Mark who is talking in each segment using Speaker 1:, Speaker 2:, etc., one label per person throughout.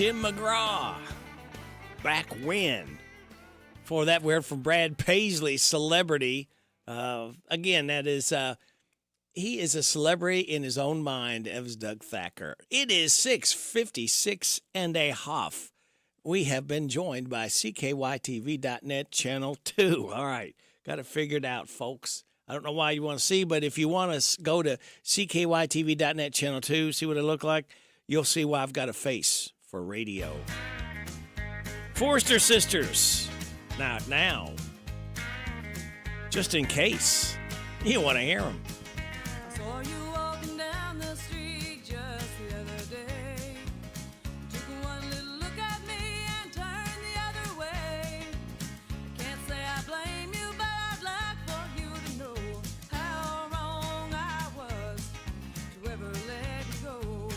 Speaker 1: Tim McGraw. Back when. For that, we heard from Brad Paisley, Celebrity. Again, that is, he is a celebrity in his own mind, as Doug Thacker. It is 6:56 and a half. We have been joined by CKYTV.net Channel 2. All right, got it figured out, folks. I don't know why you want to see, but if you want to go to CKYTV.net Channel 2, see what it look like, you'll see why I've got a face for radio. Forrester Sisters. Not now. Just in case you want to hear them.
Speaker 2: I saw you walking down the street just the other day. You took one little look at me and turned the other way. I can't say I blame you, but I'd like for you to know how wrong I was to ever let you go.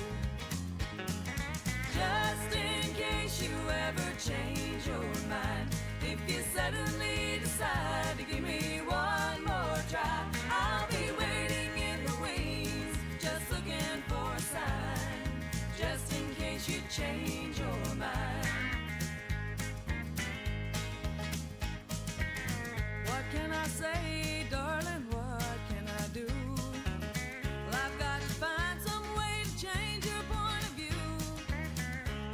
Speaker 2: Just in case you ever change your mind, if you suddenly decide to give me one more try, I'll be waiting in the wings, just looking for a sign, just in case you change your mind. What can I say, darling? What can I do? Well, I've got to find some way to change your point of view.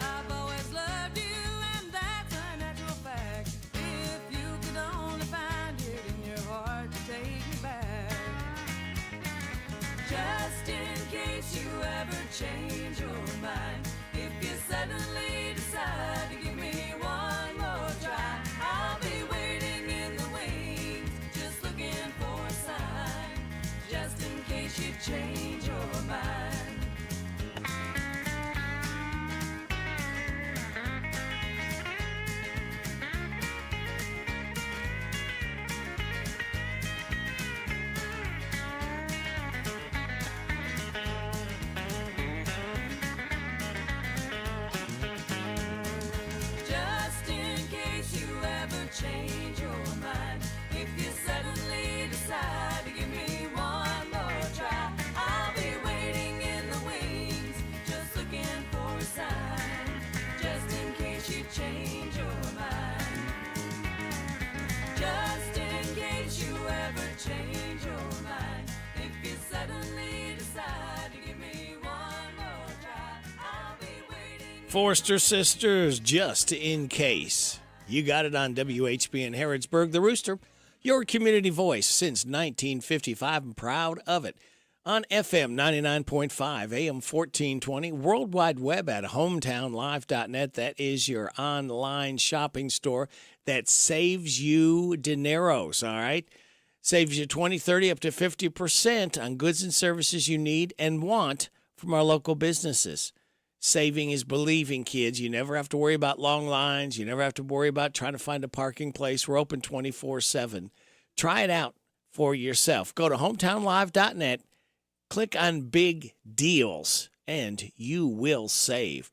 Speaker 2: I've always loved you, and that's a natural fact. If you could only find it in your heart to take me back. Just in case you ever change your mind, if you suddenly decide to give me one more try, I'll be waiting in the wings, just looking for a sign, just in case you change your mind. Just in case you ever change your mind, if you suddenly decide to give me one more try, I'll be waiting in the wings, just looking for a sign, just in case you change your mind. Just in case you ever change your mind, if you suddenly decide to give me one more try, I'll be waiting.
Speaker 1: Forrester Sisters, just in case. You got it on WHBN Harrodsburg, The Rooster, your community voice since 1955. I'm proud of it. On FM 99.5, AM 1420, World Wide Web at hometownlive.net. That is your online shopping store that saves you dineros, all right? Saves you 20, 30, up to 50% on goods and services you need and want from our local businesses. Saving is believing, kids. You never have to worry about long lines. You never have to worry about trying to find a parking place. We're open 24/7. Try it out for yourself. Go to hometownlive.net, click on Big Deals, and you will save.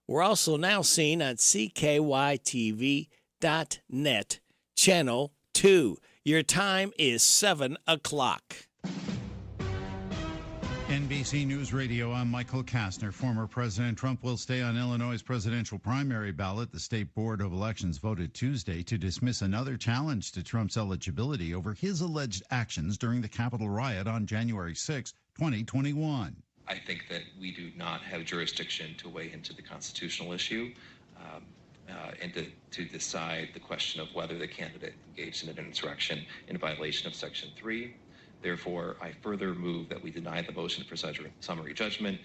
Speaker 1: We're also now seen on CKYTV.net, Channel 2. Your time is 7 o'clock.
Speaker 3: NBC News Radio, I'm Michael Kastner. Former President Trump will stay on Illinois' presidential primary ballot. The State Board of Elections voted Tuesday to dismiss another challenge to Trump's eligibility over his alleged actions during the Capitol riot on January 6, 2021.
Speaker 4: I think that we do not have jurisdiction to weigh into the constitutional issue and to decide the question of whether the candidate engaged in an insurrection in violation of Section 3. Therefore, I further move that we deny the motion for summary judgment.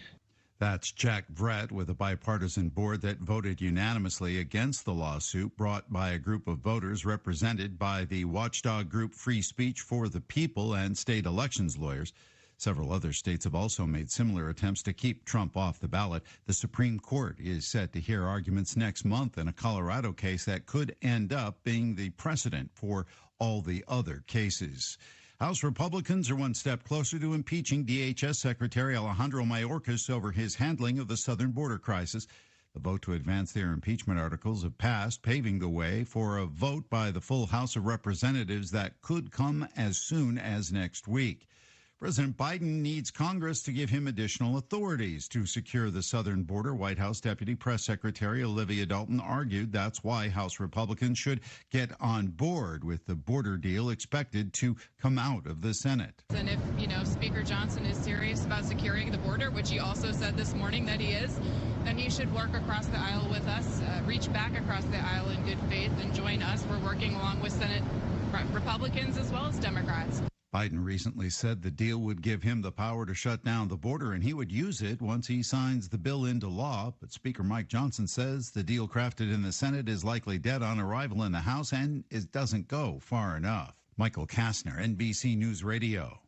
Speaker 3: That's Jack Brett with a bipartisan board that voted unanimously against the lawsuit brought by a group of voters represented by the watchdog group Free Speech for the People and state elections lawyers. Several other states have also made similar attempts to keep Trump off the ballot. The Supreme Court is set to hear arguments next month in a Colorado case that could end up being the precedent for all the other cases. House Republicans are one step closer to impeaching DHS Secretary Alejandro Mayorkas over his handling of the southern border crisis. The vote to advance their impeachment articles have passed, paving the way for a vote by the full House of Representatives that could come as soon as next week. President Biden needs Congress to give him additional authorities to secure the southern border. White House Deputy Press Secretary Olivia Dalton argued that's why House Republicans should get on board with the border deal expected to come out of the Senate.
Speaker 5: And if, Speaker Johnson is serious about securing the border, which he also said this morning that he is, then he should work across the aisle with us, reach back across the aisle in good faith and join us. We're working along with Senate Republicans as well as Democrats.
Speaker 3: Biden recently said the deal would give him the power to shut down the border, and he would use it once he signs the bill into law. But Speaker Mike Johnson says the deal crafted in the Senate is likely dead on arrival in the House, and it doesn't go far enough. Michael Kastner, NBC News Radio.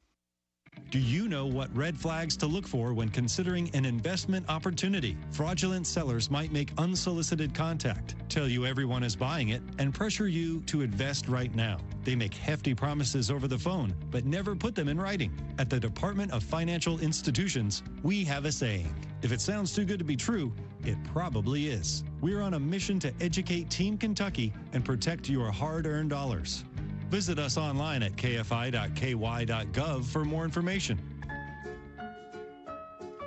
Speaker 6: Do you know what red flags to look for when considering an investment opportunity? Fraudulent sellers might make unsolicited contact, tell you everyone is buying it, and pressure you to invest right now. They make hefty promises over the phone, but never put them in writing. At the Department of Financial Institutions, we have a saying. If it sounds too good to be true, it probably is. We're on a mission to educate Team Kentucky and protect your hard-earned dollars. Visit us online at kfi.ky.gov for more information.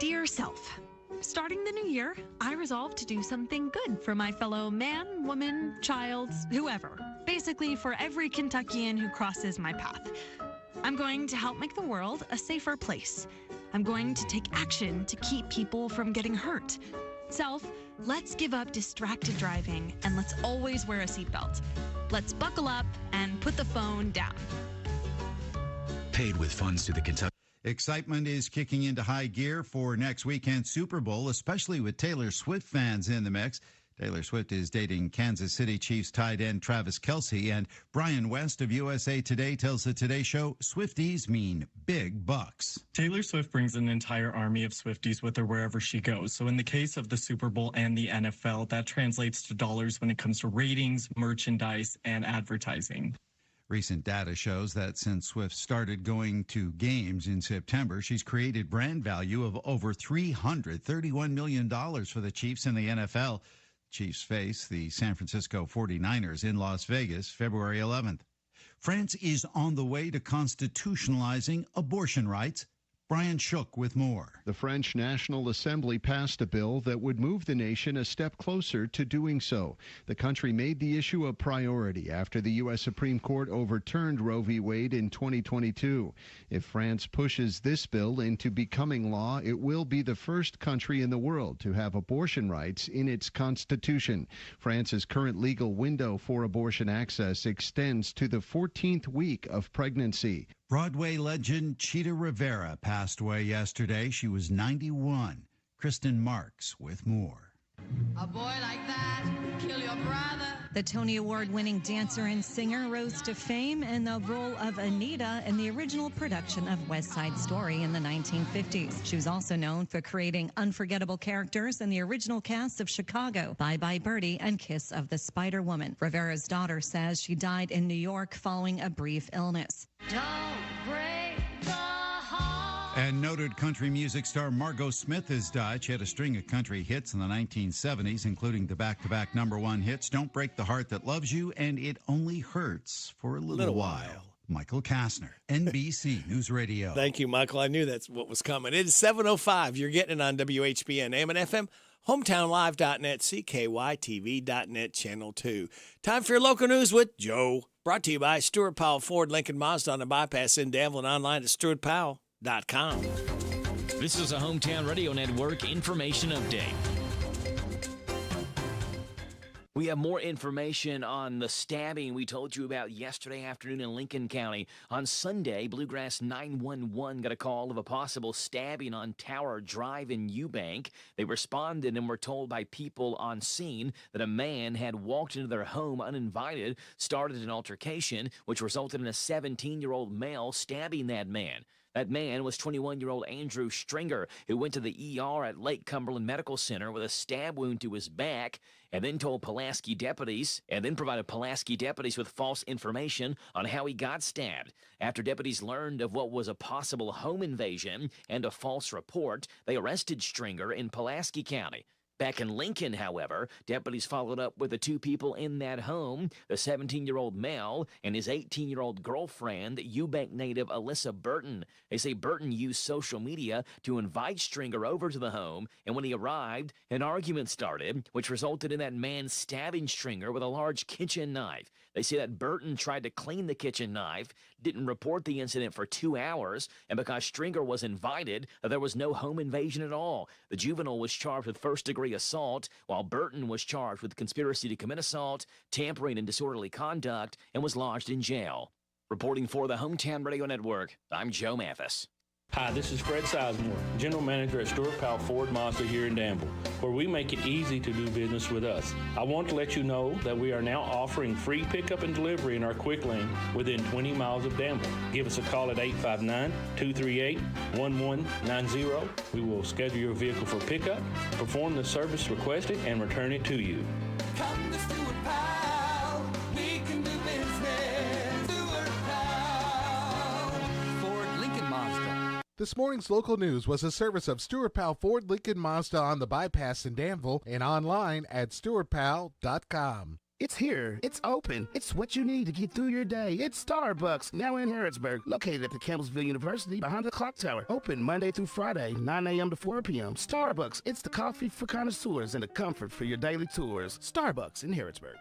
Speaker 7: Dear self, starting the new year, I resolved to do something good for my fellow man, woman, child, whoever. Basically, for every Kentuckian who crosses my path. I'm going to help make the world a safer place. I'm going to take action to keep people from getting hurt. Self, let's give up distracted driving and let's always wear a seatbelt. Let's buckle up and put the phone down.
Speaker 8: Paid with funds to the Kentucky.
Speaker 3: Excitement is kicking into high gear for next weekend's Super Bowl, especially with Taylor Swift fans in the mix. Taylor Swift is dating Kansas City Chiefs tight end Travis Kelce, and Brian West of USA Today tells the Today Show Swifties mean big bucks.
Speaker 9: Taylor Swift brings an entire army of Swifties with her wherever she goes. So in the case of the Super Bowl and the NFL, that translates to dollars when it comes to ratings, merchandise, and advertising.
Speaker 3: Recent data shows that since Swift started going to games in September, she's created brand value of over $331 million for the Chiefs and the NFL. Chiefs face the San Francisco 49ers in Las Vegas, February 11th. France is on the way to constitutionalizing abortion rights. Brian Shook with more.
Speaker 10: The French National Assembly passed a bill that would move the nation a step closer to doing so. The country made the issue a priority after the U.S. Supreme Court overturned Roe v. Wade in 2022. If France pushes this bill into becoming law, it will be the first country in the world to have abortion rights in its constitution. France's current legal window for abortion access extends to the 14th week of pregnancy.
Speaker 3: Broadway legend Cheetah Rivera passed away yesterday. She was 91. Kristen Marks with more.
Speaker 2: A boy like that would kill your brother.
Speaker 11: The Tony Award-winning dancer and singer rose to fame in the role of Anita in the original production of West Side Story in the 1950s. She was also known for creating unforgettable characters in the original cast of Chicago, Bye Bye Birdie, and Kiss of the Spider Woman. Rivera's daughter says she died in New York following a brief illness.
Speaker 2: Don't break the heart.
Speaker 3: And noted country music star Margot Smith has died. She had a string of country hits in the 1970s, including the back-to-back #1 hits, Don't Break the Heart That Loves You, and It Only Hurts for a Little While. Michael Kastner, NBC News Radio.
Speaker 1: Thank you, Michael. I knew that's what was coming. It is 7:05. You're getting it on WHBN, AM and FM, hometownlive.net, CKYTV.net, Channel 2. Time for your local news with Joe. Brought to you by Stuart Powell Ford, Lincoln Mazda on the bypass in Danville, and online at stuartpowell.com.
Speaker 12: This is a Hometown Radio Network information update. We have more information on the stabbing we told you about yesterday afternoon in Lincoln County. On Sunday, Bluegrass 911 got a call of a possible stabbing on Tower Drive in Eubank. They responded and were told by people on scene that a man had walked into their home uninvited, started an altercation, which resulted in a 17-year-old male stabbing that man. That man was 21-year-old Andrew Stringer, who went to the ER at Lake Cumberland Medical Center with a stab wound to his back, and then provided Pulaski deputies with false information on how he got stabbed. After deputies learned of what was a possible home invasion and a false report, they arrested Stringer in Pulaski County. Back in Lincoln, however, deputies followed up with the two people in that home, the 17-year-old male and his 18-year-old girlfriend, Eubank native Alyssa Burton. They say Burton used social media to invite Stringer over to the home, and when he arrived, an argument started, which resulted in that man stabbing Stringer with a large kitchen knife. They say that Burton tried to clean the kitchen knife, didn't report the incident for 2 hours, and because Stringer was invited, there was no home invasion at all. The juvenile was charged with first-degree assault, while Burton was charged with conspiracy to commit assault, tampering, and disorderly conduct, and was lodged in jail. Reporting for the Hometown Radio Network, I'm Joe Mathis.
Speaker 13: Hi, this is Fred Sizemore, General Manager at Stewart Powell Ford Mazda here in Danville, where we make it easy to do business with us. I want to let you know that we are now offering free pickup and delivery in our quick lane within 20 miles of Danville. Give us a call at 859-238-1190. We will schedule your vehicle for pickup, perform the service requested, and return it to you.
Speaker 2: Come to Stewart Powell, we can do business. Stewart Powell, Ford, Lincoln, Mazda.
Speaker 14: This morning's local news was a service of Stewart Powell Ford Lincoln Mazda on the bypass in Danville and online at stewartpowell.com.
Speaker 15: It's here. It's open. It's what you need to get through your day. It's Starbucks, now in Harrodsburg, located at the Campbellsville University behind the clock tower. Open Monday through Friday, 9 a.m. to 4 p.m. Starbucks, it's the coffee for connoisseurs and the comfort for your daily tours. Starbucks in Harrodsburg.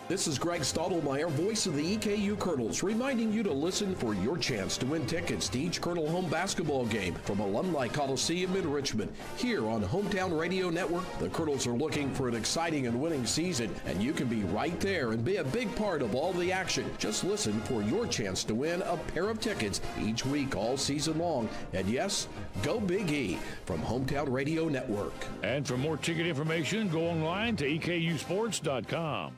Speaker 16: This is Greg Stottlemyre, voice of the EKU Colonels, reminding you to listen for your chance to win tickets to each Colonel home basketball game from Alumni Coliseum in Richmond. Here on Hometown Radio Network, the Colonels are looking for an exciting and winning season, and you can be right there and be a big part of all the action. Just listen for your chance to win a pair of tickets each week all season long. And yes, go Big E from Hometown Radio Network.
Speaker 17: And for more ticket information, go online to EKUsports.com.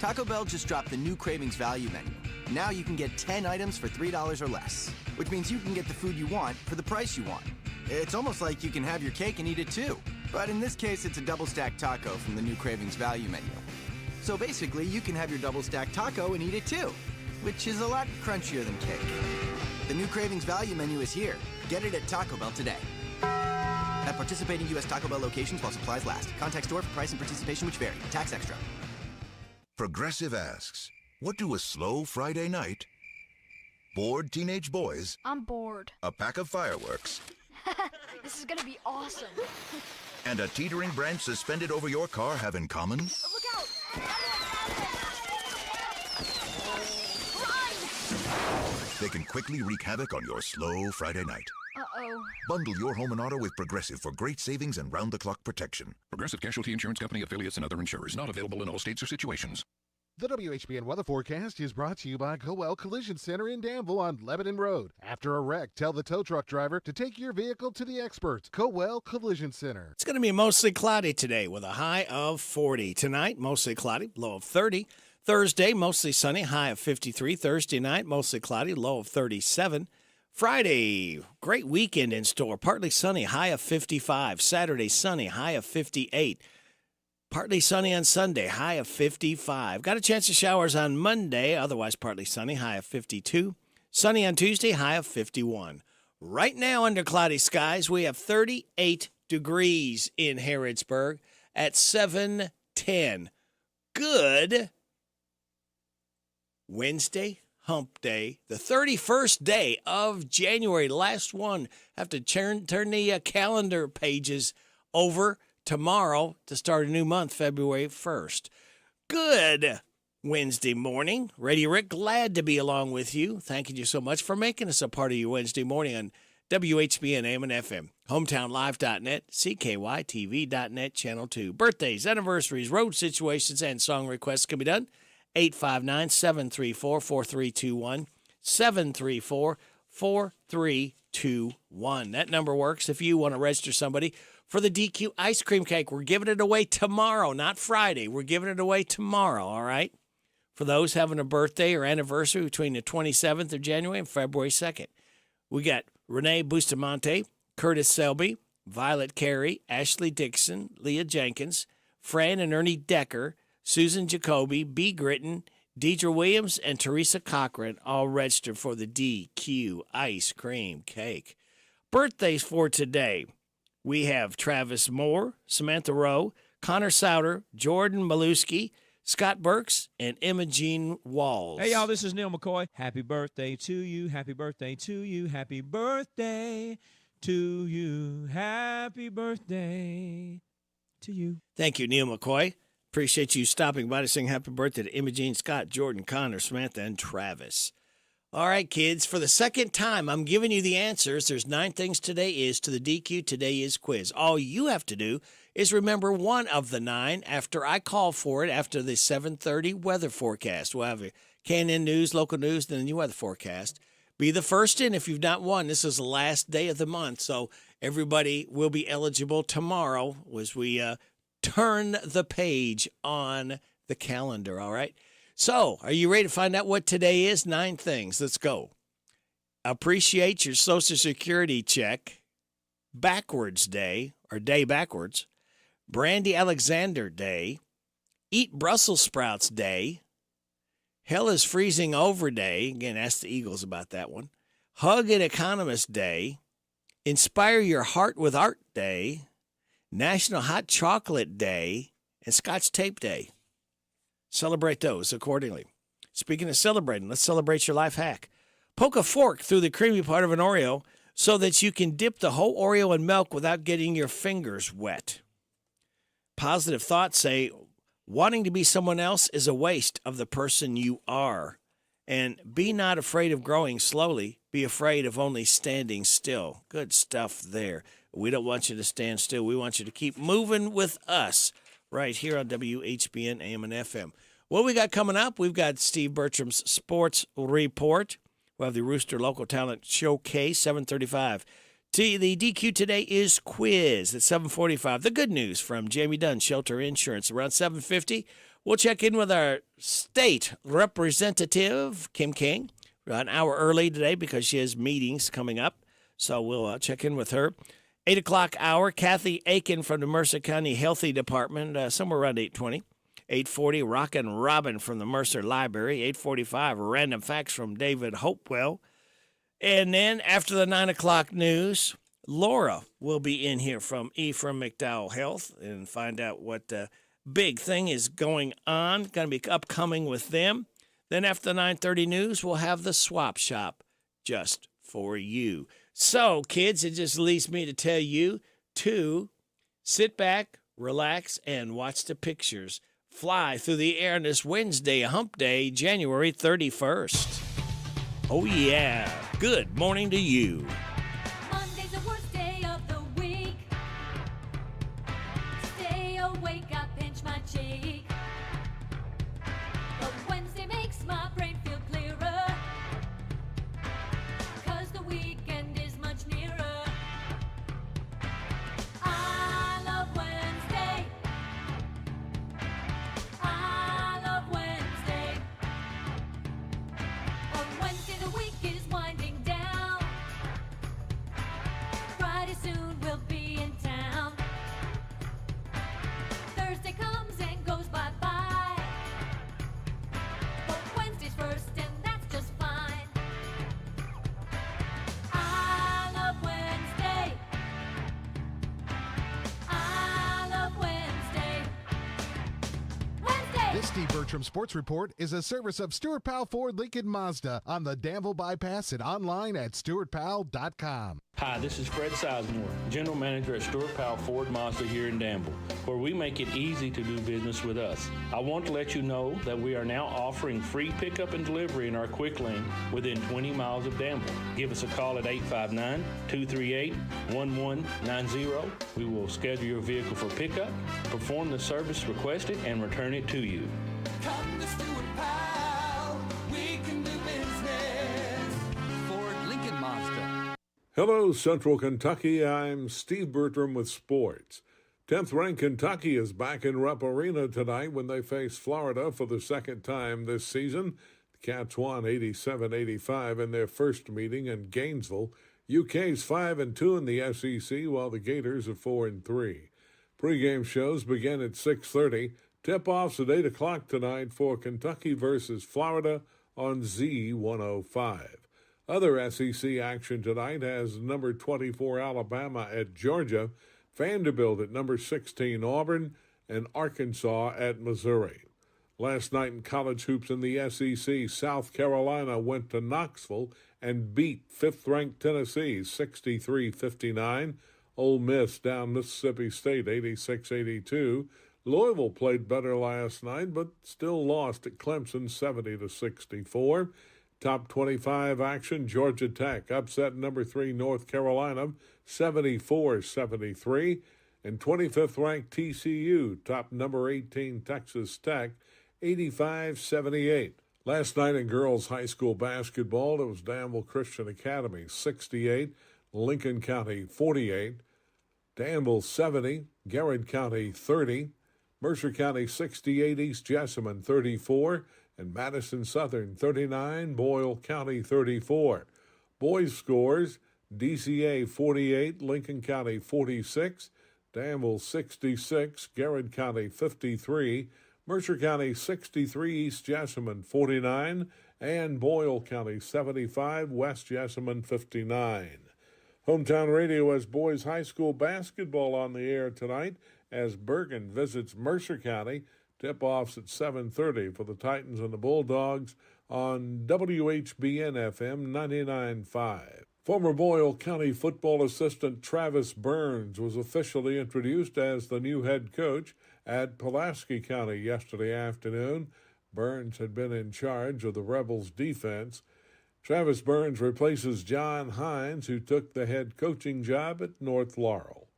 Speaker 18: Taco Bell just dropped the new Cravings Value Menu. Now you can get 10 items for $3 or less, which means you can get the food you want for the price you want. It's almost like you can have your cake and eat it too. But in this case, it's a double-stacked taco from the new Cravings Value Menu. So basically, you can have your double-stacked taco and eat it too, which is a lot crunchier than cake. The new Cravings Value Menu is here. Get it at Taco Bell today. At participating U.S. Taco Bell locations while supplies last. Contact store for price and participation which vary. Tax extra.
Speaker 19: Progressive asks, what do a slow Friday night, bored teenage boys,
Speaker 20: I'm bored,
Speaker 19: a pack of fireworks,
Speaker 20: this is gonna be awesome,
Speaker 19: and a teetering branch suspended over your car have in common?
Speaker 20: Look out!
Speaker 19: They can quickly wreak havoc on your slow Friday night.
Speaker 20: Uh-oh.
Speaker 19: Bundle your home and auto with Progressive for great savings and round-the-clock protection.
Speaker 21: Progressive Casualty Insurance Company, affiliates, and other insurers. Not available in all states or situations.
Speaker 14: The WHBN weather forecast is brought to you by Coel Collision Center in Danville on Lebanon Road. After a wreck, tell the tow truck driver to take your vehicle to the experts. Coel Collision Center.
Speaker 1: It's going to be mostly cloudy today with a high of 40. Tonight, mostly cloudy, low of 30. Thursday, mostly sunny, high of 53. Thursday night, mostly cloudy, low of 37. Friday, great weekend in store. Partly sunny, high of 55. Saturday, sunny, high of 58. Partly sunny on Sunday, high of 55. Got a chance of showers on Monday, otherwise partly sunny, high of 52. Sunny on Tuesday, high of 51. Right now, under cloudy skies, we have 38 degrees in Harrodsburg at 7:10. Good Wednesday, hump day, the 31st day of January, last one. Have to turn the calendar pages over tomorrow to start a new month, February 1st. Good Wednesday morning. Radio Rick, glad to be along with you. Thanking you so much for making us a part of your Wednesday morning on WHBN AM and FM, hometownlive.net, CKYTV.net, Channel 2. Birthdays, anniversaries, road situations, and song requests can be done. 859-734-4321, 734-4321. That number works if you want to register somebody for the DQ ice cream cake. We're giving it away tomorrow, not Friday. We're giving it away tomorrow, all right? For those having a birthday or anniversary between the 27th of January and February 2nd. We got Renee Bustamante, Curtis Selby, Violet Carey, Ashley Dixon, Leah Jenkins, Fran and Ernie Decker, Susan Jacoby, B. Gritton, Deidre Williams, and Teresa Cochran all registered for the DQ ice cream cake. Birthdays for today. We have Travis Moore, Samantha Rowe, Connor Souter, Jordan Maluski, Scott Burks, and Imogene Walls.
Speaker 4: Hey, y'all, this is Neil McCoy. Happy birthday to you. Happy birthday to you. Happy birthday to you. Happy birthday to you.
Speaker 1: Thank you, Neil McCoy. Appreciate you stopping by to sing happy birthday to Imogene, Scott, Jordan, Connor, Samantha, and Travis. All right, kids, for the second time, I'm giving you the answers. There's 9 things today is to the DQ Today Is quiz. All you have to do is remember one of the 9 after I call for it after the 7:30 weather forecast. We'll have a KNN News, local news, then the new weather forecast. Be the first in if you've not won. This is the last day of the month, so everybody will be eligible tomorrow as we turn the page on the calendar, all right? So, are you ready to find out what today is? 9 things. Let's go. Appreciate your Social Security check. Backwards Day, or Day Backwards. Brandy Alexander Day. Eat Brussels Sprouts Day. Hell is Freezing Over Day. Again, ask the Eagles about that one. Hug an Economist Day. Inspire Your Heart with Art Day. National Hot Chocolate Day. And Scotch Tape Day. Celebrate those accordingly. Speaking of celebrating, let's celebrate your life hack. Poke a fork through the creamy part of an Oreo so that you can dip the whole Oreo in milk without getting your fingers wet. Positive thoughts say, wanting to be someone else is a waste of the person you are. And be not afraid of growing slowly. Be afraid of only standing still. Good stuff there. We don't want you to stand still. We want you to keep moving with us right here on WHBN AM and FM. What we got coming up, we've got Steve Bertram's Sports Report. We'll have the Rooster Local Talent Showcase, 7:35. The DQ Today is quiz at 7:45. The good news from Jamie Dunn, Shelter Insurance, around 7:50. We'll check in with our state representative, Kim King, an hour early today because she has meetings coming up. So we'll check in with her. 8 o'clock hour, Kathy Aiken from the Mercer County Healthy Department, somewhere around 8:20. 8:40, Rockin' Robin from the Mercer Library. 8:45, Random Facts from David Hopewell. And then after the 9 o'clock news, Laura will be in here from Ephraim McDowell Health and find out what big thing is going on, going to be upcoming with them. Then after the 9:30 news, we'll have the Swap Shop just for you. So, kids, it just leaves me to tell you to sit back, relax, and watch the pictures fly through the air on this Wednesday, Hump Day, January 31st. Oh, yeah. Good morning to you.
Speaker 2: Monday's the worst day of the week. Stay awake, I pinch my cheek. But Wednesday makes my brain feel clearer. 'Cause the weekend is much nearer. I love Wednesday. I love Wednesday. On Wednesday the week is winding down. Friday soon we'll be in town. Thursday comes and goes bye-bye. But Wednesday's first and that's just fine. I love Wednesday. I love Wednesday. Wednesday!
Speaker 14: This Steve Bertram Sports Report is a service of Stuart Powell Ford Lincoln Mazda on the Danville Bypass and online at stuartpowell.com.
Speaker 13: Hi, this is Fred Sizemore, General Manager at Stuart Powell Ford Mazda here in Danville, where we make it easy to do business with us. I want to let you know that we are now offering free pickup and delivery in our quick lane within 20 miles of Danville. Give us a call at 859-238-1190. We will schedule your vehicle for pickup, perform the service requested, and return it to you.
Speaker 2: Come to Stuart Powell. We can do business.
Speaker 22: Ford Lincoln Mazda.
Speaker 23: Hello, Central Kentucky. I'm Steve Bertram with sports. 10th-ranked Kentucky is back in Rupp Arena tonight when they face Florida for the second time this season. The Cats won 87-85 in their first meeting in Gainesville. UK's 5-2 in the SEC, while the Gators are 4-3. Pre-game shows begin at 6:30. Tip-offs at 8 o'clock tonight for Kentucky versus Florida on Z105. Other SEC action tonight has number 24 Alabama at Georgia. Vanderbilt at number 16 Auburn, and Arkansas at Missouri. Last night in college hoops in the SEC, South Carolina went to Knoxville and beat fifth-ranked Tennessee 63-59. Ole Miss down Mississippi State 86-82. Louisville played better last night, but still lost at Clemson 70-64. Top 25 action, Georgia Tech upset number 3 North Carolina 74-73. And 25th ranked TCU topped number 18 Texas Tech 85-78. Last night in girls high school basketball, it was Danville Christian Academy 68, Lincoln County 48, Danville 70, Garrett County 30, Mercer County 68, East Jessamine 34, and Madison Southern 39, Boyle County 34. Boys scores, DCA 48, Lincoln County 46, Danville 66, Garrett County 53, Mercer County 63, East Jessamine 49, and Boyle County 75, West Jessamine 59. Hometown Radio has boys high school basketball on the air tonight as Bergen visits Mercer County. Tip-offs at 7:30 for the Titans and the Bulldogs on WHBN FM 99.5. Former Boyle County football assistant Travis Burns was officially introduced as the new head coach at Pulaski County yesterday afternoon. Burns had been in charge of the Rebels' defense. Travis Burns replaces John Hines, who took the head coaching job at North Laurel.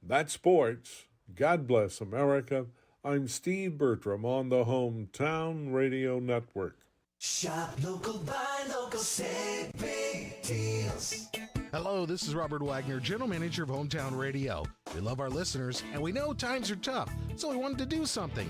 Speaker 23: That's sports. God bless America. I'm Steve Bertram on the Hometown Radio Network.
Speaker 5: Shop local, buy local, save big deals.
Speaker 14: Hello, this is Robert Wagner, General Manager of Hometown Radio. We love our listeners, and we know times are tough, so we wanted to do something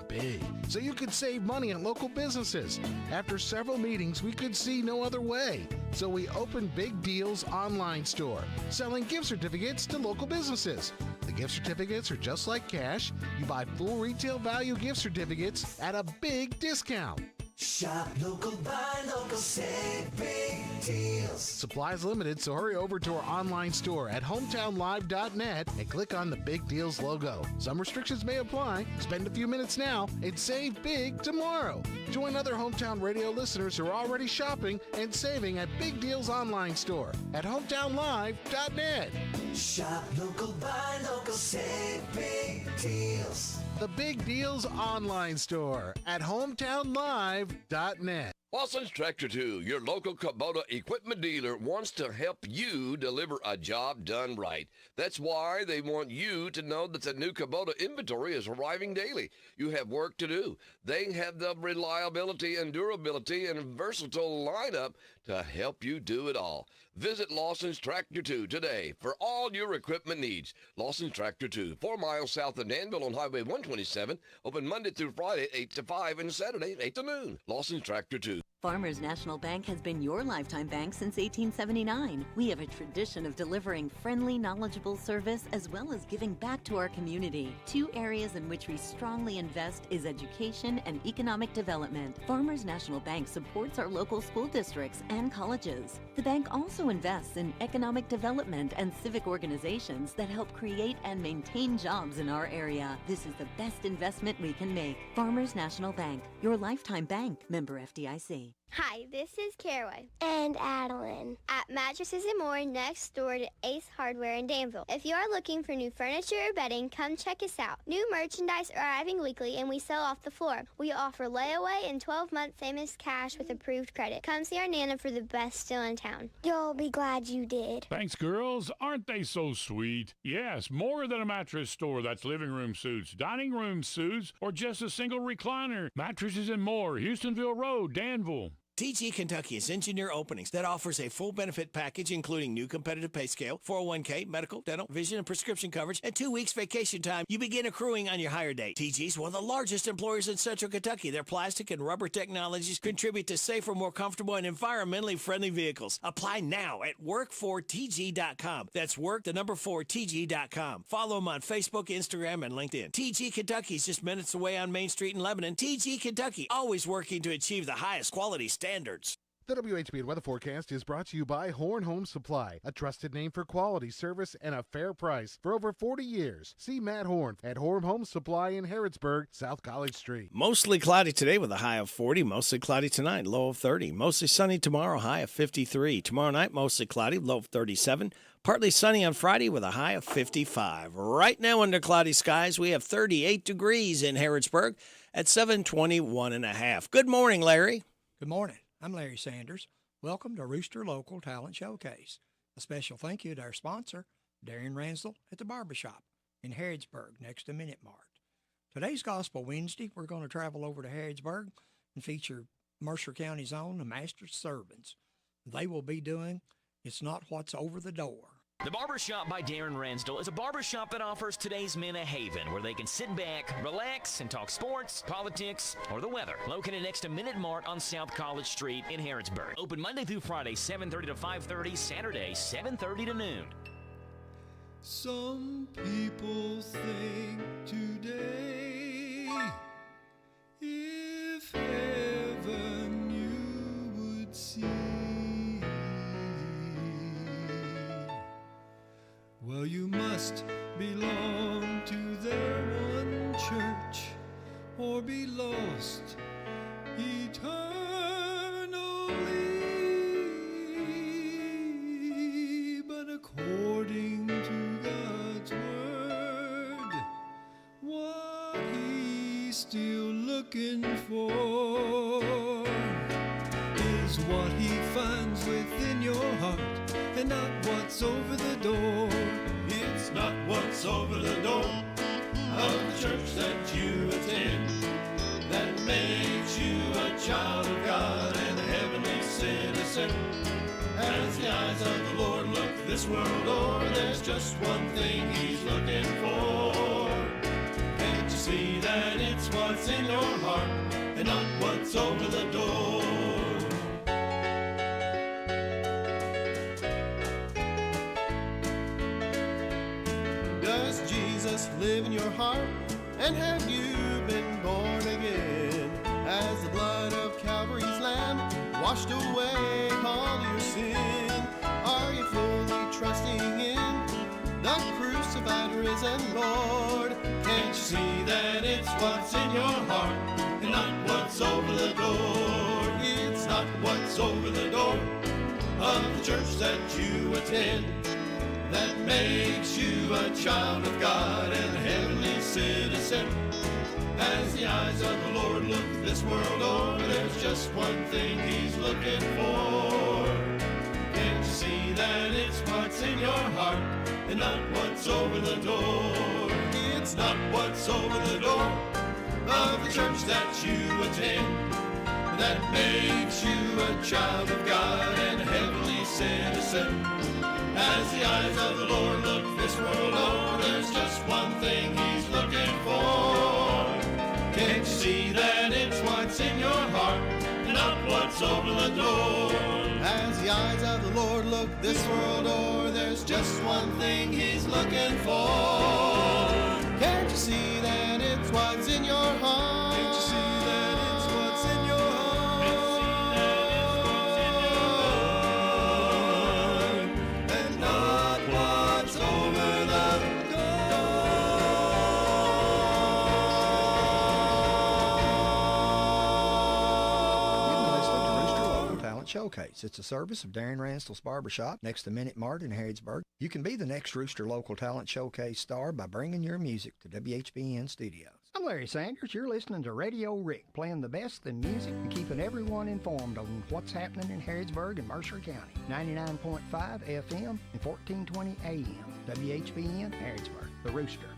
Speaker 14: big, so you could save money on local businesses. After several meetings, we could see no other way, so we opened Big Deals Online Store, selling gift certificates to local businesses. The gift certificates are just like cash. You buy full retail value gift certificates at a big discount.
Speaker 5: Shop local, buy local, save big deals.
Speaker 14: Supplies limited, so hurry over to our online store at hometownlive.net and click on the Big Deals logo. Some restrictions may apply. Spend a few minutes now and save big tomorrow. Join other Hometown Radio listeners who are already shopping and saving at Big Deals online store at hometownlive.net.
Speaker 5: Shop local, buy local, save big deals.
Speaker 14: The Big Deals online store at hometownlive.net.
Speaker 6: Lawson's Tractor 2, your local Kubota equipment dealer, wants to help you deliver a job done right. That's why they want you to know that the new Kubota inventory is arriving daily. You have work to do. They have the reliability and durability and versatile lineup to help you do it all. Visit Lawson's Tractor 2 today for all your equipment needs. Lawson's Tractor 2, 4 miles south of Danville on Highway 127, open Monday through Friday, 8 to 5, and Saturday, 8 to noon. Lawson's Tractor 2.
Speaker 7: Farmers National Bank has been your lifetime bank since 1879. We have a tradition of delivering friendly, knowledgeable service as well as giving back to our community. Two areas in which we strongly invest is education and economic development. Farmers National Bank supports our local school districts and colleges. The bank also invests in economic development and civic organizations that help create and maintain jobs in our area. This is the best investment we can make. Farmers National Bank, your lifetime bank, member FDIC.
Speaker 24: Hi, this is Caraway. And Adeline. At Mattresses and More next door to Ace Hardware in Danville. If you are looking for new furniture or bedding, come check us out. New merchandise are arriving weekly and we sell off the floor. We offer layaway and 12-month same-as cash with approved credit. Come see our Nana for the best deal in town. You'll be glad you did.
Speaker 17: Thanks, girls. Aren't they so sweet? Yes, more than a mattress store. That's living room suits, dining room suits, or just a single recliner. Mattresses and More, Houstonville Road, Danville.
Speaker 1: TG Kentucky is engineer openings that offers a full benefit package including new competitive pay scale, 401k, medical, dental, vision, and prescription coverage, and 2 weeks vacation time. You begin accruing on your hire date. TG is one of the largest employers in Central Kentucky. Their plastic and rubber technologies contribute to safer, more comfortable, and environmentally friendly vehicles. Apply now at work4tg.com. That's work4tg.com. Follow them on Facebook, Instagram, and LinkedIn. TG Kentucky is just minutes away on Main Street in Lebanon. TG Kentucky, always working to achieve the highest quality standards.
Speaker 14: The WHBN weather forecast is brought to you by Horn Home Supply, a trusted name for quality service and a fair price for over 40 years. See Matt Horn at Horn Home Supply in Harrodsburg, South College Street.
Speaker 1: Mostly cloudy today with a high of 40. Mostly cloudy tonight, low of 30. Mostly sunny tomorrow, high of 53. Tomorrow night, mostly cloudy, low of 37. Partly sunny on Friday with a high of 55. Right now under cloudy skies, we have 38 degrees in Harrodsburg at 721.5. Good morning, Larry.
Speaker 8: Good morning. I'm Larry Sanders. Welcome to Rooster Local Talent Showcase. A special thank you to our sponsor, Darian Ransdell at the Barbershop in Harrodsburg next to Minute Mart. Today's Gospel Wednesday, we're going to travel over to Harrodsburg and feature Mercer County's own the Master Servants. They will be doing It's Not What's Over the Door.
Speaker 12: The Barbershop by Darren Ransdell is a barbershop that offers today's men a haven where they can sit back, relax, and talk sports, politics, or the weather. Located next to Minute Mart on South College Street in Harrodsburg. Open Monday through Friday, 7:30 to 5:30, Saturday, 7:30 to noon.
Speaker 5: Some people think today, if heaven you would see. Well, you must belong to their one church or be lost eternally. But according to God's word, what He's still looking for is what He finds within your heart and not what's over the door. It's not what's over the door of the church that you attend that makes you a child of God and a heavenly citizen. As the eyes of the Lord look this world o'er, there's just one thing He's looking for. Can't you see that it's what's in your heart and not what's over the door? Live in your heart, and have you been born again? Has the blood of Calvary's Lamb washed away all your sin? Are you fully trusting in the crucified risen Lord? Can't you see that it's what's in your heart and not what's over the door? It's not what's over the door of the church that you attend that makes you a child of God and a heavenly citizen. As the eyes of the Lord look this world over, there's just one thing He's looking for. Can't you see that it's what's in your heart and not what's over the door? It's not what's over the door of the church that you attend that makes you a child of God and a heavenly citizen. As the eyes of the Lord look this world over, there's just one thing He's looking for. Can't you see that it's what's in your heart and not what's over the door? As the eyes of the Lord look this world o'er, there's just one thing He's looking for. Can't you see that it's what's in your heart? Can't you see that it's what's in your heart? And not what's over the
Speaker 8: Showcase. It's a service of Darren Ransdell's Barbershop next to Minute Mart in Harrodsburg. You can be the next Rooster Local Talent Showcase star by bringing your music to WHBN Studios.
Speaker 9: I'm Larry Sanders. You're listening to Radio Rick, playing the best in music and keeping everyone informed on what's happening in Harrodsburg and Mercer County. 99.5 FM and 1420 AM. WHBN Harrodsburg, the Rooster.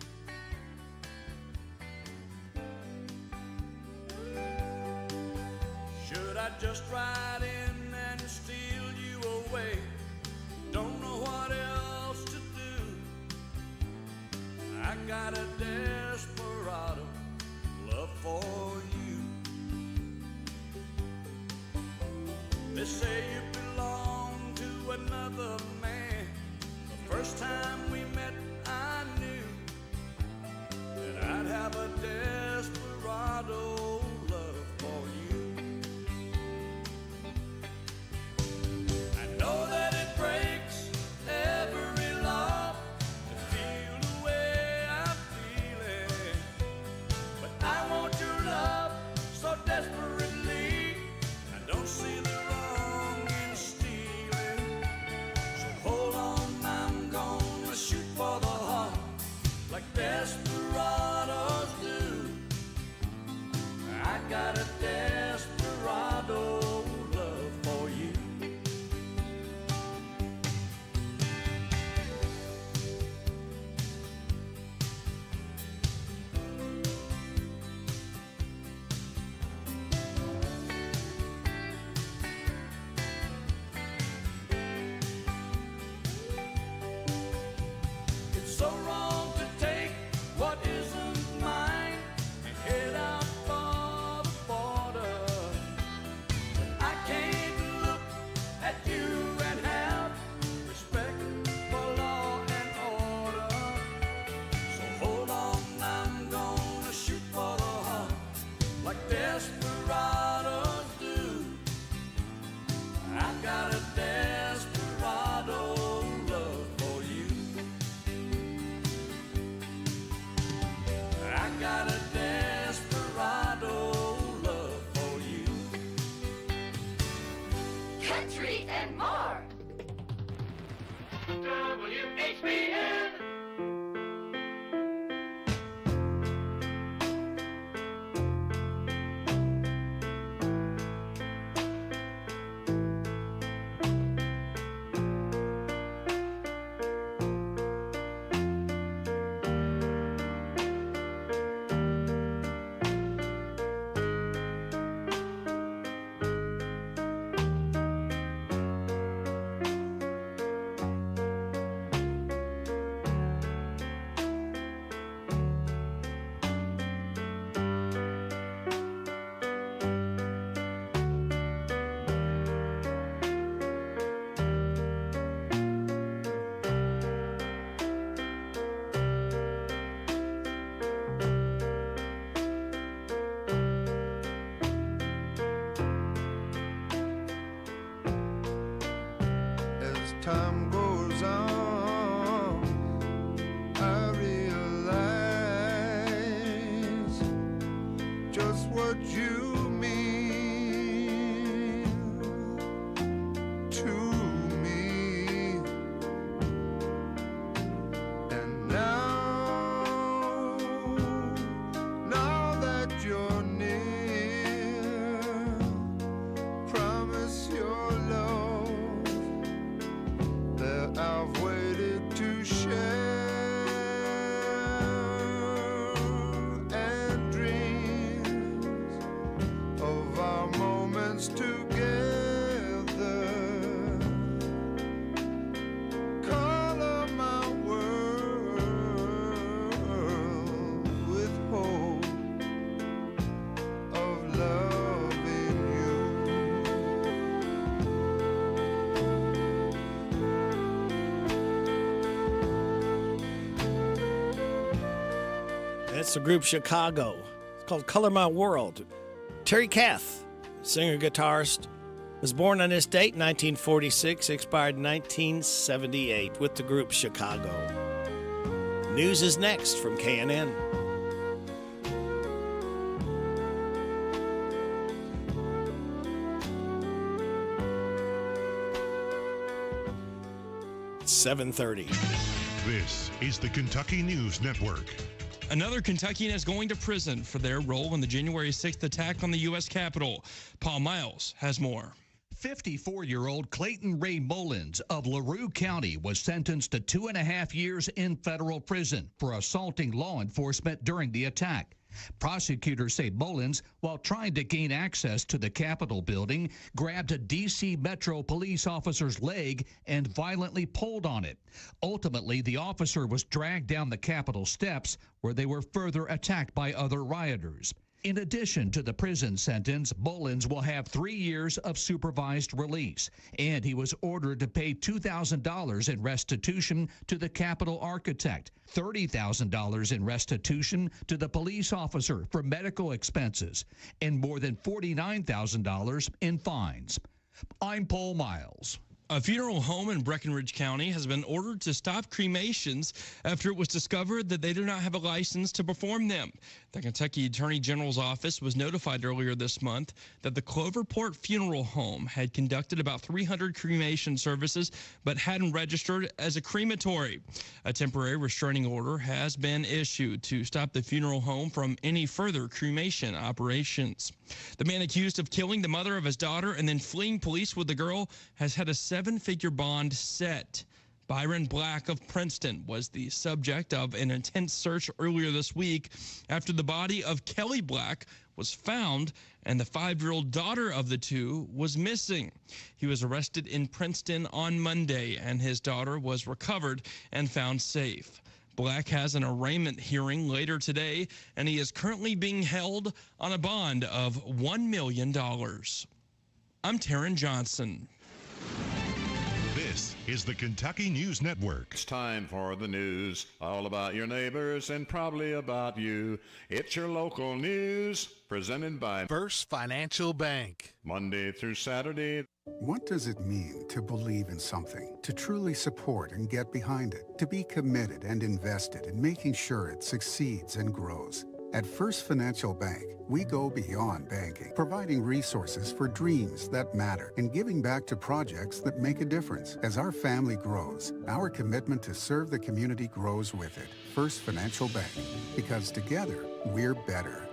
Speaker 5: Should I just ride in and steal you away? Don't know what else to do. I got a desperado love for you. They say you belong to another man. The first time we met I knew that I'd have a desperado love for you.
Speaker 2: got a desperado love for you. It's so wrong to take what isn't mine and head out for the border. But I can't look at you and have respect for law and order. So hold on, I'm gonna shoot for the heart like desperados do. I got a desperado love for you. I got a desperado love for you.
Speaker 3: Country and more. WHBN.
Speaker 2: As time goes on, I realize just what you mean to me. And now that you're near, promise your love that I've waited to share, and dreams of our moments together color my world with hope of loving you.
Speaker 1: That's the group Chicago. It's called Color My World. Terry Kath, singer-guitarist, was born on this date, 1946, expired 1978, with the group Chicago. News is next from KNN. It's 7:30.
Speaker 10: This is the Kentucky News Network.
Speaker 11: Another Kentuckian is going to prison for their role in the January 6th attack on the U.S. Capitol. Paul Miles has more.
Speaker 15: 54-year-old Clayton Ray Mullins of LaRue County was sentenced to 2.5 years in federal prison for assaulting law enforcement during the attack. Prosecutors say Mullins, while trying to gain access to the Capitol building, grabbed a D.C. Metro police officer's leg and violently pulled on it. Ultimately, the officer was dragged down the Capitol steps, where they were further attacked by other rioters. In addition to the prison sentence, Mullins will have 3 years of supervised release, and he was ordered to pay $2,000 in restitution to the Capitol architect, $30,000 in restitution to the police officer for medical expenses, and more than $49,000 in fines. I'm Paul Miles.
Speaker 11: A funeral home in Breckinridge County has been ordered to stop cremations after it was discovered that they do not have a license to perform them. The Kentucky Attorney General's office was notified earlier this month that the Cloverport Funeral Home had conducted about 300 cremation services but hadn't registered as a crematory. A temporary restraining order has been issued to stop the funeral home from any further cremation operations. The man accused of killing the mother of his daughter and then fleeing police with the girl has had a 7-figure bond set. Byron Black of Princeton was the subject of an intense search earlier this week after the body of Kelly Black was found and the 5-year-old daughter of the two was missing. He was arrested in Princeton on Monday and his daughter was recovered and found safe. Black has an arraignment hearing later today, and he is currently being held on a bond of $1 million. I'm Taryn Johnson.
Speaker 10: This is the Kentucky News Network.
Speaker 16: It's time for the news, all about your neighbors and probably about you. It's your local news, presented by
Speaker 14: First Financial Bank.
Speaker 16: Monday through Saturday.
Speaker 18: What does it mean to believe in something, to truly support and get behind it, to be committed and invested in making sure it succeeds and grows? At First Financial Bank, we go beyond banking, providing resources for dreams that matter and giving back to projects that make a difference. As our family grows, our commitment to serve the community grows with it. First Financial Bank, because together, we're better.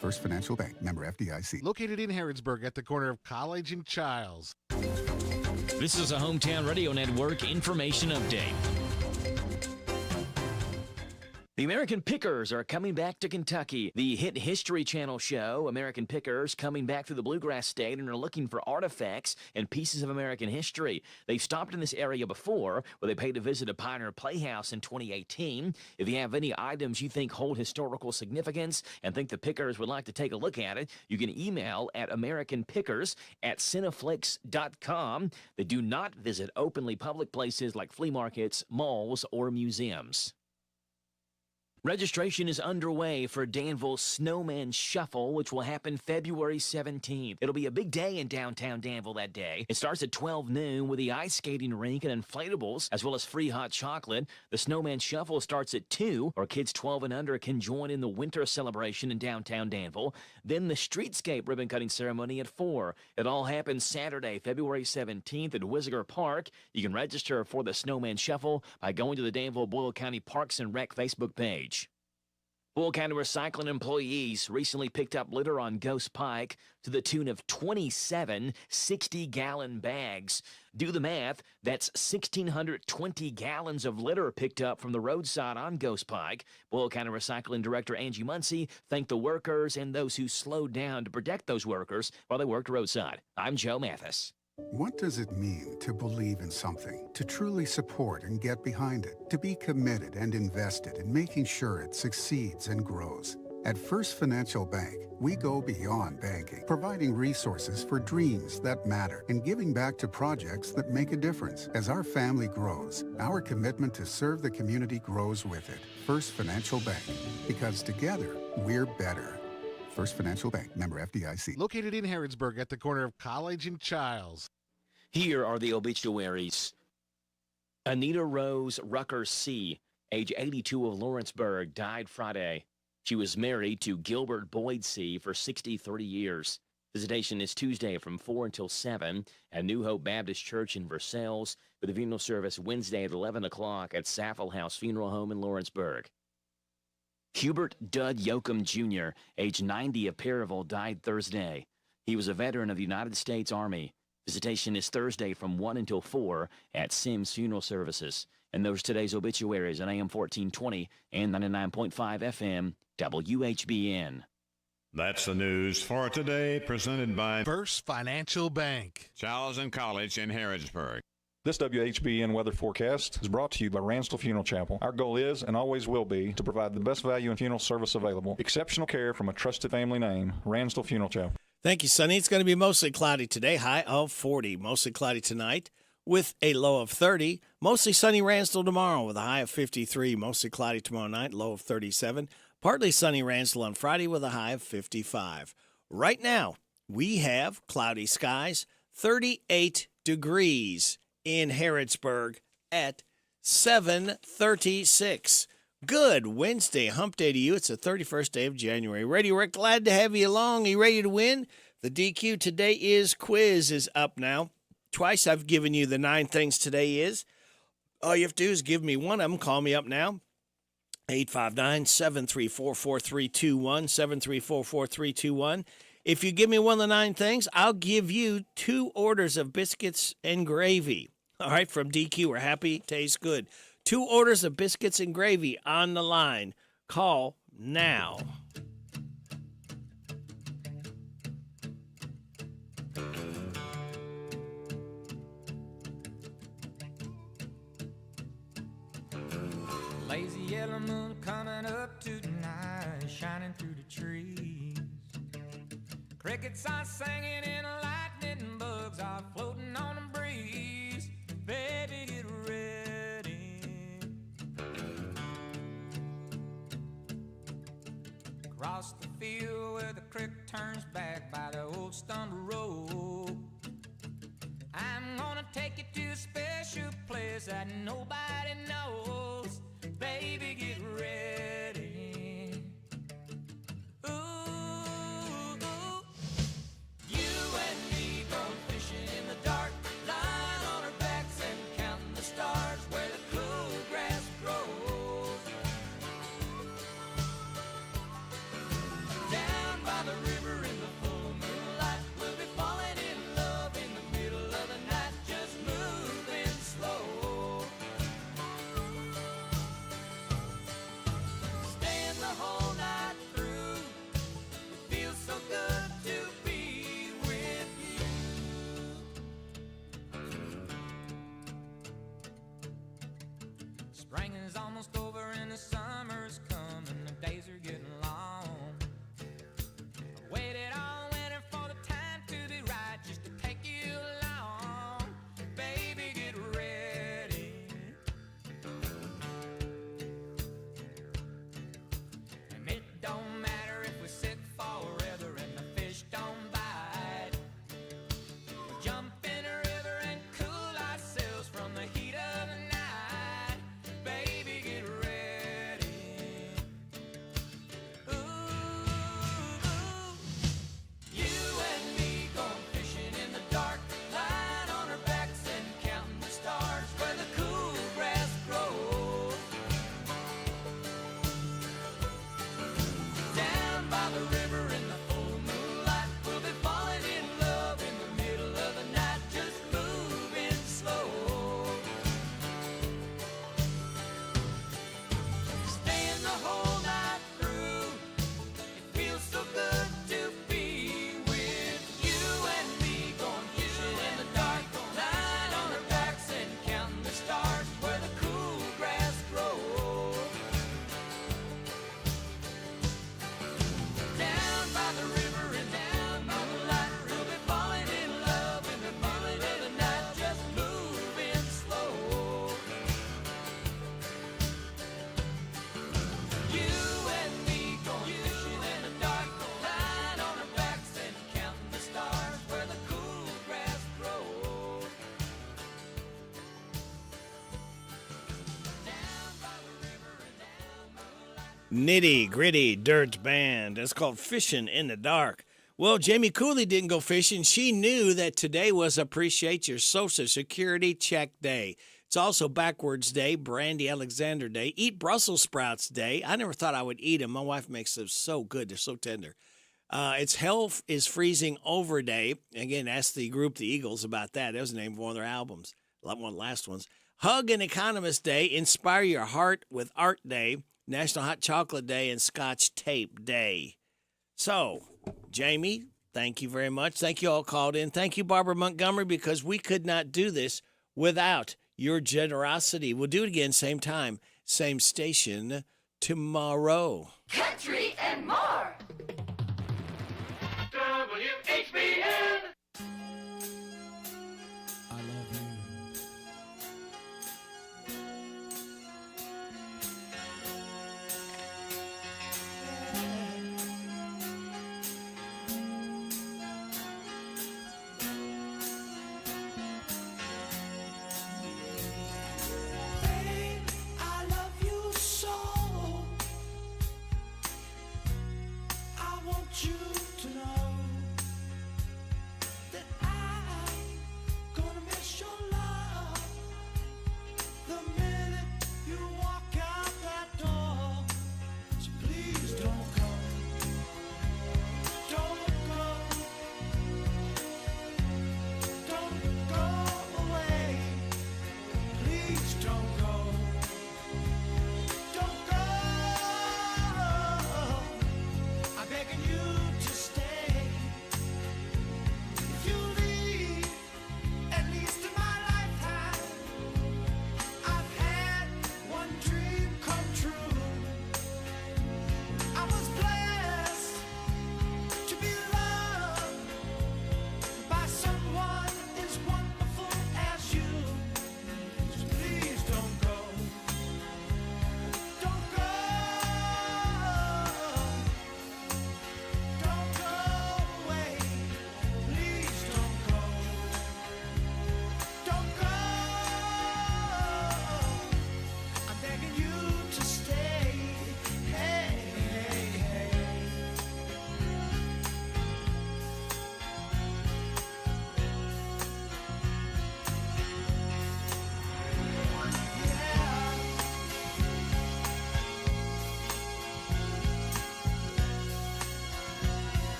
Speaker 18: First Financial Bank, member FDIC.
Speaker 14: Located in Harrodsburg at the corner of College and Childs.
Speaker 12: This is a Hometown Radio Network information update. The American Pickers are coming back to Kentucky. The hit History Channel show, American Pickers, coming back through the Bluegrass State and are looking for artifacts and pieces of American history. They've stopped in this area before, where they paid to visit a Pioneer Playhouse in 2018. If you have any items you think hold historical significance and think the Pickers would like to take a look at it, you can email at AmericanPickers@Cineflix.com. They do not visit openly public places like flea markets, malls, or museums. Registration is underway for Danville's Snowman Shuffle, which will happen February 17th. It'll be a big day in downtown Danville that day. It starts at 12 noon with the ice skating rink and inflatables, as well as free hot chocolate. The Snowman Shuffle starts at 2, or kids 12 and under can join in the winter celebration in downtown Danville. Then the Streetscape ribbon-cutting ceremony at 4. It all happens Saturday, February 17th at Wisiger Park. You can register for the Snowman Shuffle by going to the Danville-Boyle County Parks and Rec Facebook page. Boyle County Recycling employees recently picked up litter on Ghost Pike to the tune of 27 60-gallon bags. Do the math, that's 1,620 gallons of litter picked up from the roadside on Ghost Pike. Boyle County Recycling Director Angie Muncie thanked the workers and those who slowed down to protect those workers while they worked roadside. I'm Joe Mathis.
Speaker 18: What does it mean to believe in something, to truly support and get behind it, to be committed and invested in making sure it succeeds and grows? At First Financial Bank, we go beyond banking, providing resources for dreams that matter and giving back to projects that make a difference. As our family grows, our commitment to serve the community grows with it. First Financial Bank, because together, we're better. First Financial Bank, member FDIC.
Speaker 14: Located in Harrodsburg at the corner of College and Childs.
Speaker 12: Here are the obituaries. Anita Rose Rucker C., age 82 of Lawrenceburg, died Friday. She was married to Gilbert Boyd C. for 30 years. Visitation is Tuesday from 4 until 7 at New Hope Baptist Church in Versailles, with a funeral service Wednesday at 11 o'clock at Saffel House Funeral Home in Lawrenceburg. Hubert Dud Yoakum Jr., age 90 of Perryville, died Thursday. He was a veteran of the United States Army. Visitation is Thursday from 1 until 4 at Sims Funeral Services. And those are today's obituaries on AM 1420 and 99.5 FM WHBN.
Speaker 16: That's the news for today, presented by
Speaker 14: First Financial Bank.
Speaker 16: Charles and College in Harrodsburg.
Speaker 19: This WHBN weather forecast is brought to you by Ransdell Funeral Chapel. Our goal is and always will be to provide the best value in funeral service available. Exceptional care from a trusted family name, Ransdell Funeral Chapel.
Speaker 1: Thank you, Sonny. It's going to be mostly cloudy today, high of 40. Mostly cloudy tonight with a low of 30. Mostly sunny Ransdell tomorrow with a high of 53. Mostly cloudy tomorrow night, low of 37. Partly sunny Ransdell on Friday with a high of 55. Right now, we have cloudy skies, 38 degrees in Harrodsburg at 7:36. Good Wednesday, hump day to you. It's the 31st day of January. Radio Rick, glad to have you along. Are you ready to win? The DQ today is quiz is up now. Twice I've given you the 9 things today is. All you have to do is give me one of them. Call me up now. 859-734-4321, 734-4321. If you give me one of the 9 things, I'll give you 2 orders of biscuits and gravy. All right, from DQ. We're happy. Tastes good. 2 orders of biscuits and gravy on the line. Call now.
Speaker 4: Lazy yellow moon coming up tonight, shining through the trees. Crickets are singing and lightning bugs are floating on the breeze. Baby, get ready. Across the field where the creek turns back by the old stumble road, I'm gonna take you to a special place that nobody knows. Baby, get ready. Ooh, you and me going fishing in the dark, lying on our backs and counting the stars where the cool grass grows. Down by the river in the full moonlight, we'll be falling in love in the middle of the night, just moving slow. Staying the whole night through, it feels so good to be with you. Spring is almost over and the summer's coming, the days are getting long. I waited all winter for the time to be right, just to take you along. Baby, get ready. And it don't matter if we sit forever and the fish don't bite. We'll jump in a river and cool ourselves from the heat of the night. Baby, get ready. Ooh, you and me going fishing in the dark, lying on our backs and counting the stars where the cool grass grows. Down by the river in the full moonlight, we'll be falling in love in the middle of the night, just moving slow. Staying the whole night through, it feels so good to be with you and me going fishing in the dark, lying on our backs and counting the stars where the cool grass grows. Down by the river and down by the light, we'll be falling in love in the middle of the night, just moving slow. You and me going fishing in the dark, lying on our backs and counting the stars where the cool grass grows. Down by the river and down by the light.
Speaker 1: Nitty Gritty Dirt Band. It's called Fishing in the Dark. Well, Jamie Cooley didn't go fishing. She knew that today was Appreciate Your Social Security Check Day. It's also Backwards Day, Brandy Alexander Day, Eat Brussels Sprouts Day. I never thought I would eat them. My wife makes them so good. They're so tender. It's Hell is Freezing Over Day. Again, ask the group The Eagles about that. That was the name of one of their albums. One of the last ones. Hug and Economist Day, Inspire Your Heart with Art Day, National Hot Chocolate Day, and Scotch Tape Day. So, Jamie, thank you very much. Thank you all called in. Thank you, Barbara Montgomery, because we could not do this without your generosity. We'll do it again, same time, same station tomorrow.
Speaker 3: Country and more. WHBN.
Speaker 4: I love you.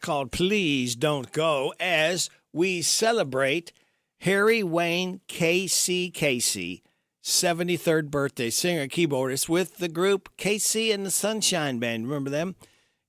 Speaker 1: called Please Don't Go, as we celebrate Harry Wayne Casey, 73rd birthday, singer, keyboardist with the group Casey and the Sunshine Band. Remember them?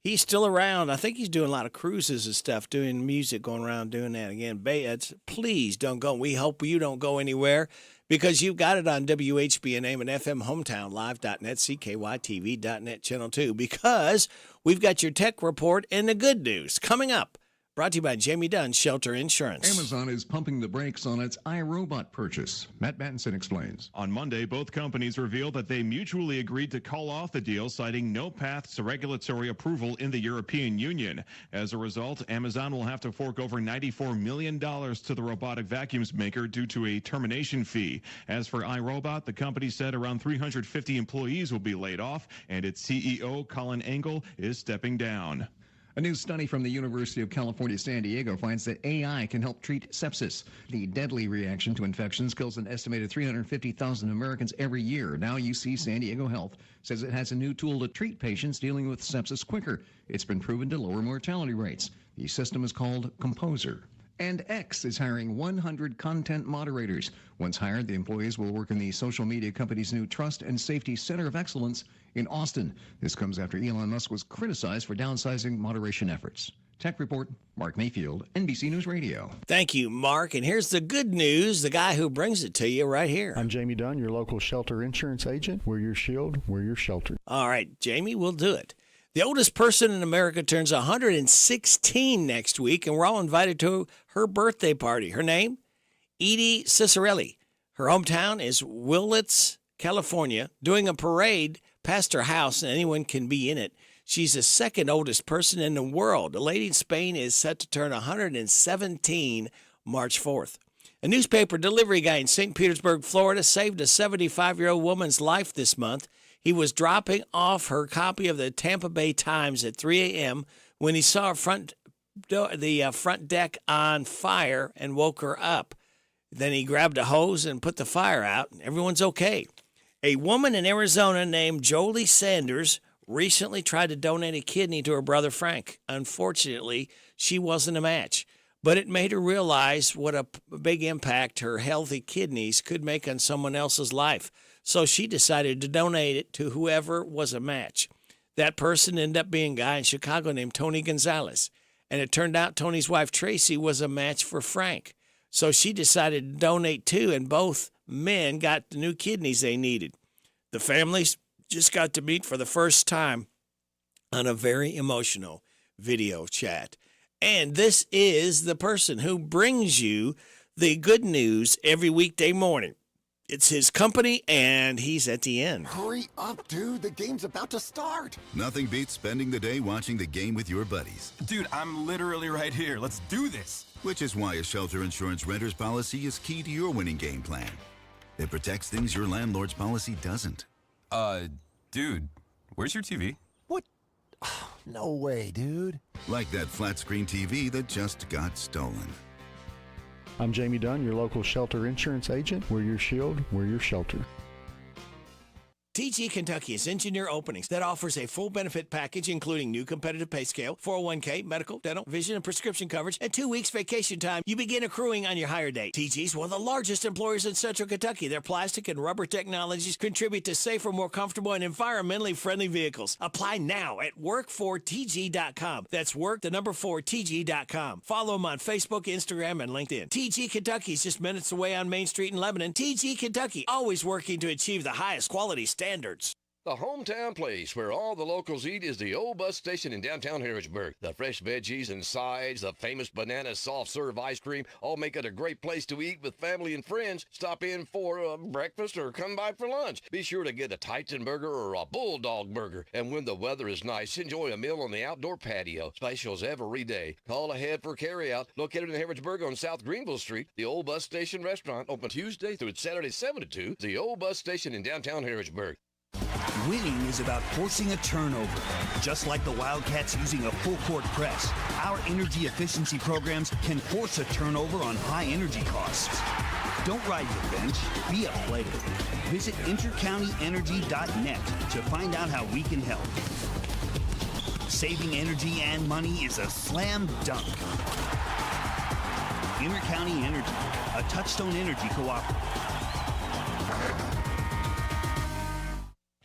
Speaker 1: He's still around. I think he's doing a lot of cruises and stuff, doing music, going around doing that again. It's Please Don't Go. We hope you don't go anywhere, because you've got it on WHBN AM and FM, Hometown Live.net, CKYTV.net, Channel 2, because we've got your tech report and the good news coming up. Brought to you by Jamie Dunn, Shelter Insurance.
Speaker 13: Amazon is pumping the brakes on its iRobot purchase. Matt Battinson explains.
Speaker 20: On Monday, both companies revealed that they mutually agreed to call off the deal, citing no path to regulatory approval in the European Union. As a result, Amazon will have to fork over $94 million to the robotic vacuums maker due to a termination fee. As for iRobot, the company said around 350 employees will be laid off, and its CEO, Colin Engel, is stepping down.
Speaker 13: A new study from the University of California, San Diego finds that AI can help treat sepsis. The deadly reaction to infections kills an estimated 350,000 Americans every year. Now UC San Diego Health says it has a new tool to treat patients dealing with sepsis quicker. It's been proven to lower mortality rates. The system is called Composer. And X is hiring 100 content moderators. Once hired, the employees will work in the social media company's new Trust and Safety Center of Excellence in Austin. This comes after Elon Musk was criticized for downsizing moderation efforts. Tech Report, Mark Mayfield, NBC News Radio.
Speaker 1: Thank you, Mark. And here's the good news, the guy who brings it to you right here.
Speaker 21: I'm Jamie Dunn, your local shelter insurance agent. We're your shield, we're your shelter.
Speaker 1: All right, Jamie, we'll do it. The oldest person in America turns 116 next week, and we're all invited to her birthday party. Her name? Edie Cicerelli. Her hometown is Willits, California, doing a parade past her house, and anyone can be in it. She's the second oldest person in the world. The lady in Spain is set to turn 117 March 4th. A newspaper delivery guy in St. Petersburg, Florida, saved a 75-year-old woman's life this month. He was dropping off her copy of the Tampa Bay Times at 3 a.m. when he saw the front deck on fire and woke her up. Then he grabbed a hose and put the fire out. Everyone's okay. A woman in Arizona named Jolie Sanders recently tried to donate a kidney to her brother Frank. Unfortunately, she wasn't a match, but it made her realize what a big impact her healthy kidneys could make on someone else's life. So she decided to donate it to whoever was a match. That person ended up being a guy in Chicago named Tony Gonzalez. And it turned out Tony's wife, Tracy, was a match for Frank. So she decided to donate too, and both men got the new kidneys they needed. The families just got to meet for the first time on a very emotional video chat. And this is the person who brings you the good news every weekday morning. It's his company, and he's at the end.
Speaker 22: Hurry up, dude. The game's about to start.
Speaker 25: Nothing beats spending the day watching the game with your buddies.
Speaker 22: Dude, I'm literally right here. Let's do this.
Speaker 25: Which is why a shelter insurance renter's policy is key to your winning game plan. It protects things your landlord's policy doesn't.
Speaker 22: Dude, where's your TV? What? No way, dude.
Speaker 25: Like that flat screen TV that just got stolen.
Speaker 21: I'm Jamie Dunn, your local shelter insurance agent. We're your shield, we're your shelter.
Speaker 1: TG Kentucky is Engineer Openings that offers a full benefit package including new competitive pay scale, 401k, medical, dental, vision, and prescription coverage, and 2 weeks vacation time. You begin accruing on your hire date. TG is one of the largest employers in Central Kentucky. Their plastic and rubber technologies contribute to safer, more comfortable, and environmentally friendly vehicles. Apply now at work4tg.com. That's work4tg.com. Follow them on Facebook, Instagram, and LinkedIn. TG Kentucky is just minutes away on Main Street in Lebanon. TG Kentucky, always working to achieve the highest quality standards.
Speaker 6: The hometown place where all the locals eat is the old bus station in downtown Harrodsburg. The fresh veggies and sides, the famous banana soft serve ice cream, all make it a great place to eat with family and friends. Stop in for breakfast or come by for lunch. Be sure to get a Titan burger or a Bulldog burger. And when the weather is nice, enjoy a meal on the outdoor patio. Specials every day. Call ahead for carryout. Located in Harrodsburg on South Greenville Street, the old bus station restaurant open Tuesday through Saturday 7 to 2. The old bus station in downtown Harrodsburg.
Speaker 26: Winning is about forcing a turnover. Just like the Wildcats using a full-court press, our energy efficiency programs can force a turnover on high energy costs. Don't ride the bench, be a player. Visit intercountyenergy.net to find out how we can help. saving energy and money is a slam dunk. Intercounty Energy, a Touchstone Energy cooperative.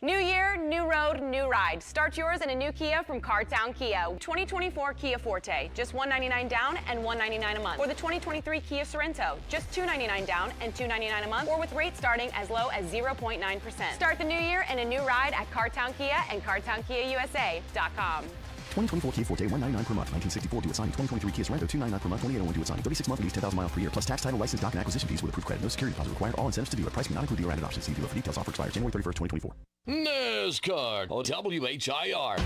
Speaker 7: New year, new road, new ride. Start yours in a new Kia from Cartown Kia. 2024 Kia Forte, just $199 down and $199 a month. Or the 2023 Kia Sorento, just $299 down and $299 a month. Or with rates starting as low as 0.9%. Start the new year in a new ride at Cartown Kia and CartownKiaUSA.com.
Speaker 8: 2024 Kia Forte, $199 per month. 1964 due at signing. 2023 Kia Sorento, $299 per month. 2801 due at signing. 36 month lease, 10,000 miles per year. Plus tax, title, license, doc, and acquisition fees with approved credit. No security deposit required. All incentives to dealer. Price may not include dealer added options. See dealer for details. Offer expires January 31st, 2024.
Speaker 6: NASCAR on WHIR.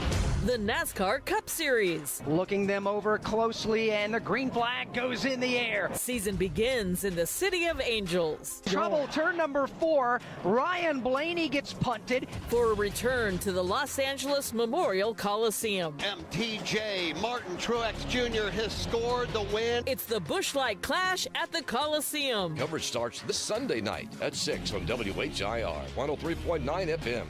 Speaker 9: The NASCAR Cup Series.
Speaker 17: Looking them over closely, and the green flag goes in the air.
Speaker 9: Season begins in the City of Angels.
Speaker 17: Trouble, turn number 4. Ryan Blaney gets punted.
Speaker 9: For a return to the Los Angeles Memorial Coliseum.
Speaker 23: MTJ Martin Truex Jr. has scored the win.
Speaker 9: It's the Busch Light Clash at the Coliseum.
Speaker 6: Coverage starts this Sunday night at 6 on WHIR 103.9 FM.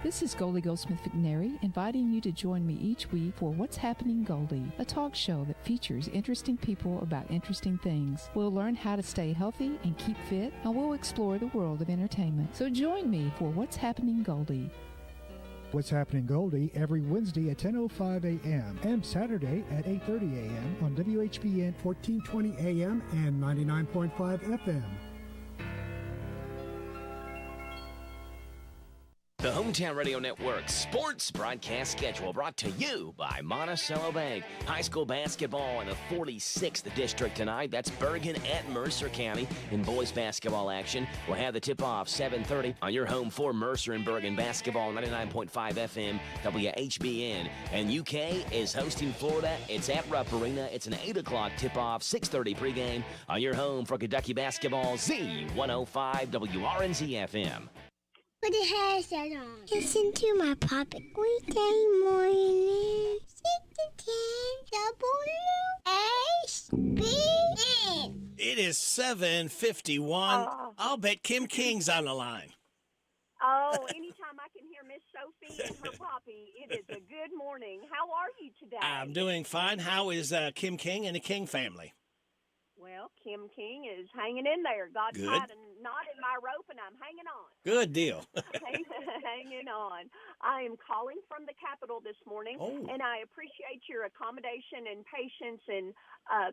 Speaker 24: This is Goldie Goldsmith McNary, inviting you to join me each week for What's Happening Goldie, a talk show that features interesting people about interesting things. We'll learn how to stay healthy and keep fit, and we'll explore the world of entertainment. So join me for What's Happening Goldie.
Speaker 27: What's Happening Goldie every Wednesday at 10:05 a.m. and Saturday at 8:30 a.m. on WHBN 1420 a.m. and 99.5 FM.
Speaker 12: The Hometown Radio Network sports broadcast schedule brought to you by Monticello Bank. High school basketball in the 46th district tonight. That's Bergen at Mercer County in boys basketball action. We'll have the tip-off 7:30 on your home for Mercer and Bergen basketball, 99.5 FM, WHBN. And UK is hosting Florida. It's at Rupp Arena. It's an 8 o'clock tip-off, 6:30 pregame on your home for Kentucky basketball, Z105 WRNZ FM.
Speaker 28: Put the headset on. Listen to my puppet weekday morning. 6 to 10 WHBN.
Speaker 1: It is 7:51. I'll bet Kim King's on the line.
Speaker 29: Oh, anytime I can hear Miss Sophie and her poppy, it is a good morning. How are you today?
Speaker 1: I'm doing fine. How is Kim King and the King family?
Speaker 29: Well, Kim King is hanging in there. God
Speaker 1: Good.
Speaker 29: tied a knot in my rope, and I'm hanging on.
Speaker 1: Good deal.
Speaker 29: Hanging on. I am calling from the Capitol this morning, and I appreciate your accommodation and patience in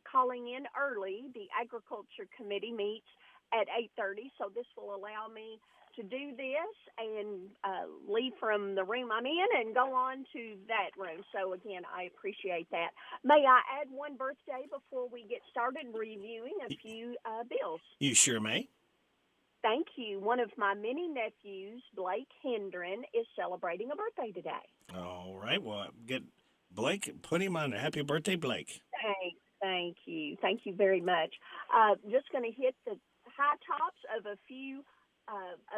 Speaker 29: calling in early. The Agriculture Committee meets at 8:30, so this will allow me to do this and leave from the room I'm in and go on to that room. So, again, I appreciate that. May I add one birthday before we get started reviewing a few bills?
Speaker 1: You sure may.
Speaker 29: Thank you. One of my many nephews, Blake Hendren, is celebrating a birthday today.
Speaker 1: All right. Well, get Blake, put him on there. Happy birthday, Blake.
Speaker 29: Thank you. Thank you very much. Just going to hit the high tops of a few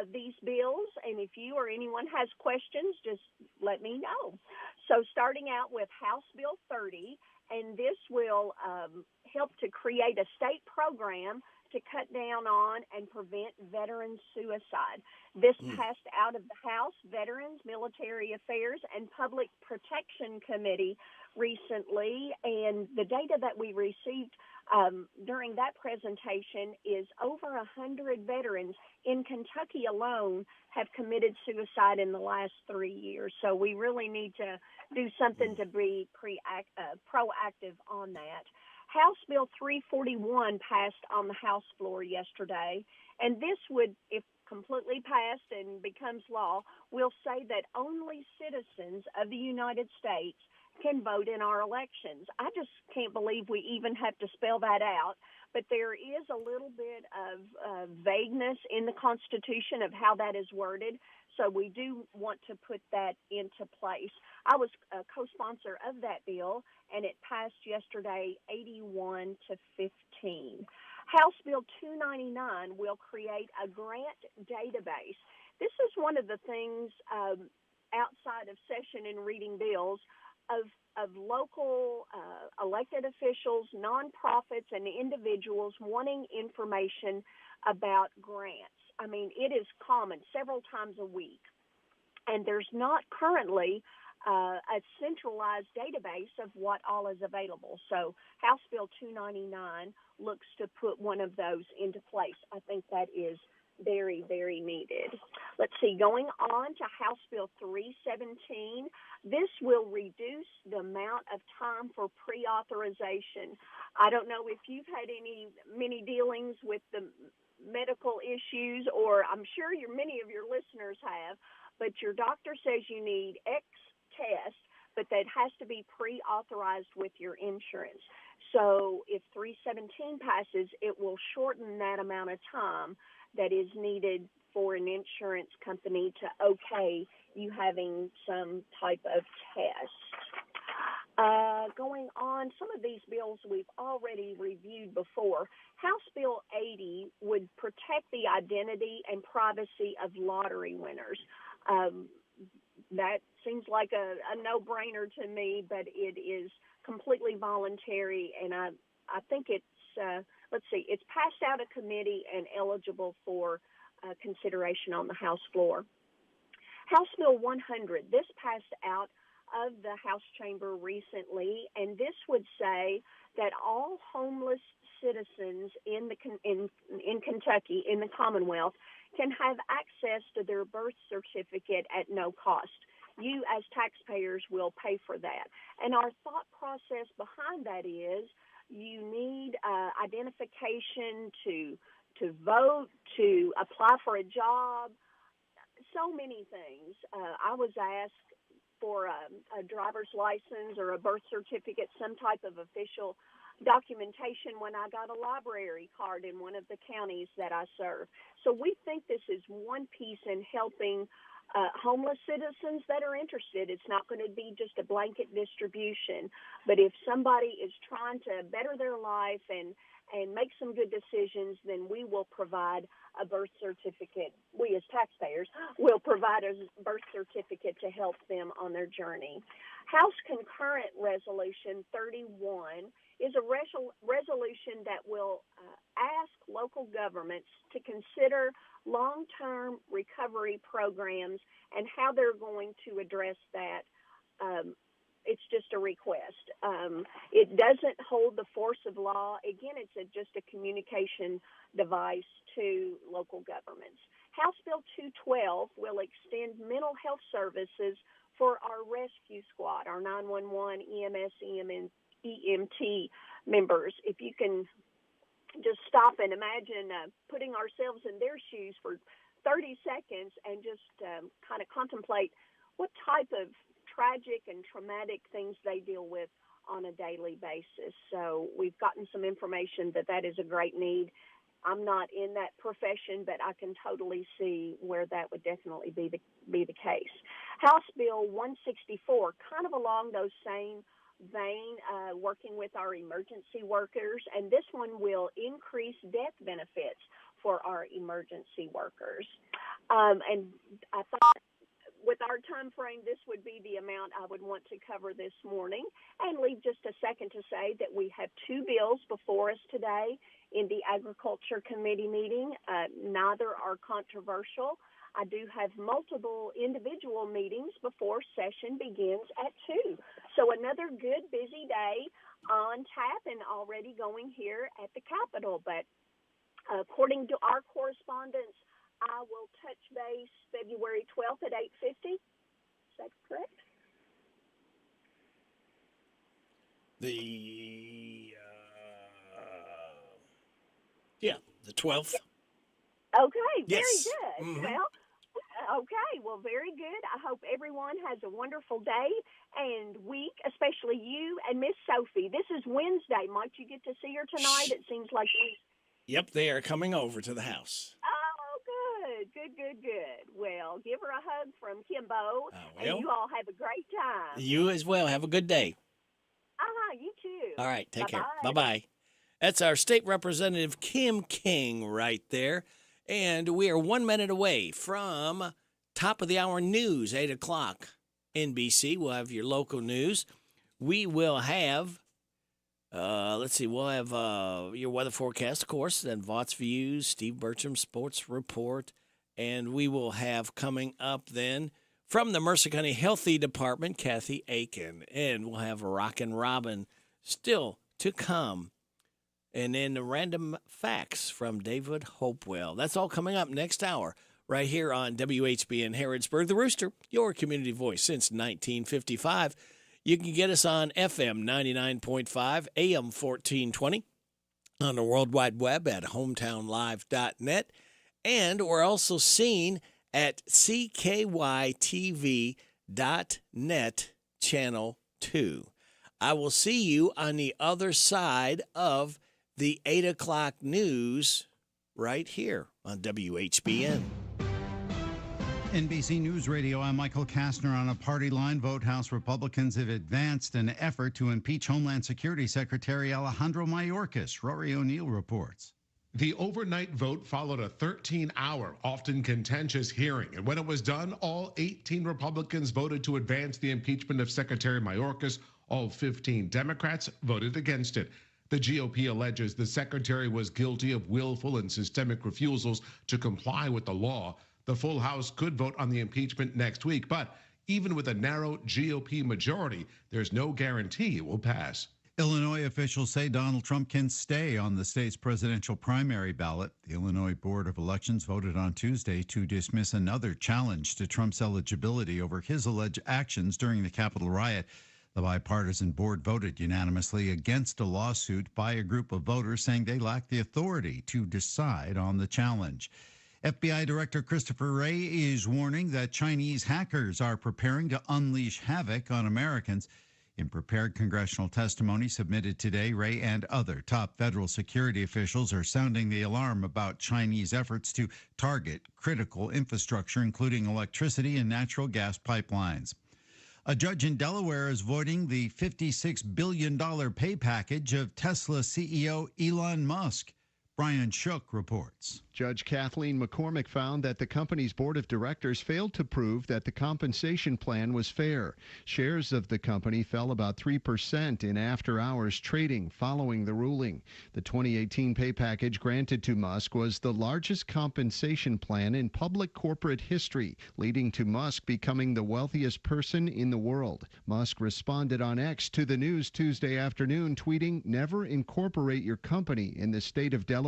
Speaker 29: of these bills, and if you or anyone has questions, just let me know. So starting out with House Bill 30, and this will help to create a state program to cut down on and prevent veteran suicide. This passed out of the House Veterans, Military Affairs, and Public Protection Committee recently, and the data that we received during that presentation is over 100 veterans in Kentucky alone have committed suicide in the last 3 years. So we really need to do something to be proactive on that. House Bill 341 passed on the House floor yesterday, and this would, if completely passed and becomes law, will say that only citizens of the United States can vote in our elections. I just can't believe we even have to spell that out, but there is a little bit of vagueness in the Constitution of how that is worded, so we do want to put that into place. I was a co-sponsor of that bill, and it passed yesterday 81 to 15. House Bill 299 will create a grant database. This is one of the things outside of session and reading bills of local elected officials, nonprofits, and individuals wanting information about grants. I mean, it is common several times a week, and there's not currently a centralized database of what all is available. So House Bill 299 looks to put one of those into place. I think that is very, very needed. Let's see, going on to House Bill 317, this will reduce the amount of time for pre-authorization. I don't know if you've had many dealings with the medical issues, or I'm sure many of your listeners have, but your doctor says you need X test, but that has to be pre-authorized with your insurance. So if 317 passes, it will shorten that amount of time that is needed for an insurance company to okay you having some type of test. Going on, some of these bills we've already reviewed before. House Bill 80 would protect the identity and privacy of lottery winners. That seems like a no-brainer to me, but it is completely voluntary, and I think it's, it's passed out of committee and eligible for consideration on the House floor. House Bill 100, this passed out of the House chamber recently, and this would say that all homeless citizens in Kentucky, in the Commonwealth, can have access to their birth certificate at no cost. You, as taxpayers, will pay for that. And our thought process behind that is you need identification to vote, to apply for a job, so many things. I was asked for a driver's license or a birth certificate, some type of official documentation when I got a library card in one of the counties that I serve. So we think this is one piece in helping homeless citizens that are interested. It's not going to be just a blanket distribution, but if somebody is trying to better their life and make some good decisions, then we will provide a birth certificate. We as taxpayers will provide a birth certificate to help them on their journey. House Concurrent Resolution 31 is a resolution that will ask local governments to consider long-term recovery programs and how they're going to address that. It's just a request. It doesn't hold the force of law. Again, it's just a communication device to local governments. House Bill 212 will extend mental health services for our rescue squad, our 911, EMS, EMT members. If you can just stop and imagine putting ourselves in their shoes for 30 seconds and just kind of contemplate what type of tragic and traumatic things they deal with on a daily basis. So we've gotten some information that is a great need. I'm not in that profession, but I can totally see where that would definitely be the case. House Bill 164, kind of along those same vein, working with our emergency workers, and this one will increase death benefits for our emergency workers. And I thought with our time frame, this would be the amount I would want to cover this morning, and leave just a second to say that we have two bills before us today in the Agriculture Committee meeting. Neither are controversial. I do have multiple individual meetings before session begins at 2. So another good, busy day on tap and already going here at the Capitol. But according to our correspondence, I will touch base February 12th at 8:50. Is that correct?
Speaker 1: The 12th.
Speaker 29: Okay, very
Speaker 1: Yes.
Speaker 29: good.
Speaker 1: Mm-hmm.
Speaker 29: Well, very good. I hope everyone has a wonderful day and week, especially you and Miss Sophie. This is Wednesday. Might you get to see her tonight? It seems like she's...
Speaker 1: Yep, they are coming over to the house.
Speaker 29: Oh, good. Well, give her a hug from Kimbo, and you all have a great time.
Speaker 1: You as well. Have a good day.
Speaker 29: You too.
Speaker 1: All right, take care.
Speaker 29: Bye-bye.
Speaker 1: Bye-bye. That's our state representative, Kim King, right there. And we are 1 minute away from top of the hour news, 8 o'clock. NBC, we'll have your local news. We will have, we'll have your weather forecast, of course, then Vaught's Views, Steve Bertram's sports report, and we will have coming up then, from the Mercer County Healthy Department, Kathy Aiken. And we'll have a Rockin' Robin still to come. And then the random facts from David Hopewell. That's all coming up next hour right here on WHBN Harrodsburg, the Rooster, your community voice since 1955. You can get us on FM 99.5, AM 1420, on the World Wide Web at hometownlive.net. And we're also seen at CKYTV.net Channel 2. I will see you on the other side of the 8 o'clock news right here on WHBN.
Speaker 2: NBC News Radio, I'm Michael Kastner. On a party line vote, House Republicans have advanced an effort to impeach Homeland Security Secretary Alejandro Mayorkas. Rory O'Neill reports.
Speaker 5: The overnight vote followed a 13-hour, often contentious hearing. And when it was done, all 18 Republicans voted to advance the impeachment of Secretary Mayorkas. All 15 Democrats voted against it. The GOP alleges the secretary was guilty of willful and systemic refusals to comply with the law. The full House could vote on the impeachment next week, but even with a narrow GOP majority, there's no guarantee it will pass.
Speaker 2: Illinois officials say Donald Trump can stay on the state's presidential primary ballot. The Illinois Board of Elections voted on Tuesday to dismiss another challenge to Trump's eligibility over his alleged actions during the Capitol riot. The bipartisan board voted unanimously against a lawsuit by a group of voters saying they lack the authority to decide on the challenge. FBI Director Christopher Wray is warning that Chinese hackers are preparing to unleash havoc on Americans. In prepared congressional testimony submitted today, Wray and other top federal security officials are sounding the alarm about Chinese efforts to target critical infrastructure, including electricity and natural gas pipelines. A judge in Delaware is voiding the $56 billion pay package of Tesla CEO Elon Musk. Brian Shook reports.
Speaker 10: Judge Kathleen McCormick found that the company's board of directors failed to prove that the compensation plan was fair. Shares of the company fell about 3% in after-hours trading following the ruling. The 2018 pay package granted to Musk was the largest compensation plan in public corporate history, leading to Musk becoming the wealthiest person in the world. Musk responded on X to the news Tuesday afternoon, tweeting, "Never incorporate your company in the state of Delaware."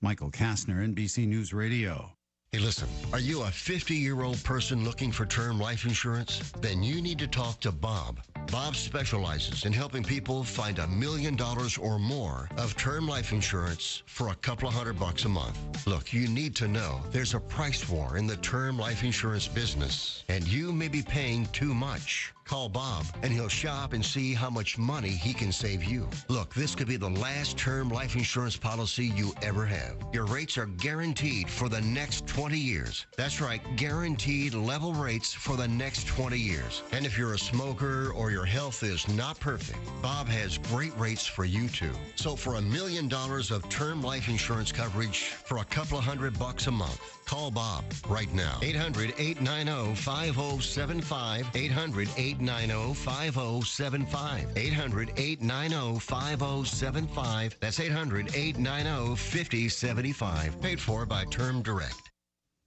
Speaker 2: Michael Kastner, NBC News Radio.
Speaker 11: Hey, listen, are you a 50-year-old person looking for term life insurance? Then you need to talk to Bob. Bob specializes in helping people find $1 million or more of term life insurance for a couple of $100 a month. Look, you need to know there's a price war in the term life insurance business, and you may be paying too much. Call Bob, and he'll shop and see how much money he can save you. Look, this could be the last term life insurance policy you ever have. Your rates are guaranteed for the next 20 years. That's right, guaranteed level rates for the next 20 years. And if you're a smoker or your health is not perfect, Bob has great rates for you too. So for $1 million of term life insurance coverage for a couple of $100 a month, call Bob right now. 800-890-5075. 800-890-5075. 800-890-5075. That's 800-890-5075. Paid for by Term Direct.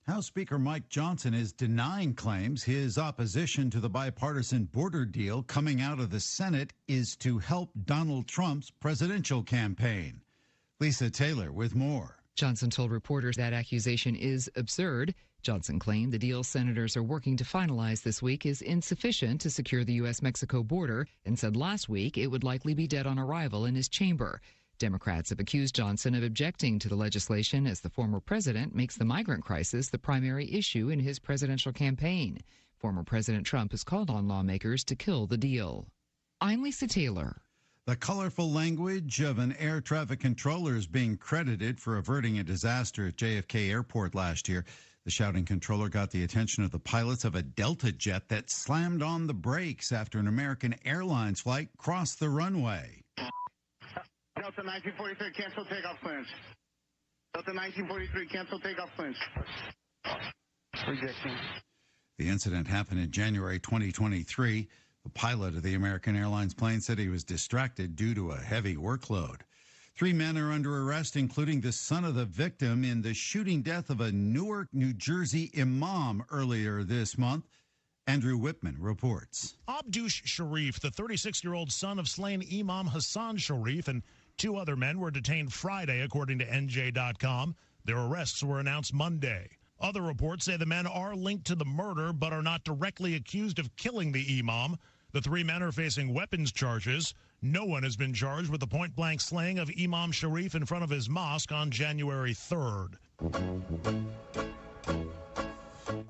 Speaker 2: House Speaker Mike Johnson is denying claims his opposition to the bipartisan border deal coming out of the Senate is to help Donald Trump's presidential campaign. Lisa Taylor with more.
Speaker 14: Johnson told reporters that accusation is absurd. Johnson claimed the deal senators are working to finalize this week is insufficient to secure the U.S.-Mexico border and said last week it would likely be dead on arrival in his chamber. Democrats have accused Johnson of objecting to the legislation as the former president makes the migrant crisis the primary issue in his presidential campaign. Former President Trump has called on lawmakers to kill the deal. I'm Lisa Taylor.
Speaker 2: The colorful language of an air traffic controller is being credited for averting a disaster at JFK Airport last year. The shouting controller got the attention of the pilots of a Delta jet that slammed on the brakes after an American Airlines flight crossed the runway.
Speaker 15: Delta 1943, cancel takeoff clearance. Delta 1943, cancel takeoff clearance. Rejecting.
Speaker 2: The incident happened in January 2023. The pilot of the American Airlines plane said he was distracted due to a heavy workload. 3 men are under arrest, including the son of the victim in the shooting death of a Newark, New Jersey imam earlier this month. Andrew Whitman reports.
Speaker 3: Abdush Sharif, the 36-year-old son of slain Imam Hassan Sharif, and 2 other men were detained Friday, according to NJ.com. Their arrests were announced Monday. Other reports say the men are linked to the murder, but are not directly accused of killing the Imam. The 3 men are facing weapons charges. No one has been charged with the point-blank slaying of Imam Sharif in front of his mosque on January 3rd.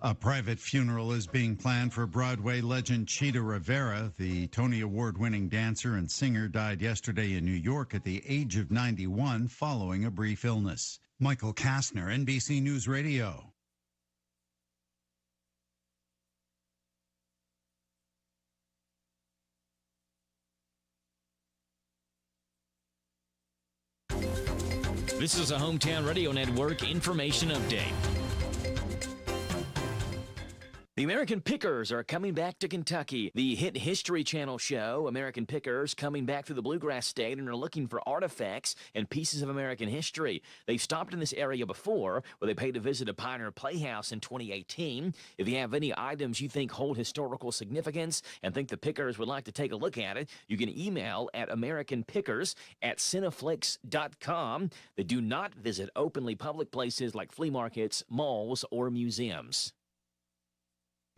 Speaker 2: A private funeral is being planned for Broadway legend Chita Rivera. The Tony Award-winning dancer and singer died yesterday in New York at the age of 91 following a brief illness. Michael Kastner, NBC News Radio.
Speaker 12: This is a Hometown Radio Network information update. The American Pickers are coming back to Kentucky. The hit History Channel show, American Pickers, coming back through the Bluegrass State and are looking for artifacts and pieces of American history. They've stopped in this area before, where they paid a visit to Pioneer Playhouse in 2018. If you have any items you think hold historical significance and think the Pickers would like to take a look at it, you can email at americanpickers@cineflix.com. They do not visit openly public places like flea markets, malls, or museums.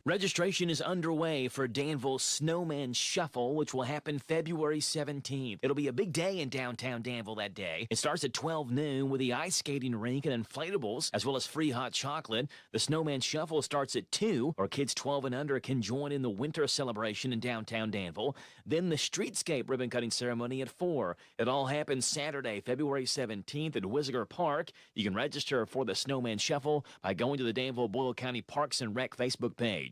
Speaker 12: Registration is underway for Danville's Snowman Shuffle, which will happen February 17th. It'll be a big day in downtown Danville that day. It starts at 12 noon with the ice skating rink and inflatables, as well as free hot chocolate. The Snowman Shuffle starts at 2, or kids 12 and under can join in the winter celebration in downtown Danville. Then the streetscape ribbon-cutting ceremony at 4. It all happens Saturday, February 17th at Wisiger Park. You can register for the Snowman Shuffle by going to the Danville-Boyle County Parks and Rec Facebook page.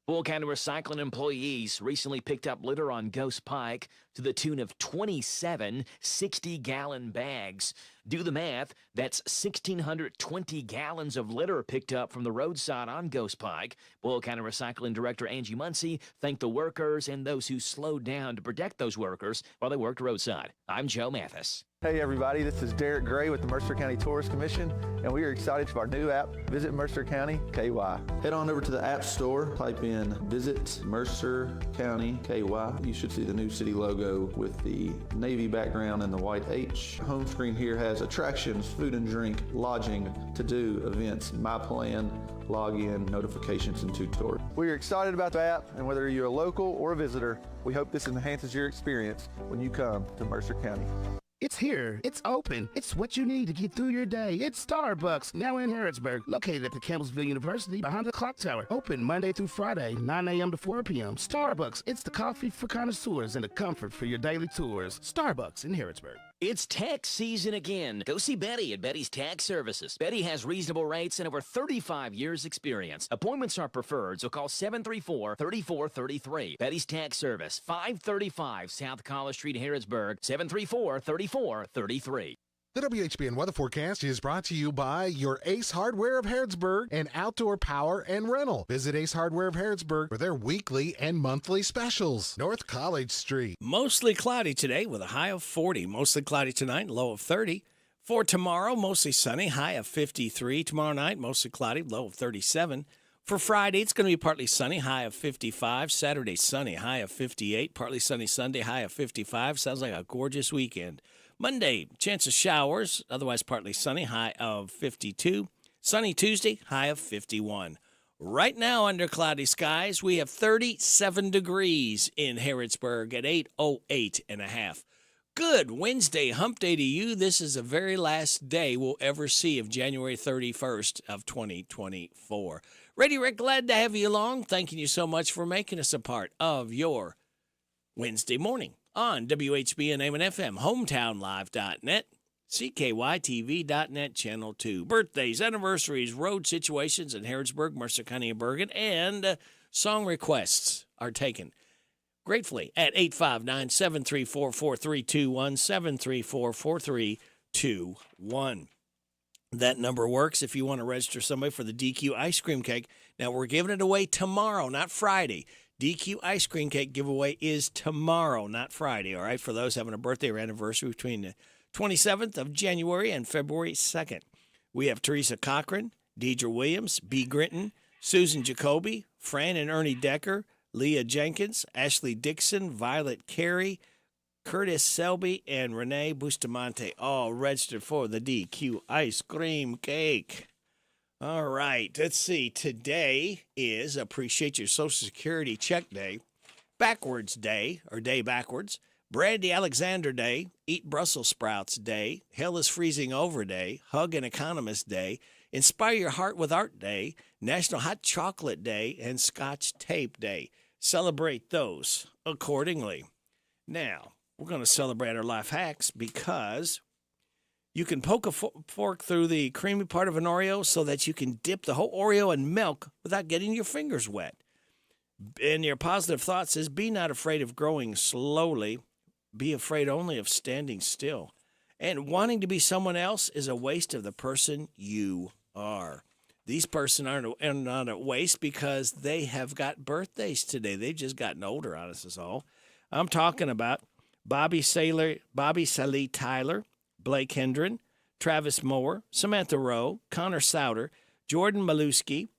Speaker 12: Boyle County Recycling employees recently picked up litter on Ghost Pike to the tune of 27 60-gallon bags. Do the math, that's 1,620 gallons of litter picked up from the roadside on Ghost Pike. Boyle County Recycling Director Angie Muncie thanked the workers and those who slowed down to protect those workers while they worked roadside. I'm Joe Mathis.
Speaker 4: Hey everybody, this is Derek Gray with the Mercer County Tourist Commission, and we are excited for our new app, Visit Mercer County KY. Head on over to the App Store, type in Visit Mercer County KY. You should see the new city logo with the navy background and the white H. Home screen here has attractions, food and drink, lodging, to-do, events, my plan, login, notifications, and tutorials. We are excited about the app, and whether you're a local or a visitor, we hope this enhances your experience when you come to Mercer County.
Speaker 13: It's here. It's open. It's what you need to get through your day. It's Starbucks, now in Harrodsburg, located at the Campbellsville University behind the clock tower. Open Monday through Friday, 9 a.m. to 4 p.m. Starbucks, it's the coffee for connoisseurs and the comfort for your daily tours. Starbucks in Harrodsburg.
Speaker 12: It's tax season again. Go see Betty at Betty's Tax Services. Betty has reasonable rates and over 35 years experience. Appointments are preferred, so call 734-3433. Betty's Tax Service, 535 South College Street, Harrodsburg, 734-3433.
Speaker 16: The WHBN weather forecast is brought to you by your Ace Hardware of Harrodsburg and Outdoor Power and Rental. Visit Ace Hardware of Harrodsburg for their weekly and monthly specials. North College Street.
Speaker 1: Mostly cloudy today with a high of 40. Mostly cloudy tonight, low of 30. For tomorrow, mostly sunny, high of 53. Tomorrow night, mostly cloudy, low of 37. For Friday, it's going to be partly sunny, high of 55. Saturday, sunny, high of 58. Partly sunny Sunday, high of 55. Sounds like a gorgeous weekend. Monday, chance of showers, otherwise partly sunny, high of 52. Sunny Tuesday, high of 51. Right now, under cloudy skies, we have 37 degrees in Harrodsburg at 8:08 and a half. Good Wednesday, hump day to you. This is the very last day we'll ever see of January 31st of 2024. Ready, Rick, glad to have you along. Thanking you so much for making us a part of your Wednesday morning on WHBN AM and FM, hometownlive.net, CKYTV.net, Channel 2. Birthdays, anniversaries, road situations in Harrodsburg, Mercer County, and Bergen, and song requests are taken gratefully at 859-734-4321, 734-4321. That number works if you want to register somebody for the DQ ice cream cake. Now, we're giving it away tomorrow, not Friday. DQ ice cream cake giveaway is tomorrow, not Friday, all right, for those having a birthday or anniversary between the 27th of January and February 2nd. We have Teresa Cochran, Deidre Williams, B. Grinton, Susan Jacoby, Fran and Ernie Decker, Leah Jenkins, Ashley Dixon, Violet Carey, Curtis Selby, and Renee Bustamante, all registered for the DQ ice cream cake. All right, let's see. Today is Appreciate Your Social Security Check Day, Backwards Day, or Day Backwards, Brandy Alexander Day, Eat Brussels Sprouts Day, Hell is Freezing Over Day, Hug an Economist Day, Inspire Your Heart with Art Day, National Hot Chocolate Day, and Scotch Tape Day. Celebrate those accordingly. Now, we're going to celebrate our life hacks because you can poke a fork through the creamy part of an Oreo so that you can dip the whole Oreo in milk without getting your fingers wet. And your positive thought says, be not afraid of growing slowly. Be afraid only of standing still. And wanting to be someone else is a waste of the person you are. These person are not a waste because they have got birthdays today. They've just gotten older on us is all. I'm talking about Bobby Sallee Tyler, Blake Hendren, Travis Moore, Samantha Rowe, Connor Souter, Jordan Maluski,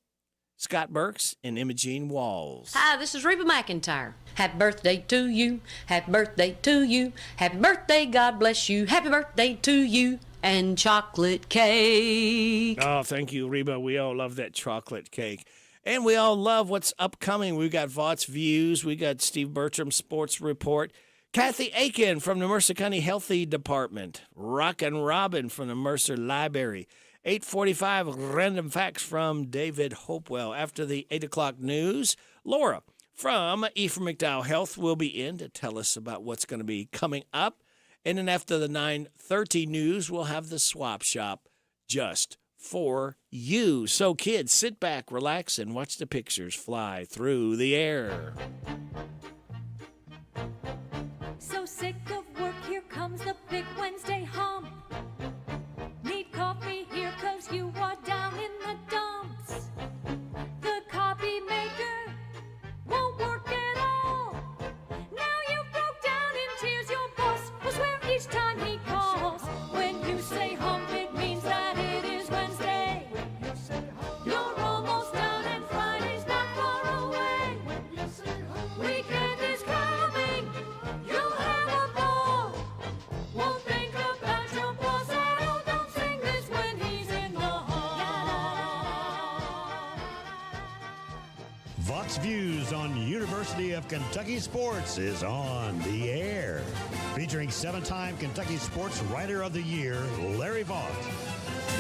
Speaker 1: Scott Burks, and Imogene Walls.
Speaker 7: Hi, this is Reba McEntire. Happy birthday to you. Happy birthday to you. Happy birthday, God bless you. Happy birthday to you. And chocolate cake.
Speaker 1: Oh, thank you, Reba. We all love that chocolate cake. And we all love what's upcoming. We've got Vaught's Views. We got Steve Bertram's Sports Report. Kathy Aiken from the Mercer County Healthy Department. Rockin' Robin from the Mercer Library. 8:45 random facts from David Hopewell. After the 8 o'clock news, Laura from Ephraim McDowell Health will be in to tell us about what's going to be coming up. And then after the 9:30 news, we'll have the swap shop just for you. So kids, sit back, relax, and watch the pictures fly through the air.
Speaker 8: So sick of work, here comes the big Wednesday hump. Need coffee here 'cause you are down in the dumps. The copy maker won't work at all. Now you broke down in tears, your boss will swear each time he calls. When you say hump, it means that it is Wednesday. You're almost down and Friday's not far away. Weekend is coming, you'll have a ball. Won't think about your boss at all. Don't sing this when he's in the hall.
Speaker 18: Vaught's Views on University of Kentucky Sports is on the air. Featuring 7-time Kentucky Sports Writer of the Year, Larry Vaught.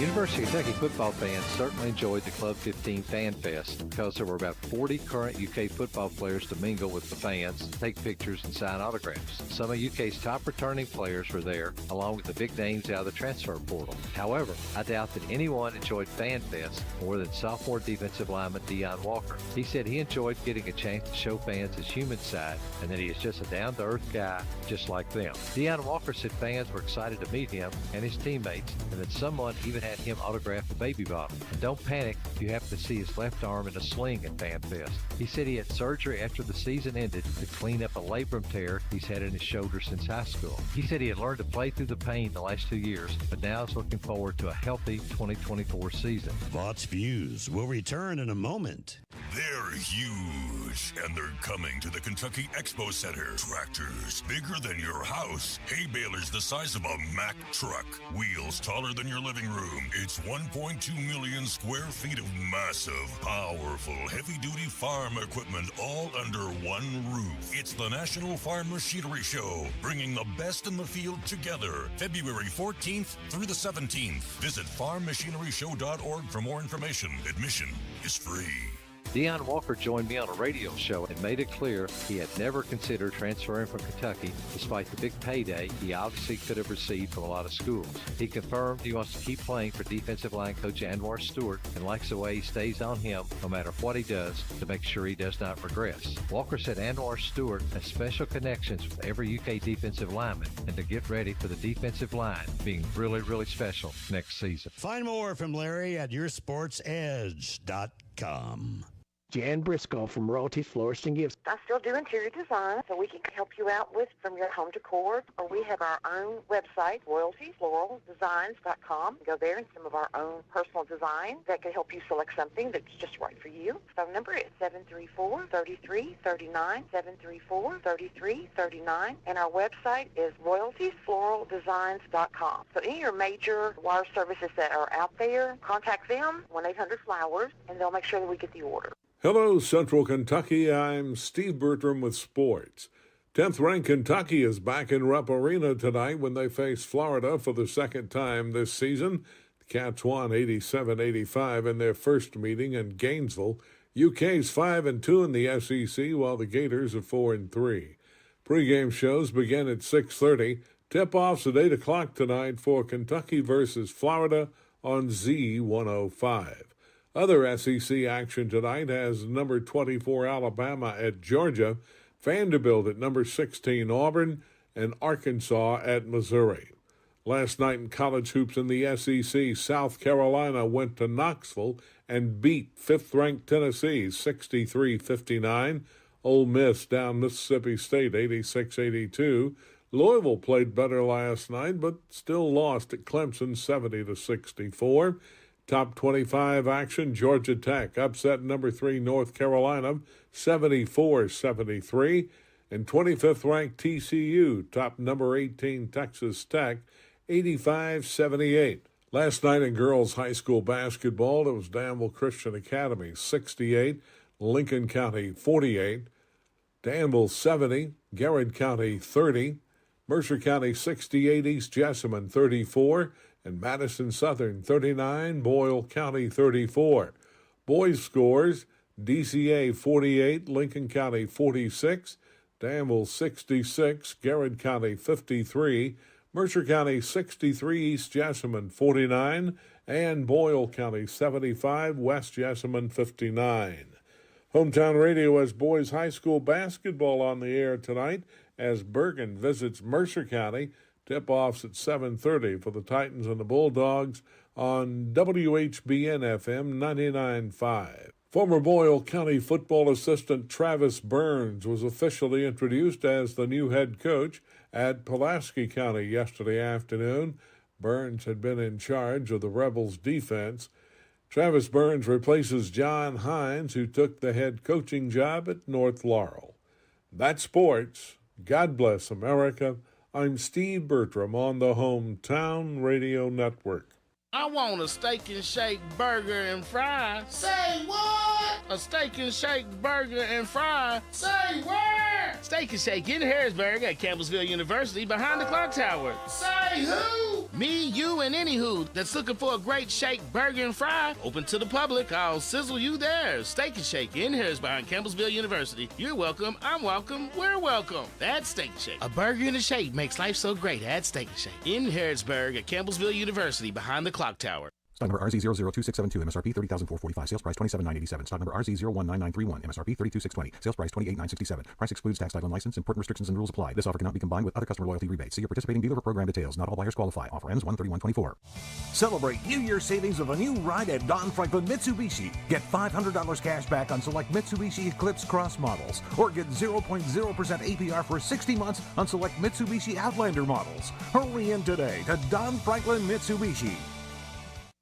Speaker 19: University of Kentucky football fans certainly enjoyed the Club 15 Fan Fest because there were about 40 current UK football players to mingle with the fans, take pictures, and sign autographs. Some of UK's top returning players were there, along with the big names out of the transfer portal. However, I doubt that anyone enjoyed Fan Fest more than sophomore defensive lineman Deion Walker. He said he enjoyed getting a chance to show fans his human side and that he is just a down-to-earth guy just like them. Deion Walker said fans were excited to meet him and his teammates, and that someone even had him autograph a baby bottle. And don't panic if you happen to see his left arm in a sling at Fan Fest. He said he had surgery after the season ended to clean up a labrum tear he's had in his shoulder since high school. He said he had learned to play through the pain the last 2 years, but now is looking forward to a healthy 2024 season.
Speaker 18: Vaught's Views will return in a moment.
Speaker 20: They're huge, and they're coming to the Kentucky Expo Center. Tractors bigger than your house. Hay balers the size of a Mack truck. Wheels taller than your living room. It's 1.2 million square feet of massive, powerful, heavy-duty farm equipment all under one roof. It's the National Farm Machinery Show, bringing the best in the field together. February 14th through the 17th. Visit farmmachineryshow.org for more information. Admission is free.
Speaker 19: Deion Walker joined me on a radio show and made it clear he had never considered transferring from Kentucky despite the big payday he obviously could have received from a lot of schools. He confirmed he wants to keep playing for defensive line coach Anwar Stewart and likes the way he stays on him no matter what he does to make sure he does not regress. Walker said Anwar Stewart has special connections with every UK defensive lineman and to get ready for the defensive line being really, really special next season.
Speaker 18: Find more from Larry at yoursportsedge.com.
Speaker 6: Jan Briscoe from Royalties Florist and Gifts.
Speaker 9: I still do interior design, so we can help you out with from your home decor, or we have our own website, royaltiesfloraldesigns.com. Go there and some of our own personal design that can help you select something that's just right for you. Phone number is 734-3339, 734-3339, and our website is royaltiesfloraldesigns.com. So any of your major wire services that are out there, contact them, 1-800-FLOWERS, and they'll make sure that we get the order.
Speaker 17: Hello, Central Kentucky. I'm Steve Bertram with sports. 10th-ranked Kentucky is back in Rupp Arena tonight when they face Florida for the second time this season. The Cats won 87-85 in their first meeting in Gainesville. UK's 5-2 in the SEC, while the Gators are 4-3. Pre-game shows begin at 6:30. Tip-offs at 8 o'clock tonight for Kentucky versus Florida on Z105. Other SEC action tonight has number 24 Alabama at Georgia, Vanderbilt at number 16 Auburn, and Arkansas at Missouri. Last night in college hoops in the SEC, South Carolina went to Knoxville and beat 5th-ranked Tennessee 63-59. Ole Miss down Mississippi State 86-82. Louisville played better last night, but still lost at Clemson 70-64. Top 25 action, Georgia Tech upset number 3 North Carolina 74-73. And 25th-ranked TCU topped number 18 Texas Tech 85-78. Last night in girls high school basketball, it was Danville Christian Academy 68, Lincoln County 48, Danville 70, Garrett County 30, Mercer County 68, East Jessamine 34, and Madison Southern 39, Boyle County 34. Boys scores, DCA 48, Lincoln County 46, Danville 66, Garrett County 53, Mercer County 63, East Jessamine 49, and Boyle County 75, West Jessamine 59. Hometown Radio has boys high school basketball on the air tonight as Bergen visits Mercer County. Tip-offs at 7:30 for the Titans and the Bulldogs on WHBN FM 99.5. Former Boyle County football assistant Travis Burns was officially introduced as the new head coach at Pulaski County yesterday afternoon. Burns had been in charge of the Rebels' defense. Travis Burns replaces John Hines, who took the head coaching job at North Laurel. That's sports. God bless America. I'm Steve Bertram on the Hometown Radio Network.
Speaker 13: I want a steak and shake burger and fries. Say what? A steak and shake burger and fries. Say where? Steak and Shake in Harrodsburg at Campbellsville University behind the clock tower. Say who? Me, you, and any who that's looking for a great shake burger and fry. Open to the public. I'll sizzle you there. Steak and Shake in Harrodsburg behind Campbellsville University. You're welcome. I'm welcome. We're welcome. That's Steak and Shake. A burger and a shake makes life so great at Steak and Shake in Harrodsburg at Campbellsville University behind the clock tower.
Speaker 21: Stock number RZ002672, MSRP $30,445, sales price $27,987. Stock number RZ019931, MSRP $32,620, sales price $28,967. Price excludes tax, title, and license. Important restrictions and rules apply. This offer cannot be combined with other customer loyalty rebates. See your participating dealer for program details. Not all buyers qualify. Offer ends 1/31/24.
Speaker 22: Celebrate New Year savings of a new ride at Don Franklin Mitsubishi. Get $500 cash back on select Mitsubishi Eclipse Cross models, or get 0.0% APR for 60 months on select Mitsubishi Outlander models. Hurry in today to Don Franklin Mitsubishi.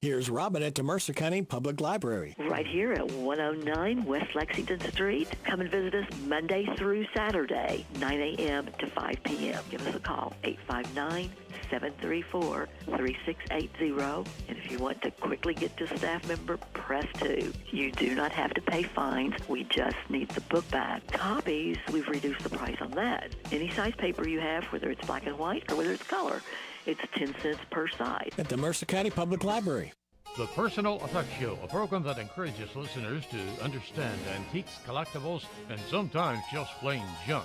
Speaker 1: Here's Robin at the Mercer County Public Library.
Speaker 23: Right here at 109 West Lexington Street. Come and visit us Monday through Saturday, 9 a.m. to 5 p.m. Give us a call, 859-734-3680. And if you want to quickly get to a staff member, press 2. You do not have to pay fines. We just need the book back. Copies, we've reduced the price on that. Any size paper you have, whether it's black and white or whether it's color, it's 10 cents per side.
Speaker 1: At the Mercer County Public Library.
Speaker 24: The Personal Effects Show, a program that encourages listeners to understand antiques, collectibles, and sometimes just plain junk.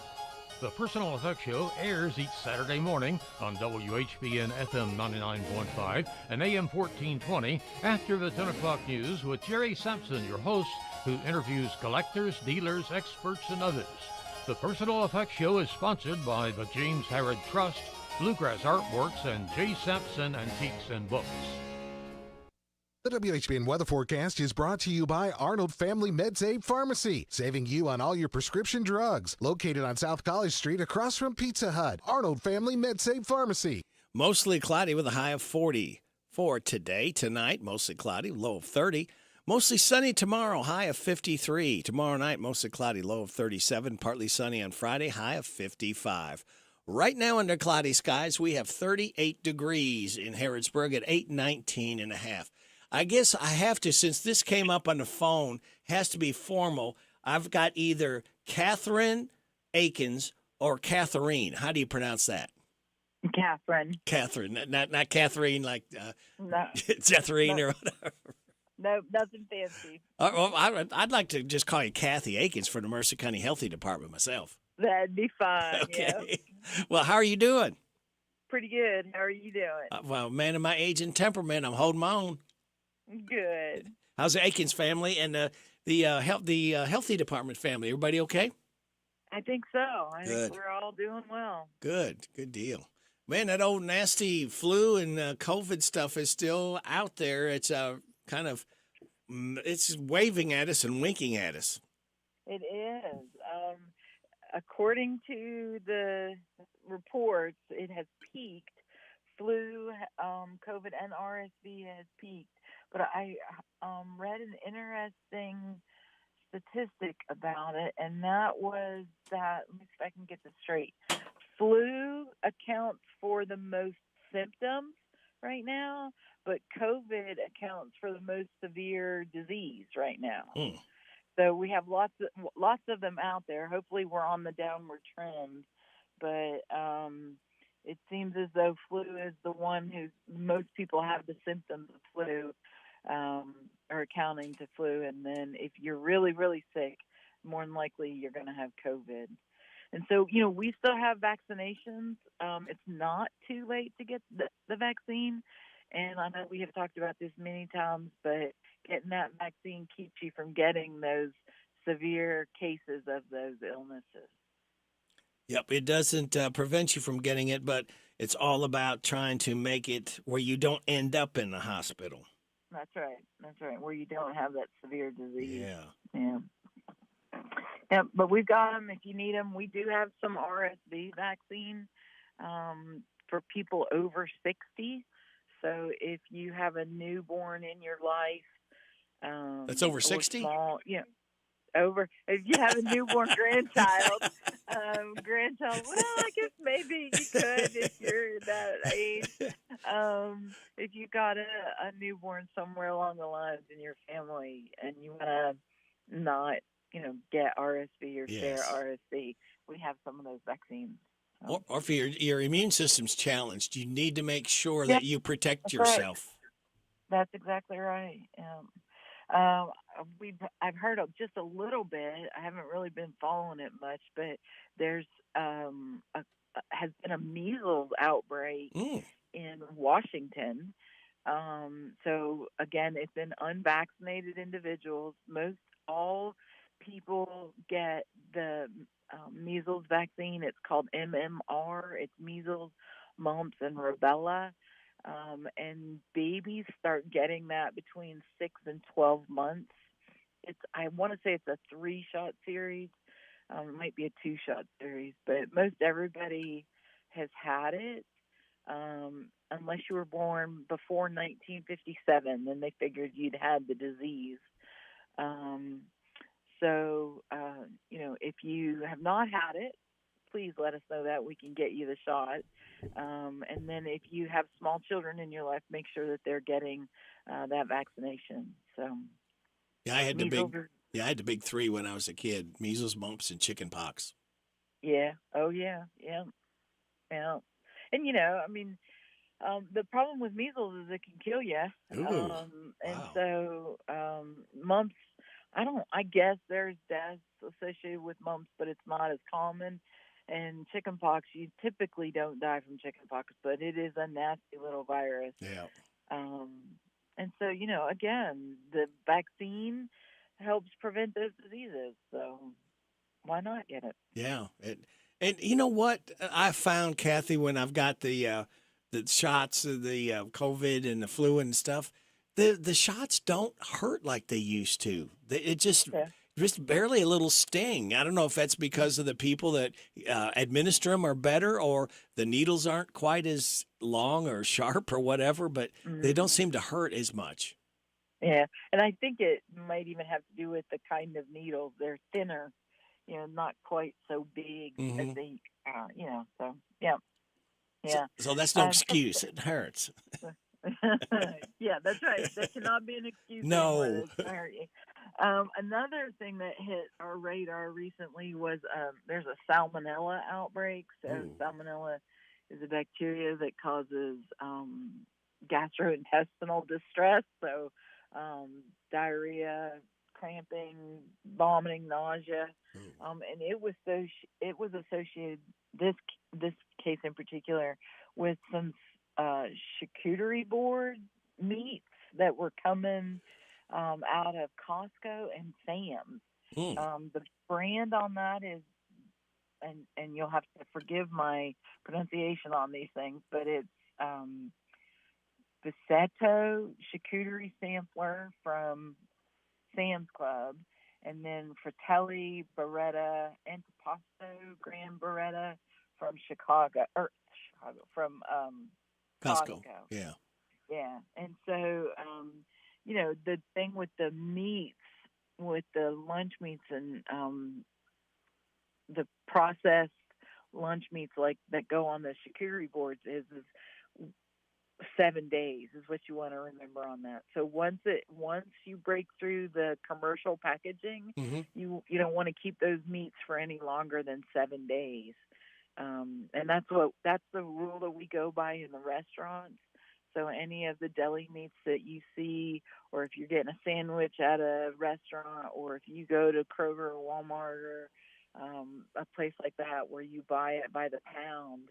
Speaker 24: The Personal Effects Show airs each Saturday morning on WHBN FM 99.5 and AM 1420 after the 10 o'clock news with Jerry Sampson, your host, who interviews collectors, dealers, experts, and others. The Personal Effects Show is sponsored by the James Harrod Trust, Bluegrass Artworks, and J. Sampson Antiques and Books.
Speaker 16: The WHBN weather forecast is brought to you by Arnold Family MedSave Pharmacy, saving you on all your prescription drugs. Located on South College Street across from Pizza Hut. Arnold Family MedSave Pharmacy.
Speaker 1: Mostly cloudy with a high of 40 for today. Tonight, mostly cloudy, low of 30. Mostly sunny tomorrow, high of 53. Tomorrow night, mostly cloudy, low of 37. Partly sunny on Friday, high of 55. Right now under cloudy skies, we have 38 degrees in Harrodsburg at 819 and a half. I guess I have to, since this came up on the phone, has to be formal. I've got either Catherine Akins or Catherine. How do you pronounce that?
Speaker 5: Catherine.
Speaker 1: Catherine, not Catherine like
Speaker 5: No.
Speaker 1: Zetherine or whatever.
Speaker 5: No, nothing fancy.
Speaker 1: Well, I'd like to just call you Kathy Akins for the Mercer County Healthy Department myself.
Speaker 5: That'd be fine.
Speaker 1: Okay.
Speaker 5: Yeah.
Speaker 1: Well, how are you doing?
Speaker 5: Pretty good. How are you doing?
Speaker 1: Well, man of my age and temperament, I'm holding my own.
Speaker 5: Good.
Speaker 1: How's the Akins family and the Healthy Department family? Everybody okay?
Speaker 5: I think so. I
Speaker 1: Good.
Speaker 5: think we're all doing well.
Speaker 1: Good deal. Man, that old nasty flu and COVID stuff is still out there. It's kind of, it's waving at us and winking at us.
Speaker 5: It is. According to the reports, it has peaked. Flu, COVID, and RSV has peaked. But I read an interesting statistic about it, and that was that, let me see if I can get this straight. Flu accounts for the most symptoms right now, but COVID accounts for the most severe disease right now. So we have lots of them out there. Hopefully we're on the downward trend, but it seems as though flu is the one who most people have the symptoms of flu, are accounting to flu. And then if you're really, really sick, more than likely you're going to have COVID. And so, we still have vaccinations. It's not too late to get the vaccine. And I know we have talked about this many times, but getting that vaccine keeps you from getting those severe cases of those illnesses.
Speaker 1: Yep, it doesn't prevent you from getting it, but it's all about trying to make it where you don't end up in the hospital.
Speaker 5: That's right, where you don't have that severe disease.
Speaker 1: Yeah.
Speaker 5: Yeah, but we've got them if you need them. We do have some RSV vaccine for people over 60. So if you have a newborn in your life,
Speaker 1: that's over 60?
Speaker 5: Small, if you have a newborn grandchild, well, I guess maybe you could if you're that age. If you got a newborn somewhere along the lines in your family and you want to not, get RSV or share RSV, we have some of those vaccines.
Speaker 1: Or if your immune system's challenged, you need to make sure that you protect yourself.
Speaker 5: Right. That's exactly right. I've heard just a little bit. I haven't really been following it much, but there's has been a measles outbreak in Washington. So again, it's in unvaccinated individuals. Most all people get the measles vaccine. It's called MMR. It's measles, mumps, and rubella. And babies start getting that between 6 and 12 months. I want to say it's a 3-shot series. It might be a 2-shot series, but most everybody has had it, unless you were born before 1957. Then they figured you'd had the disease. So, if you have not had it, please let us know that we can get you the shot. And then if you have small children in your life, make sure that they're getting that vaccination. So,
Speaker 1: I had the big 3 when I was a kid: measles, mumps, and chicken pox.
Speaker 5: Yeah. Oh, yeah. Yeah. And the problem with measles is it can kill you. So mumps, I guess there's deaths associated with mumps, but it's not as common. And chickenpox, you typically don't die from chickenpox, but it is a nasty little virus.
Speaker 1: Yeah.
Speaker 5: And so, again, the vaccine helps prevent those diseases. So why not get it?
Speaker 1: Yeah. And you know what I found, Kathy, when I've got the shots of the COVID and the flu and stuff, the shots don't hurt like they used to. It just barely a little sting. I don't know if that's because of the people that administer them are better, or the needles aren't quite as long or sharp or whatever, but they don't seem to hurt as much.
Speaker 5: Yeah, and I think it might even have to do with the kind of needles. They're thinner, not quite so big as they, so yeah. Yeah.
Speaker 1: So that's no excuse. It hurts.
Speaker 5: Yeah, that's right. That cannot be an excuse.
Speaker 1: No.
Speaker 5: Another thing that hit our radar recently was there's a salmonella outbreak. So salmonella is a bacteria that causes gastrointestinal distress. So diarrhea, cramping, vomiting, nausea, and it was associated, this case in particular, with some charcuterie board meats that were coming out of Costco and Sam's. The brand on that is, and you'll have to forgive my pronunciation on these things, but it's Bissetto charcuterie sampler from Sam's Club, and then Fratelli Beretta Antipasto Grand Beretta from from Costco.
Speaker 1: Yeah.
Speaker 5: Yeah. And so, the thing with the meats, with the lunch meats and the processed lunch meats like that go on the charcuterie boards is 7 days is what you want to remember on that. So once you break through the commercial packaging, you don't want to keep those meats for any longer than 7 days. And that's the rule that we go by in the restaurants. So any of the deli meats that you see, or if you're getting a sandwich at a restaurant, or if you go to Kroger or Walmart or a place like that where you buy it by the pound,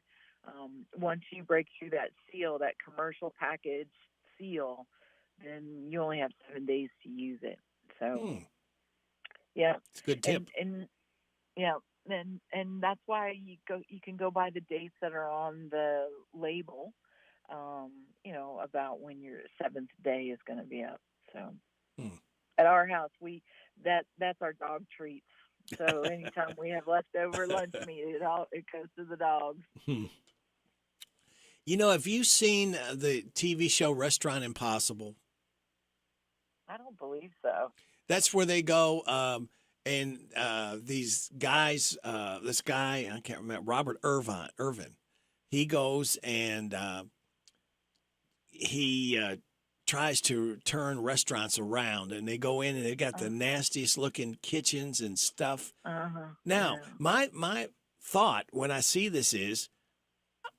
Speaker 5: once you break through that seal, that commercial package seal, then you only have 7 days to use it. So, yeah,
Speaker 1: it's a good tip.
Speaker 5: And yeah. And that's why you can go by the dates that are on the label, about when your 7th day is going to be up. So at our house, that's our dog treats. So anytime we have leftover lunch meat, it goes to the dogs.
Speaker 1: Have you seen the TV show Restaurant Impossible?
Speaker 5: I don't believe so.
Speaker 1: That's where they go. And these guys, this guy, I can't remember, Robert Irvin, he goes and he tries to turn restaurants around, and they go in and they got the nastiest looking kitchens and stuff. Now, my thought when I see this is,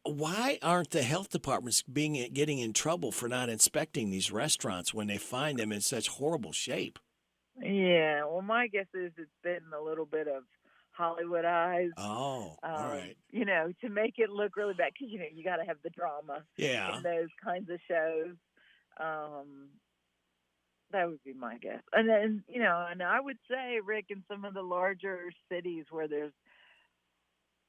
Speaker 1: why aren't the health departments getting in trouble for not inspecting these restaurants when they find them in such horrible shape?
Speaker 5: Yeah, well, my guess is it's been a little bit of Hollywoodized.
Speaker 1: Oh, all right.
Speaker 5: To make it look really bad, because you got to have the drama in those kinds of shows. That would be my guess. And then, and I would say, Rick, in some of the larger cities where there's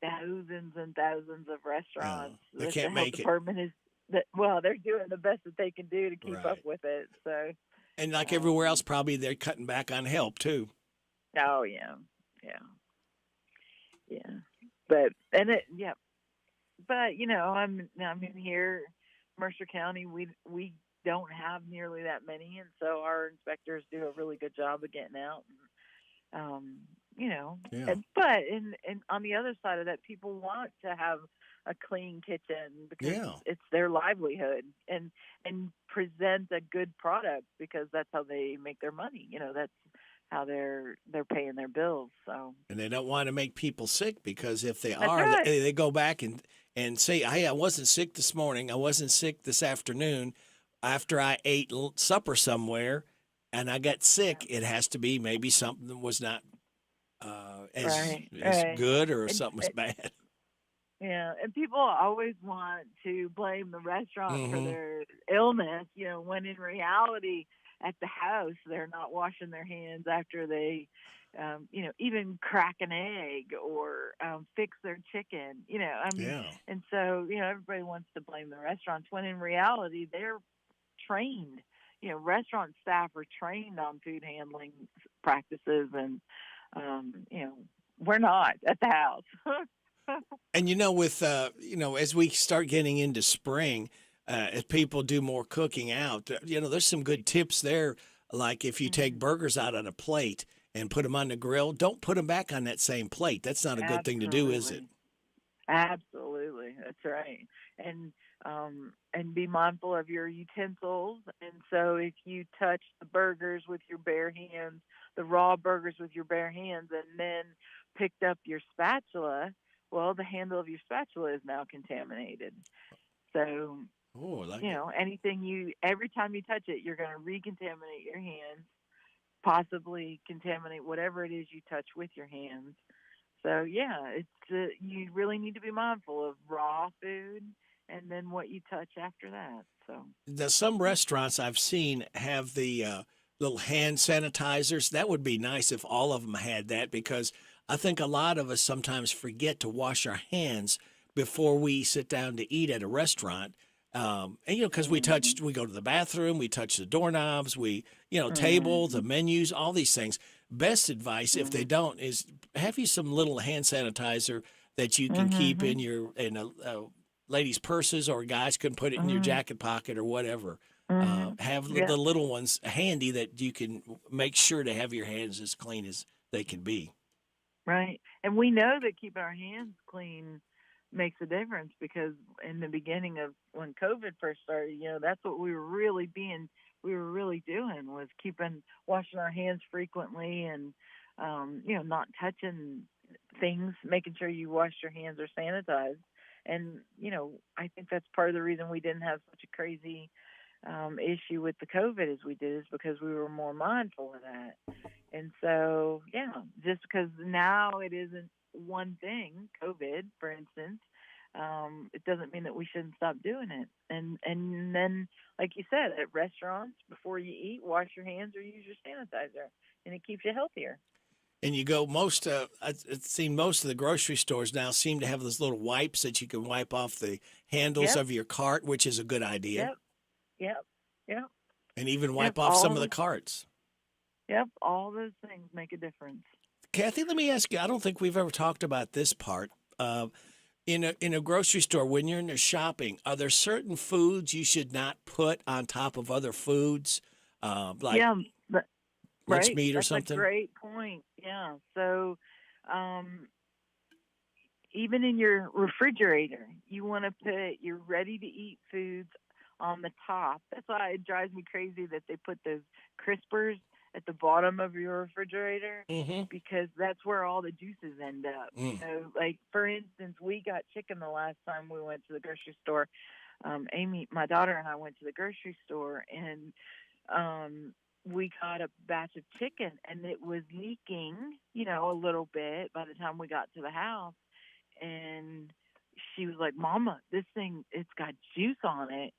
Speaker 5: thousands and thousands of restaurants,
Speaker 1: they can't
Speaker 5: the health
Speaker 1: make
Speaker 5: department is they're doing the best that they can do to keep up with it. So.
Speaker 1: And like everywhere else, probably they're cutting back on help too.
Speaker 5: Oh yeah. But I'm in here, Mercer County. We don't have nearly that many, and so our inspectors do a really good job of getting out. But on the other side of that, people want to have a clean kitchen because it's their livelihood, and present a good product because that's how they make their money. That's how they're paying their bills. So, and
Speaker 1: they don't want to make people sick, because if they
Speaker 5: That's
Speaker 1: are,
Speaker 5: right.
Speaker 1: they go back and say, "Hey, I wasn't sick this morning. I wasn't sick this afternoon. After I ate supper somewhere, and I got sick, it has to be maybe something that was not as good, or something was bad."
Speaker 5: Yeah, and people always want to blame the restaurant for their illness, when in reality, at the house, they're not washing their hands after they, even crack an egg or fix their chicken, And so, everybody wants to blame the restaurants when in reality, they're trained, restaurant staff are trained on food handling practices, and we're not at the house.
Speaker 1: And with as we start getting into spring, as people do more cooking out, there's some good tips there. Like if you take burgers out on a plate and put them on the grill, don't put them back on that same plate. That's not a good thing to do, is it?
Speaker 5: Absolutely, that's right. And be mindful of your utensils. And so if you touch the burgers with your bare hands, the raw burgers with your bare hands, and then picked up your spatula, well, the handle of your spatula is now contaminated. So, every time you touch it, you're going to recontaminate your hands, possibly contaminate whatever it is you touch with your hands. So, it's you really need to be mindful of raw food and then what you touch after that. So,
Speaker 1: some restaurants I've seen have the little hand sanitizers. That would be nice if all of them had that, because I think a lot of us sometimes forget to wash our hands before we sit down to eat at a restaurant. And because we go to the bathroom, we touch the doorknobs, tables, the menus, all these things. Best advice, if they don't, is have you some little hand sanitizer that you can keep in ladies' purses, or guys can put it in your jacket pocket or whatever. Have the little ones handy that you can make sure to have your hands as clean as they can be.
Speaker 5: Right. And we know that keeping our hands clean makes a difference, because in the beginning of when COVID first started, that's what we were really doing, was washing our hands frequently, and not touching things, making sure you wash your hands or sanitized. And I think that's part of the reason we didn't have such a crazy issue with the COVID as we did, is because we were more mindful of that. And so, just because now it isn't one thing, COVID, for instance, it doesn't mean that we shouldn't stop doing it. And then, like you said, at restaurants, before you eat, wash your hands or use your sanitizer, and it keeps you healthier.
Speaker 1: And you go it seems most of the grocery stores now seem to have those little wipes that you can wipe off the handles of your cart, which is a good idea.
Speaker 5: Yep.
Speaker 1: And even wipe off some of the carts.
Speaker 5: Yep, all those things make a difference.
Speaker 1: Kathy, let me ask you, I don't think we've ever talked about this part. In a grocery store, when you're in there shopping, are there certain foods you should not put on top of other foods? Like lunch meat or something?
Speaker 5: That's a great point. Yeah. So even in your refrigerator, you want to put your ready-to-eat foods on the top. That's why it drives me crazy that they put those crispers at the bottom of your refrigerator, because that's where all the juices end up. So, like, for instance, we got chicken the last time we went to the grocery store. Amy, my daughter, and I went to the grocery store, and we got a batch of chicken, and it was leaking, a little bit by the time we got to the house. And she was like, "Mama, this thing, it's got juice on it.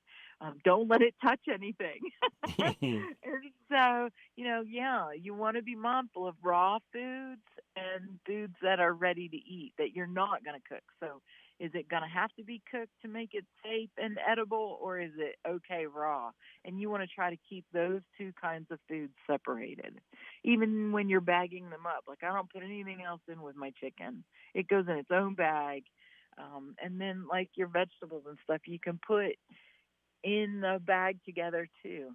Speaker 5: Don't let it touch anything." And so, you want to be mindful of raw foods and foods that are ready to eat that you're not going to cook. So is it going to have to be cooked to make it safe and edible, or is it okay raw? And you want to try to keep those two kinds of foods separated. Even when you're bagging them up, like I don't put anything else in with my chicken. It goes in its own bag. And then like your vegetables and stuff, you can put in the bag together too,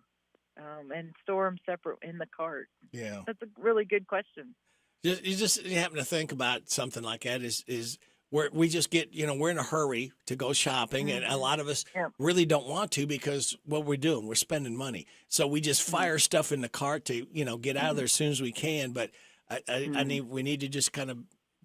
Speaker 5: and store them separate in the cart.
Speaker 1: Yeah,
Speaker 5: that's a really good question.
Speaker 1: You happen to think about something like that is where we just get, we're in a hurry to go shopping, and a lot of us really don't want to, because what we're doing, we're spending money, so we just fire stuff in the cart to get out of there as soon as we can. But we need to just kind of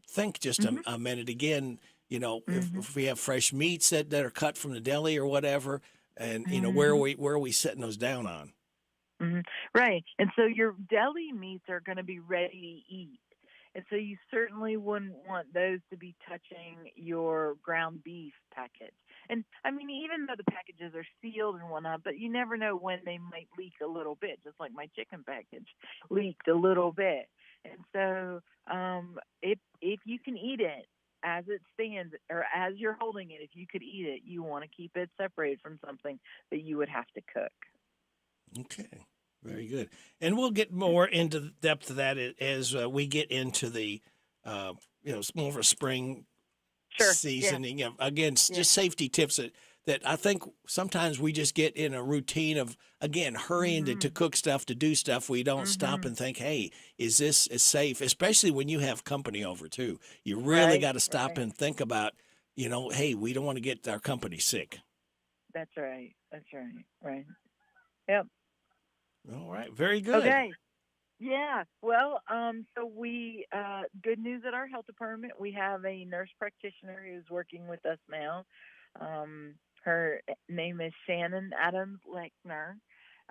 Speaker 1: think just a minute again. If we have fresh meats that are cut from the deli or whatever. And, where are we setting those down on?
Speaker 5: Right. And so your deli meats are going to be ready to eat. And so you certainly wouldn't want those to be touching your ground beef package. And, I mean, even though the packages are sealed and whatnot, but you never know when they might leak a little bit, just like my chicken package leaked a little bit. And so if you can eat it, as it stands, or as you're holding it, if you could eat it, you want to keep it separated from something that you would have to cook.
Speaker 1: Okay, very good. And we'll get more into the depth of that as we get into the, it's more of a spring seasoning. Yeah. Again, just safety tips that I think sometimes we just get in a routine of, again, hurrying to cook stuff, to do stuff. We don't stop and think, hey, is this safe? Especially when you have company over, too. You really got to stop and think about, hey, we don't want to get our company sick.
Speaker 5: That's right. Right. Yep.
Speaker 1: All right. Very good.
Speaker 5: Okay. Yeah. Well, so we, good news at our health department. We have a nurse practitioner who's working with us now. Her name is Shannon Adams Lechner.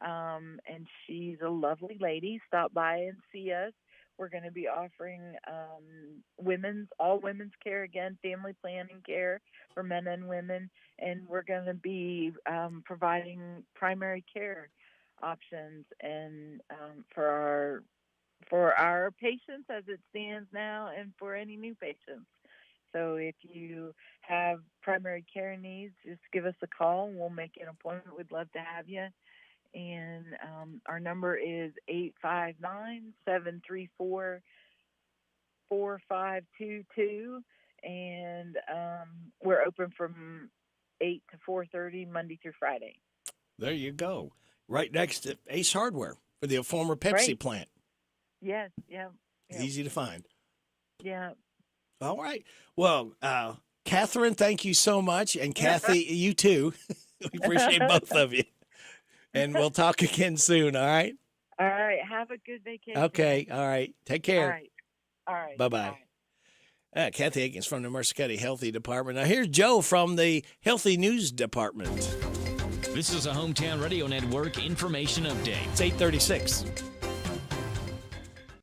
Speaker 5: And she's a lovely lady. Stop by and see us. We're going to be offering, all women's care again, family planning care for men and women. And we're going to be, providing primary care options and for our patients as it stands now, and for any new patients. So if you have primary care needs, just give us a call and we'll make an appointment. We'd love to have you. And our number is 859-734-4522, and we're open from 8 to 4:30 Monday through Friday.
Speaker 1: There you go. Right next to Ace Hardware for the former Pepsi plant.
Speaker 5: Yes, yeah.
Speaker 1: Easy to find.
Speaker 5: Yeah.
Speaker 1: All right. Well, Catherine, thank you so much. And Kathy, you too. We appreciate both of you. And we'll talk again soon, all right?
Speaker 5: All right. Have a good vacation.
Speaker 1: Okay. All right. Take care.
Speaker 5: All right.
Speaker 1: Bye-bye. Kathy Aikens from the Mercer County Healthy Department. Now, here's Joe from the Healthy News Department.
Speaker 12: This is a Hometown Radio Network information update.
Speaker 1: It's 8:36.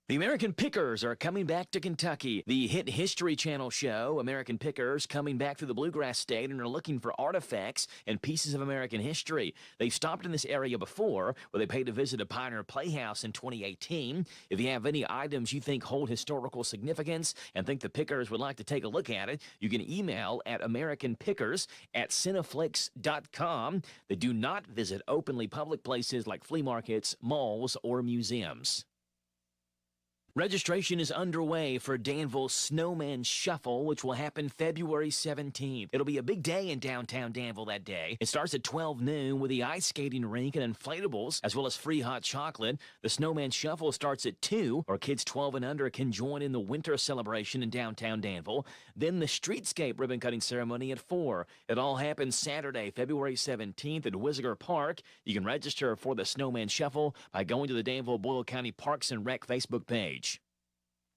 Speaker 12: The American Pickers are coming back to Kentucky. The hit History Channel show, American Pickers, coming back through the Bluegrass State and are looking for artifacts and pieces of American history. They've stopped in this area before, where they paid to visit a Pioneer Playhouse in 2018. If you have any items you think hold historical significance and think the Pickers would like to take a look at it, you can email at AmericanPickers@Cineflix.com. They do not visit openly public places like flea markets, malls, or museums. Registration is underway for Danville's Snowman Shuffle, which will happen February 17th. It'll be a big day in downtown Danville that day. It starts at 12 noon with the ice skating rink and inflatables, as well as free hot chocolate. The Snowman Shuffle starts at 2, or kids 12 and under can join in the winter celebration in downtown Danville. Then the streetscape ribbon-cutting ceremony at 4. It all happens Saturday, February 17th at Wisiger Park. You can register for the Snowman Shuffle by going to the Danville-Boyle County Parks and Rec Facebook page.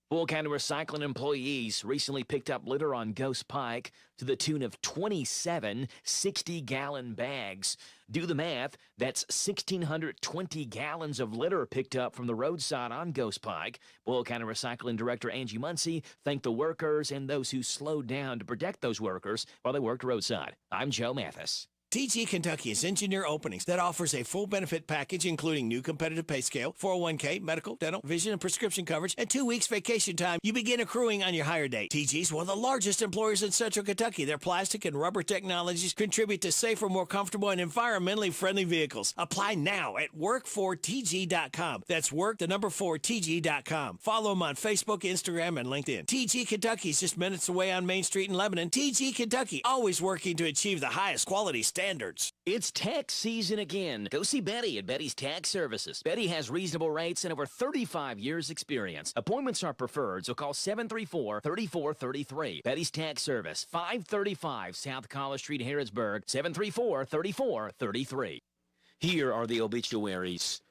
Speaker 12: Boyle County Recycling employees recently picked up litter on Ghost Pike to the tune of 27 60-gallon bags. Do the math, that's 1,620 gallons of litter picked up from the roadside on Ghost Pike. Boyle County Recycling Director Angie Muncie thanked the workers and those who slowed down to protect those workers while they worked roadside. I'm Joe Mathis.
Speaker 1: TG Kentucky is Engineer Openings that offers a full benefit package including new competitive pay scale, 401k, medical, dental, vision, and prescription coverage, and 2 weeks vacation time. You begin accruing on your hire date. TG is one of the largest employers in Central Kentucky. Their plastic and rubber technologies contribute to safer, more comfortable, and environmentally friendly vehicles. Apply now at work4tg.com. That's work4tg.com. Follow them on Facebook, Instagram, and LinkedIn. TG Kentucky is just minutes away on Main Street in Lebanon. TG Kentucky, always working to achieve the highest quality standards.
Speaker 12: It's tax season again. Go see Betty at Betty's Tax Services. Betty has reasonable rates and over 35 years experience. Appointments are preferred, so call 734-3433. Betty's Tax Service, 535 South College Street, Harrodsburg, 734-3433. Here are the obituaries.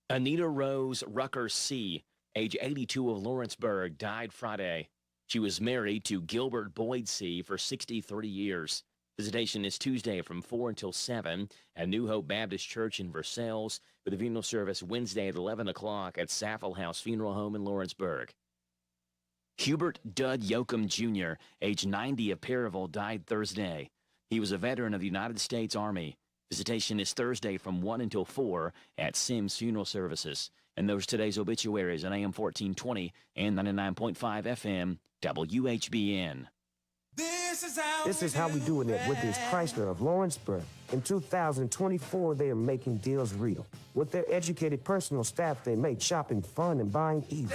Speaker 12: Anita Rose Rucker C., age 82 of Lawrenceburg, died Friday. She was married to Gilbert Boyd C. for 63 years. Visitation is Tuesday from 4 until 7 at New Hope Baptist Church in Versailles, with a funeral service Wednesday at 11 o'clock at Saffel House Funeral Home in Lawrenceburg. Hubert Dud Yoakum Jr., age 90 of Perryville, died Thursday. He was a veteran of the United States Army. Visitation is Thursday from 1 until 4 at Sims Funeral Services. And those are today's obituaries on AM 1420 and 99.5 FM WHBN.
Speaker 10: This is how we doing it with this Chrysler of Lawrenceburg. In 2024, they are making deals real. With their educated personal staff, they make shopping fun and buying easy.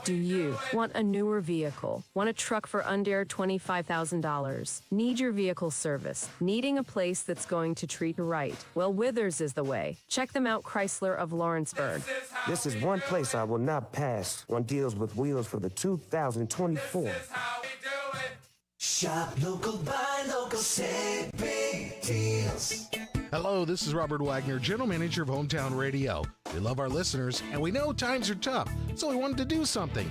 Speaker 11: Do you want a newer vehicle? Want a truck for under $25,000? Need your vehicle service? Needing a place that's going to treat you right? Well, Withers is the way. Check them out, Chrysler of Lawrenceburg.
Speaker 10: This is one place I will not pass on deals with wheels for the 2024.
Speaker 14: Shop local, buy local, save big deals.
Speaker 16: Hello, this is Robert Wagner, General Manager of Hometown Radio. We love our listeners, and we know times are tough, so we wanted to do something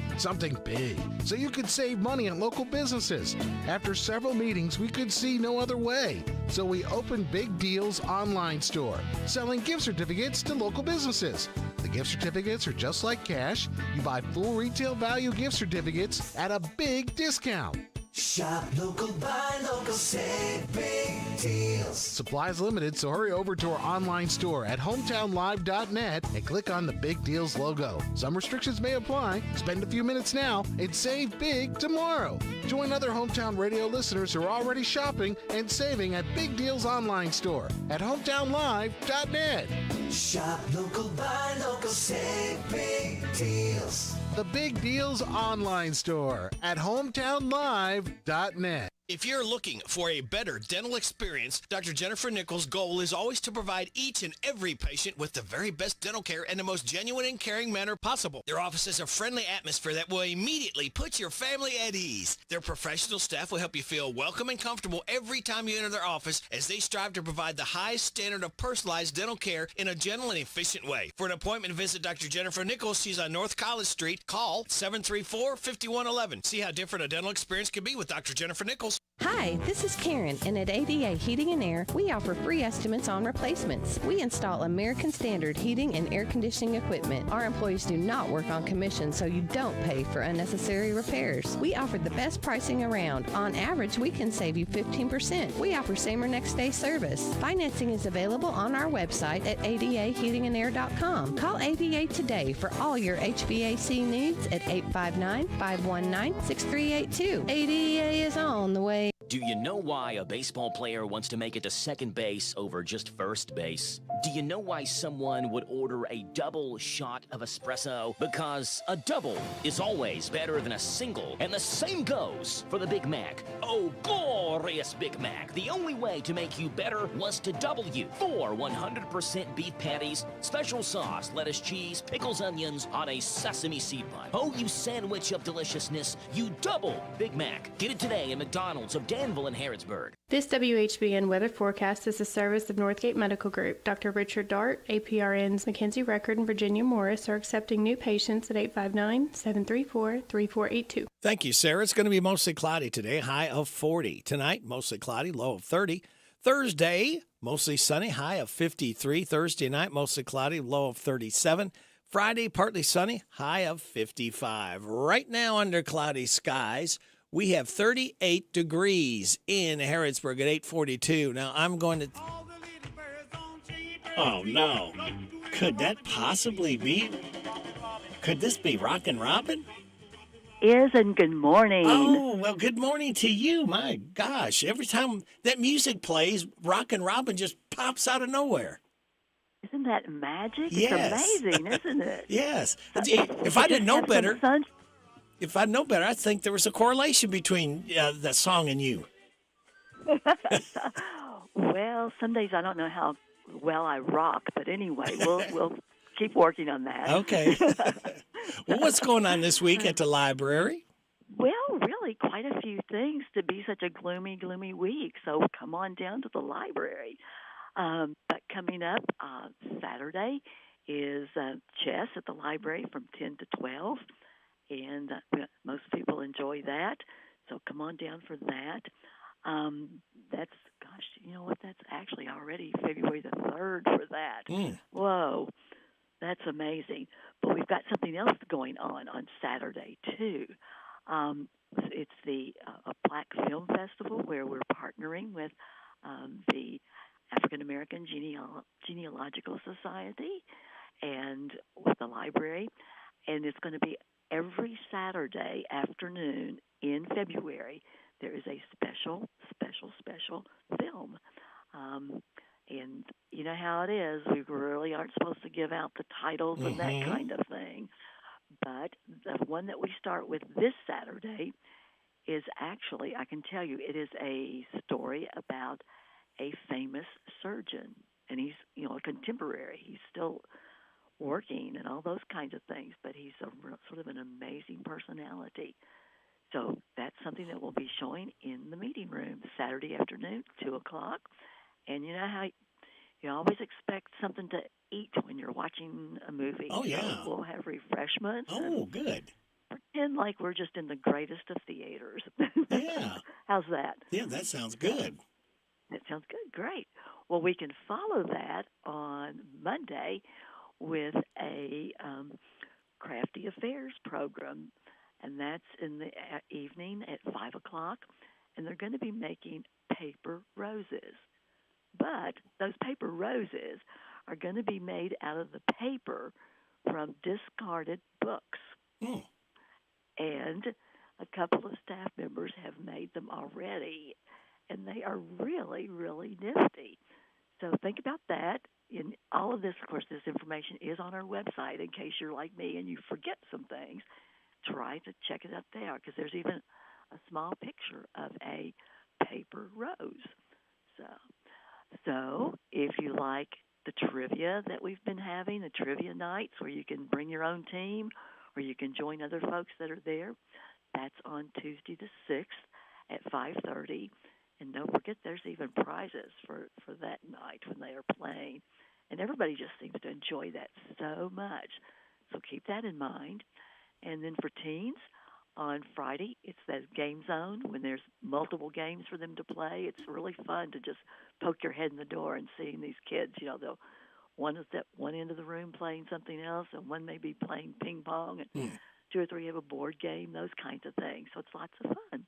Speaker 16: big, so you could save money on local businesses. After several meetings, we could see no other way, so we opened Big Deals online store, selling gift certificates to local businesses. The gift certificates are just like cash. You buy full retail value gift certificates at a big discount.
Speaker 14: Shop local, buy local, save big deals.
Speaker 16: Supplies limited, so hurry over to our online store at hometownlive.net and click on the Big Deals logo. Some restrictions may apply. Spend a few minutes now and save big tomorrow. Join other Hometown Radio listeners who are already shopping and saving at Big Deals online store at hometownlive.net.
Speaker 14: Shop local, buy local, save big deals.
Speaker 16: The Big Deals online store at hometownlive.net.
Speaker 1: If you're looking for a better dental experience, Dr. Jennifer Nichols' goal is always to provide each and every patient with the very best dental care in the most genuine and caring manner possible. Their office is a friendly atmosphere that will immediately put your family at ease. Their professional staff will help you feel welcome and comfortable every time you enter their office as they strive to provide the highest standard of personalized dental care in a gentle and efficient way. For an appointment, visit Dr. Jennifer Nichols. She's on North College Street. Call 734-5111. See how different a dental experience can be with Dr. Jennifer Nichols.
Speaker 15: Hi, this is Karen, and at ADA Heating and Air, we offer free estimates on replacements. We install American Standard heating and air conditioning equipment. Our employees do not work on commission, so you don't pay for unnecessary repairs. We offer the best pricing around. On average, we can save you 15%. We offer same or next day service. Financing is available on our website at adaheatingandair.com. Call ADA today for all your HVAC needs at 859-519-6382. ADA is on the way.
Speaker 12: Do you know why a baseball player wants to make it to second base over just first base? Do you know why someone would order a double shot of espresso? Because a double is always better than a single, and the same goes for the Big Mac. Oh, glorious Big Mac. The only way to make you better was to double you. 4 100% beef patties, special sauce, lettuce, cheese, pickles, onions on a sesame seed bun. Oh, you sandwich of deliciousness, you double Big Mac. Get it today at McDonald's of Danville and Harrodsburg.
Speaker 25: This WHBN weather forecast is a service of Northgate Medical Group. Dr. Richard Dart, APRN's Mackenzie Record, and Virginia Morris are accepting new patients at 859-734-3482.
Speaker 1: Thank you, Sarah. It's going to be mostly cloudy today, high of 40. Tonight, mostly cloudy, low of 30. Thursday, mostly sunny, high of 53. Thursday night, mostly cloudy, low of 37. Friday, partly sunny, high of 55. Right now, under cloudy skies, we have 38 degrees in Harrodsburg at 8:42. Now, I'm going to... Oh, no. Could that possibly be? Could this be Rockin' Robin?
Speaker 26: And good morning.
Speaker 1: Oh, well, good morning to you. My gosh, every time that music plays, Rockin' Robin just pops out of nowhere.
Speaker 26: Isn't that magic?
Speaker 1: Yes.
Speaker 26: It's amazing, isn't it?
Speaker 1: Yes. If I didn't know better... If I know better, I'd think there was a correlation between that song and you.
Speaker 26: Well, some days I don't know how well I rock, but anyway, we'll keep working on that.
Speaker 1: Okay. Well, what's going on this week at the library?
Speaker 26: Well, really quite a few things to be such a gloomy week, so come on down to the library. But coming up Saturday is chess at the library from 10 to 12. And most people enjoy that, so come on down for that. That's, gosh, you know what, that's actually already February the 3rd for that. Whoa, that's amazing. But we've got something else going on Saturday, too. It's the a Black Film Festival where we're partnering with the African American Genealogical Society and with the library, and it's going to be every Saturday afternoon in February. there is a special film. And you know how it is. We really aren't supposed to give out the titles and that kind of thing. But the one that we start with this Saturday is actually, I can tell you, it is a story about a famous surgeon. And he's, a contemporary. He's still working and all those kinds of things, but he's sort of an amazing personality. So that's something that we'll be showing in the meeting room Saturday afternoon, 2 o'clock. And you know how you always expect something to eat when you're watching a movie.
Speaker 1: Oh, yeah.
Speaker 26: So we'll have refreshments.
Speaker 1: Oh, good.
Speaker 26: Pretend like we're just in the greatest of theaters.
Speaker 1: Yeah.
Speaker 26: How's that?
Speaker 1: Yeah, that sounds good.
Speaker 26: That sounds good. Great. Well, we can follow that on Monday with a Crafty Affairs program, and that's in the evening at 5 o'clock, and they're going to be making paper roses. But those paper roses are going to be made out of the paper from discarded books. And a couple of staff members have made them already, and they are really, really nifty. So think about that. In all of this, of course, this information is on our website in case you're like me and you forget some things. Try to check it out there because there's even a small picture of a paper rose. So if you like the trivia that we've been having, the trivia nights where you can bring your own team or you can join other folks that are there, that's on Tuesday the 6th at 5:30. And don't forget, there's even prizes for that night when they are playing. And everybody just seems to enjoy that so much. So keep that in mind. And then for teens, on Friday, it's that game zone when there's multiple games for them to play. It's really fun to just poke your head in the door and seeing these kids. They'll one is at one end of the room playing something else, and one may be playing ping pong, and two or three have a board game, those kinds of things. So it's lots of fun.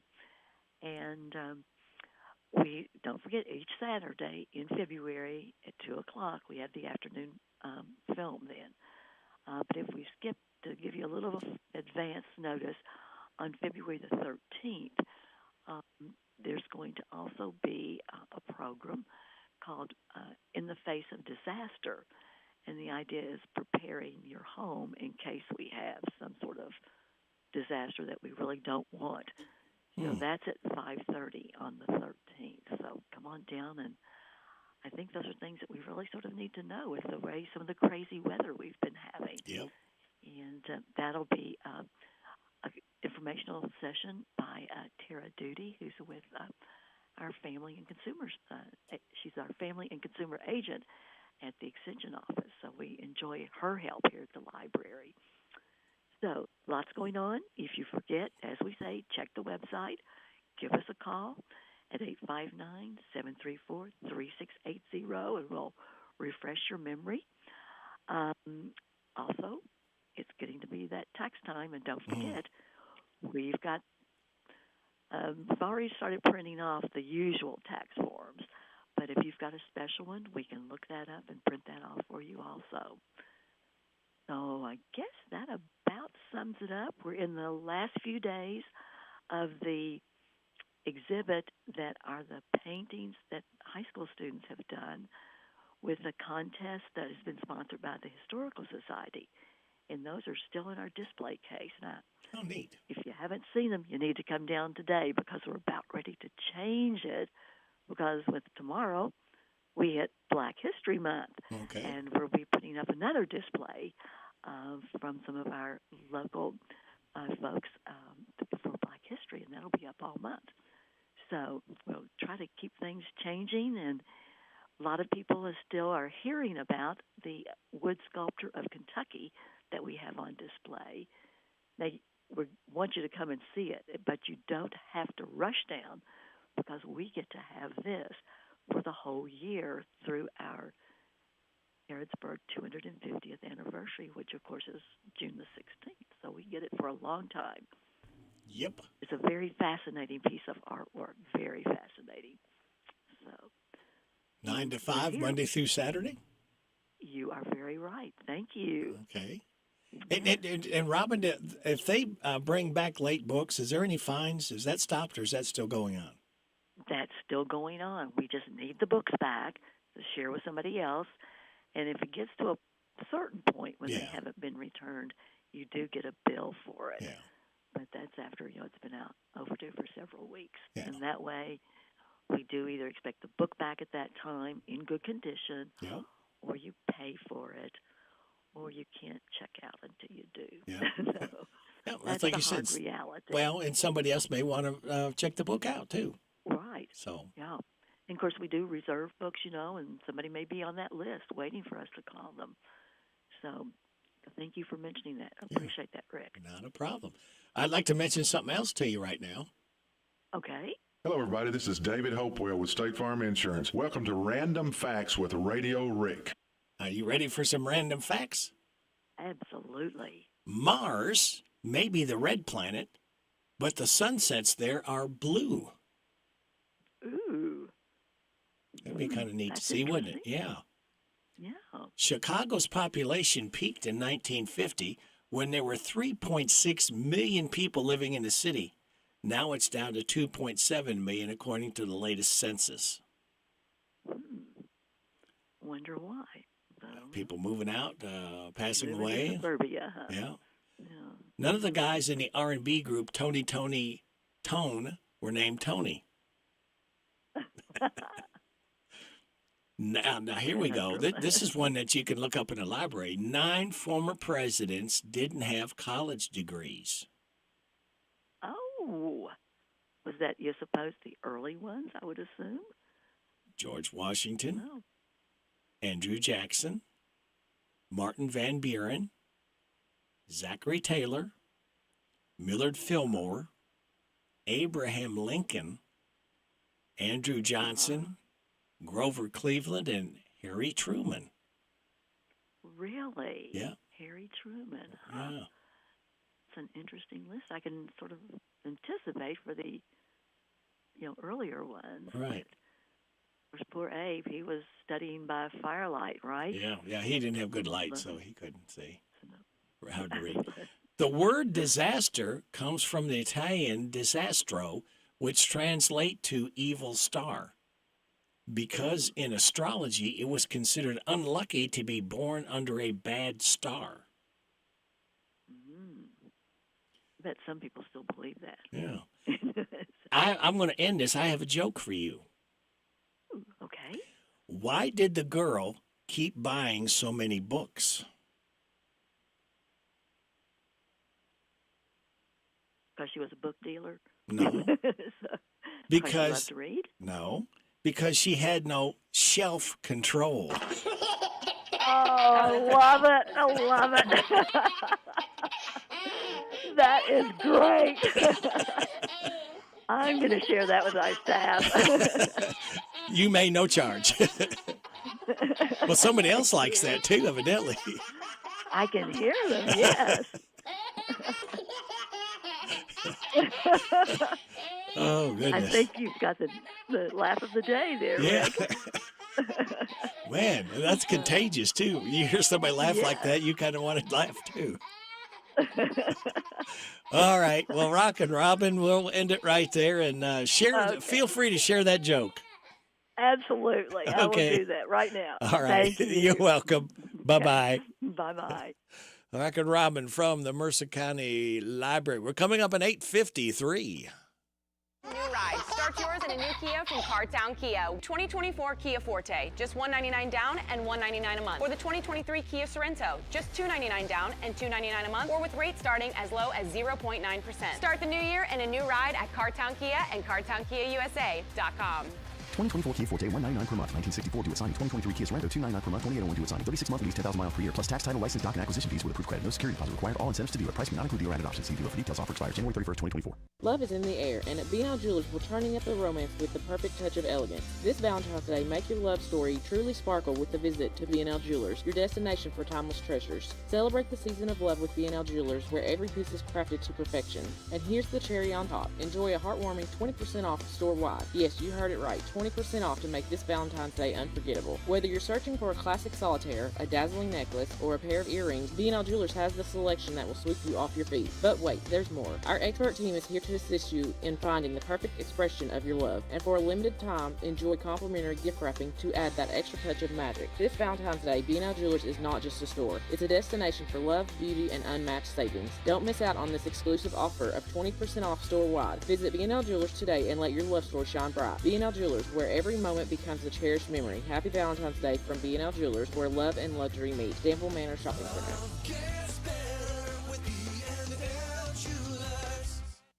Speaker 26: And we don't forget each Saturday in February at 2 o'clock we have the afternoon film then. But if we skip to give you a little advance notice, on February the 13th, there's going to also be a program called In the Face of Disaster. And the idea is preparing your home in case we have some sort of disaster that we really don't want. So that's at 5:30 on the 13th. So come on down, and I think those are things that we really sort of need to know with the way some of the crazy weather we've been having.
Speaker 1: Yep.
Speaker 26: And that'll be an informational session by Tara Duty, who's with our family and consumers. She's our family and consumer agent at the Extension office. So we enjoy her help here at the library. So lots going on. If you forget, as we say, check the website. Give us a call at 859-734-3680, and we'll refresh your memory. Also, it's getting to be that tax time, and don't forget, we've already started printing off the usual tax forms, but if you've got a special one, we can look that up and print that off for you also. So I guess that about sums it up. We're in the last few days of the exhibit that are the paintings that high school students have done with a contest that has been sponsored by the Historical Society. And those are still in our display case. Now,
Speaker 1: oh, neat.
Speaker 26: If you haven't seen them, you need to come down today because we're about ready to change it because with tomorrow, we hit Black History Month.
Speaker 1: Okay.
Speaker 26: And we'll be putting up another display from some of our local folks for Black History, and that'll be up all month. So we'll try to keep things changing, and a lot of people still are hearing about the wood sculpture of Kentucky that we have on display. We want you to come and see it, but you don't have to rush down because we get to have this for the whole year through our Harrodsburg 250th anniversary, which, of course, is June the 16th. So we get it for a long time.
Speaker 1: Yep.
Speaker 26: It's a very fascinating piece of artwork, very fascinating. So
Speaker 1: 9 to 5, Monday through Saturday?
Speaker 26: You are very right. Thank you.
Speaker 1: Okay. And Robin, if they bring back late books, is there any fines? Is that stopped or is that still going on?
Speaker 26: That's still going on. We just need the books back to share with somebody else. And if it gets to a certain point when they haven't been returned, you do get a bill for it.
Speaker 1: Yeah.
Speaker 26: But that's after, it's been out overdue for several weeks. Yeah. And that way, we do either expect the book back at that time in good condition, or you pay for it, or you can't check out until you do.
Speaker 1: Yeah.
Speaker 26: So
Speaker 1: that's
Speaker 26: like
Speaker 1: you said.
Speaker 26: Reality.
Speaker 1: Well, and somebody else may want to check the book out, too.
Speaker 26: Right.
Speaker 1: So.
Speaker 26: Yeah. And, of course, we do reserve books, and somebody may be on that list waiting for us to call them. So thank you for mentioning that. I appreciate that, Rick.
Speaker 1: Not a problem. I'd like to mention something else to you right now.
Speaker 26: Okay.
Speaker 2: Hello, everybody. This is David Hopewell with State Farm Insurance. Welcome to Random Facts with Radio Rick.
Speaker 1: Are you ready for some random facts?
Speaker 26: Absolutely.
Speaker 1: Mars may be the red planet, but the sunsets there are blue.
Speaker 26: Ooh.
Speaker 1: That'd be kind of neat to see, wouldn't it? Yeah.
Speaker 26: Yeah.
Speaker 1: Chicago's population peaked in 1950 when there were 3.6 million people living in the city. Now it's down to 2.7 million, according to the latest census.
Speaker 26: Wonder why.
Speaker 1: People moving out, passing away.
Speaker 26: Suburbia, huh?
Speaker 1: Yeah. None of the guys in the R&B group Tony Tone were named Tony. Now here we go. This is one that you can look up in the library. 9 former presidents didn't have college degrees.
Speaker 26: Oh, was that, you suppose, the early ones, I would assume?
Speaker 1: George Washington, Andrew Jackson, Martin Van Buren, Zachary Taylor, Millard Fillmore, Abraham Lincoln, Andrew Johnson, Grover Cleveland, and Harry Truman.
Speaker 26: Really?
Speaker 1: Yeah.
Speaker 26: Harry Truman. Huh?
Speaker 1: Yeah.
Speaker 26: It's an interesting list. I can sort of anticipate for the, earlier ones.
Speaker 1: Right.
Speaker 26: Of course, poor Abe, he was studying by firelight, right?
Speaker 1: Yeah, he didn't have good light, so he couldn't see how to read. The word disaster comes from the Italian disastro, which translates to evil star. Because in astrology, it was considered unlucky to be born under a bad star.
Speaker 26: I bet some people still believe that.
Speaker 1: Yeah. I'm going to end this. I have a joke for you.
Speaker 26: Okay.
Speaker 1: Why did the girl keep buying so many books?
Speaker 26: Because she was a book dealer?
Speaker 1: No.
Speaker 26: Because she loved to read?
Speaker 1: No. Because she had no shelf control.
Speaker 26: Oh, love it. I love it. That is great. I'm going to share that with our staff.
Speaker 1: You may no charge. Well, somebody else likes that too, evidently.
Speaker 26: I can hear them, yes.
Speaker 1: Oh, goodness.
Speaker 26: I think you've got the laugh of the day there, Rick.
Speaker 1: Man, that's contagious, too. You hear somebody laugh like that, you kind of want to laugh, too. All right. Well, Rockin' Robin, we'll end it right there. And feel free to share that joke.
Speaker 26: Absolutely. I will do that right now.
Speaker 1: All right.
Speaker 26: Thank you.
Speaker 1: You're welcome. Bye-bye.
Speaker 26: Bye-bye.
Speaker 1: Rockin' Robin from the Mercer County Library. We're coming up at 8:53.
Speaker 3: New ride. Start yours in a new Kia from Cartown Kia. 2024 Kia Forte, just $199 down and $199 a month. Or the 2023 Kia Sorento, just $299 down and $299 a month. Or with rates starting as low as 0.9%. Start the new year in a new ride at Cartown Kia and CartownKiaUSA.com.
Speaker 4: 2024 Kia Forte, $199 per month, 1964 due at signing. 2023 Kia Sorento, $299 per month, $2801 due at signing. 36-month lease, 10,000 miles per year, plus tax, title, license, doc, and acquisition fees with approved credit. No security deposit required. All incentives to dealer. Price may not include dealer added options. See dealer for details. Offer expires January 31st, 2024.
Speaker 7: Love is in the air, and at B&L Jewelers, we're turning up the romance with the perfect touch of elegance. This Valentine's Day, make your love story truly sparkle with a visit to B&L Jewelers, your destination for timeless treasures. Celebrate the season of love with B&L Jewelers, where every piece is crafted to perfection. And here's the cherry on top. Enjoy a heartwarming 20% off store-wide. Yes, you heard it right, 20% 20% off to make this Valentine's Day unforgettable. Whether you're searching for a classic solitaire, a dazzling necklace, or a pair of earrings, B&L Jewelers has the selection that will sweep you off your feet. But wait, there's more. Our expert team is here to assist you in finding the perfect expression of your love. And for a limited time, enjoy complimentary gift wrapping to add that extra touch of magic. This Valentine's Day, B&L Jewelers is not just a store. It's a destination for love, beauty, and unmatched savings. Don't miss out on this exclusive offer of 20% off store-wide. Visit B&L Jewelers today and let your love story shine bright. B&L Jewelers, where every moment becomes a cherished memory. Happy Valentine's Day from B&L Jewelers, where love and luxury meet. Danville Manor Shopping Center.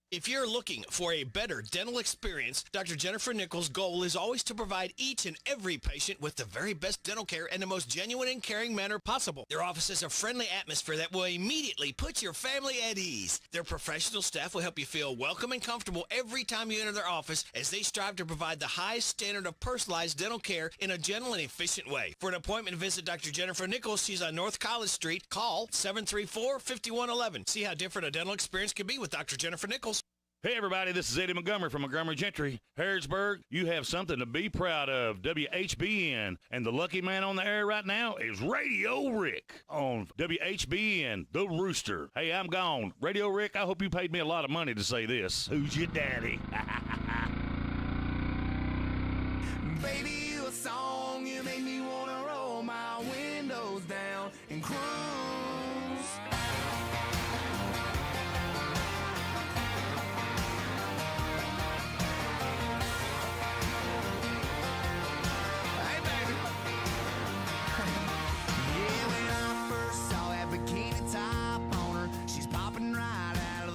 Speaker 1: If you're looking for a better dental experience, Dr. Jennifer Nichols' goal is always to provide each and every patient with the very best dental care in the most genuine and caring manner possible. Their office is a friendly atmosphere that will immediately put your family at ease. Their professional staff will help you feel welcome and comfortable every time you enter their office as they strive to provide the highest standard of personalized dental care in a gentle and efficient way. For an appointment, visit Dr. Jennifer Nichols. She's on North College Street. Call 734-5111. See how different a dental experience can be with Dr. Jennifer Nichols.
Speaker 6: Hey, everybody, this is Eddie Montgomery from Montgomery Gentry. Harrodsburg, you have something to be proud of. WHBN. And the lucky man on the air right now is Radio Rick on WHBN, The Rooster. Hey, I'm gone. Radio Rick, I hope you paid me a lot of money to say this. Who's your daddy?
Speaker 14: Baby, you a song, you make me want to roll my windows down and cruise.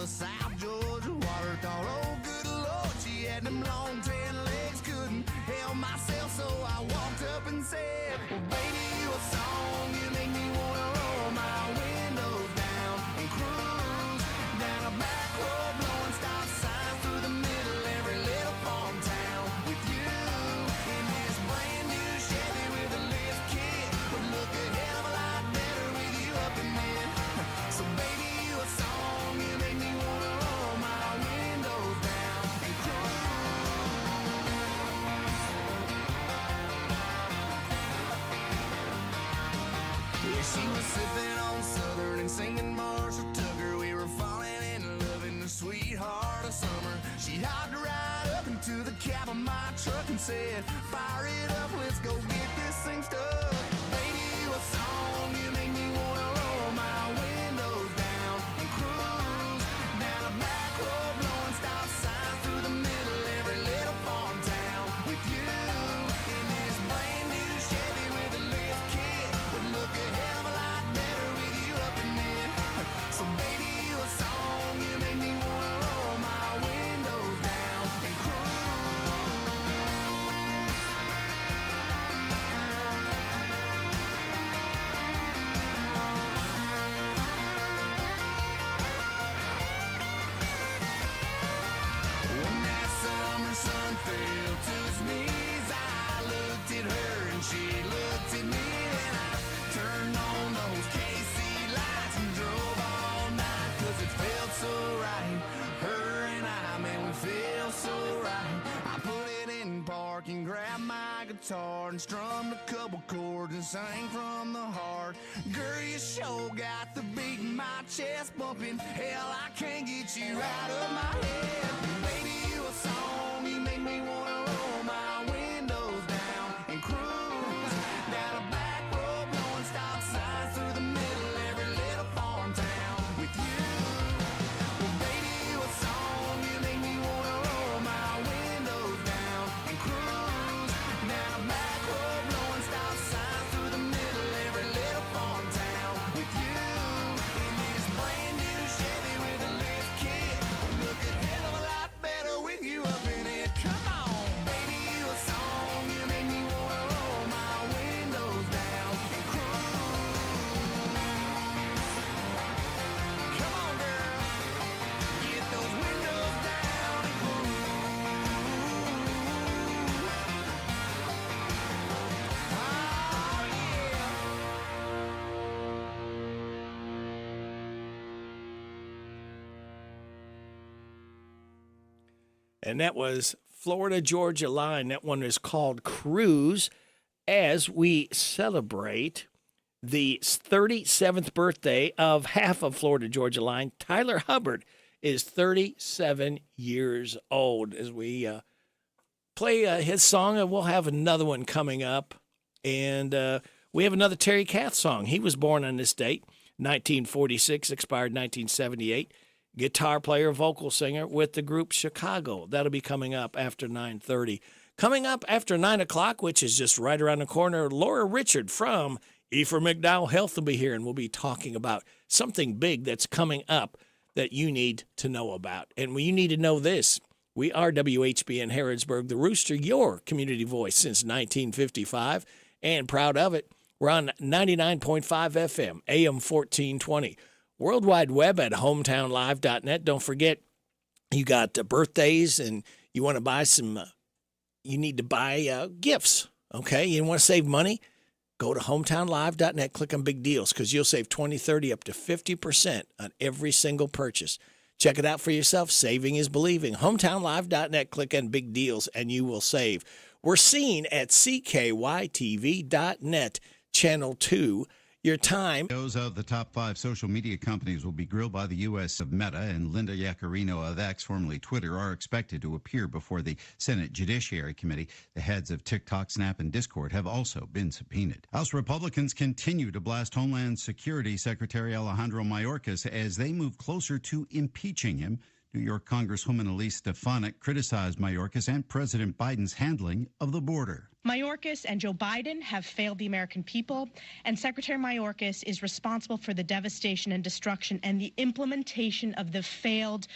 Speaker 14: South Georgia water, thought, oh good Lord, she had them long tan legs, couldn't help myself, so I walked up and said, well baby, you a song, you make me wanna roll my windows down and cruise down a back road, blowing stop signs through the middle every little farm town with you in this brand new Chevy with a lift kit, would look a hell of a lot better with you up in it. So baby, you a song, you make me wanna roll my windows down and cruise. Yeah, she was sipping on Southern and singing Marshall Tucker. We were falling in love in the sweetheart of summer. She hopped right up into the cab of my truck and said, fire it up, let's go get this thing stuck. Baby, you a song, you make me wanna roll my windows down and cruise down a back road, blowing stop signs through the middle every little farm town with you in this brand new Chevy with a lift kit, would look a hell of a lot better with you up in it. So baby, you a song, you make me wanna roll my windows down and cruise. When that summer sun fell to his knees, I looked at her and she looked at me, and I turned on those KC lights and drove all night, 'cause it felt so right. Her and I, man, we feel so right. I put it in park and grabbed my guitar and strummed a couple chords and sang from the heart. Girl, you sure got the beat in my chest bumping. Hell, I can't get you out of my head. Baby, you a song, you make me wanna roll my windows down and cruise down a back road, blowing stop signs through the middle every little farm town with you. Well, baby, you a song, you make me wanna roll my windows down and cruise down a back road, blowing stop signs through the middle every little farm town with you in this brand new Chevy with a lift kit, would look a hell of a lot better with you up in it. Come on, baby, you a song, you make me wanna roll my windows down and cruise. Come on, girl, get those windows down and cruise. Oh, yeah.
Speaker 1: And that was Florida-Georgia line. That one is called Cruise, as we celebrate the 37th birthday of half of Florida-Georgia line. Tyler Hubbard is 37 years old. As we play his song, and we'll have another one coming up. And we have another Terry Kath song. He was born on this date, 1946, expired 1978. Guitar player, vocal singer with the group Chicago. That'll be coming up after 9:30. Coming up after 9 o'clock, which is just right around the corner, Laura Richard from Ephraim McDowell Health will be here, and we'll be talking about something big that's coming up that you need to know about. And you need to know this. We are WHBN Harrodsburg, the Rooster, your community voice since 1955, and proud of it. We're on 99.5 FM, AM 1420. World Wide Web at hometownlive.net. Don't forget, you got birthdays and you want to buy you need to buy gifts, okay? You want to save money? Go to hometownlive.net, click on big deals, because you'll save 20, 30, up to 50% on every single purchase. Check it out for yourself. Saving is believing. hometownlive.net, click on big deals, and you will save. We're seen at ckytv.net, channel 2. Your time.
Speaker 8: CEOs of the top 5 social media companies will be grilled by the U.S. of Meta, and Linda Yaccarino of X, formerly Twitter, are expected to appear before the Senate Judiciary Committee. The heads of TikTok, Snap, and Discord have also been subpoenaed. House Republicans continue to blast Homeland Security Secretary Alejandro Mayorkas as they move closer to impeaching him. New York Congresswoman Elise Stefanik criticized Mayorkas and President Biden's handling of the border.
Speaker 9: Mayorkas and Joe Biden have failed the American people, and Secretary Mayorkas is responsible for the devastation and destruction and the implementation of the failed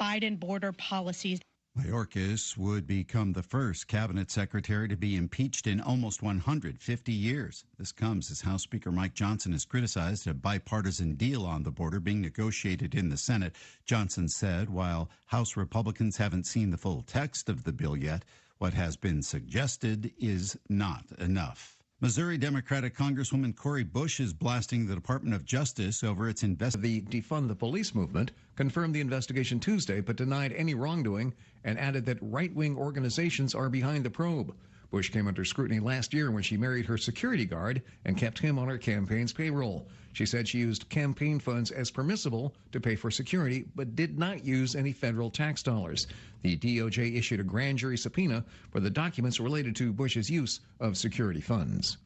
Speaker 9: Biden border policies.
Speaker 8: Mayorkas would become the first cabinet secretary to be impeached in almost 150 years. This comes as House Speaker Mike Johnson has criticized a bipartisan deal on the border being negotiated in the Senate. Johnson said while House Republicans haven't seen the full text of the bill yet, what has been suggested is not enough. Missouri Democratic Congresswoman Cori Bush is blasting the Department of Justice over its investigation.
Speaker 17: The Defund the Police movement confirmed the investigation Tuesday, but denied any wrongdoing and added that right-wing organizations are behind the probe. Bush came under scrutiny last year when she married her security guard and kept him on her campaign's payroll. She said she used campaign funds as permissible to pay for security, but did not use any federal tax dollars. The DOJ issued a grand jury subpoena for the documents related to Bush's use of security funds.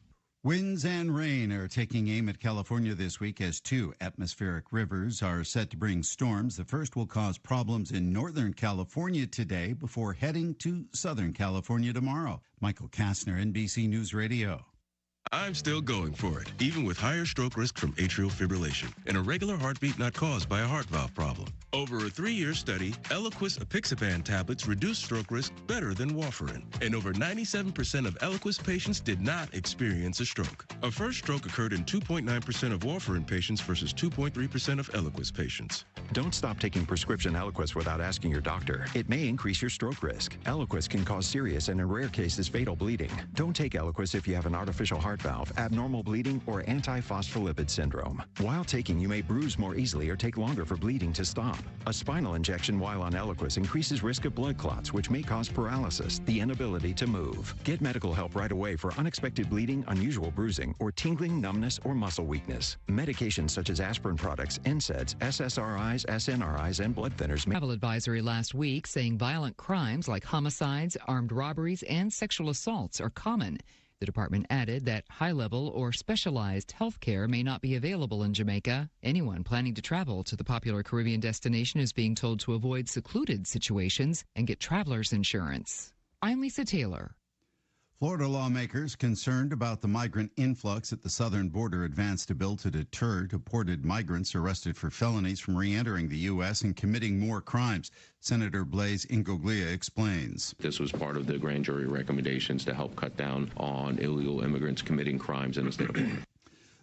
Speaker 8: Winds and rain are taking aim at California this week as 2 atmospheric rivers are set to bring storms. The first will cause problems in Northern California today before heading to Southern California tomorrow. Michael Kastner, NBC News Radio.
Speaker 18: I'm still going for it, even with higher stroke risk from atrial fibrillation, an irregular heartbeat not caused by a heart valve problem. Over a 3-year study, Eliquis apixaban tablets reduced stroke risk better than warfarin, and over 97% of Eliquis patients did not experience a stroke. A first stroke occurred in 2.9% of warfarin patients versus 2.3% of Eliquis patients.
Speaker 19: Don't stop taking prescription Eliquis without asking your doctor. It may increase your stroke risk. Eliquis can cause serious and in rare cases fatal bleeding. Don't take Eliquis if you have an artificial heart valve, abnormal bleeding, or antiphospholipid syndrome. While taking, you may bruise more easily or take longer for bleeding to stop. A spinal injection while on Eliquis increases risk of blood clots, which may cause paralysis, the inability to move. Get medical help right away for unexpected bleeding, unusual bruising, or tingling, numbness, or muscle weakness. Medications such as aspirin products, NSAIDs, SSRIs, SNRIs, and blood thinners may...
Speaker 20: Travel advisory last week saying violent crimes like homicides, armed robberies, and sexual assaults are common. The department added that high-level or specialized health care may not be available in Jamaica. Anyone planning to travel to the popular Caribbean destination is being told to avoid secluded situations and get traveler's insurance. I'm Lisa Taylor.
Speaker 8: Florida lawmakers concerned about the migrant influx at the southern border advanced a bill to deter deported migrants arrested for felonies from re-entering the U.S. and committing more crimes. Senator Blaise Ingoglia explains.
Speaker 27: This was part of the grand jury recommendations to help cut down on illegal immigrants committing crimes in the state of Florida.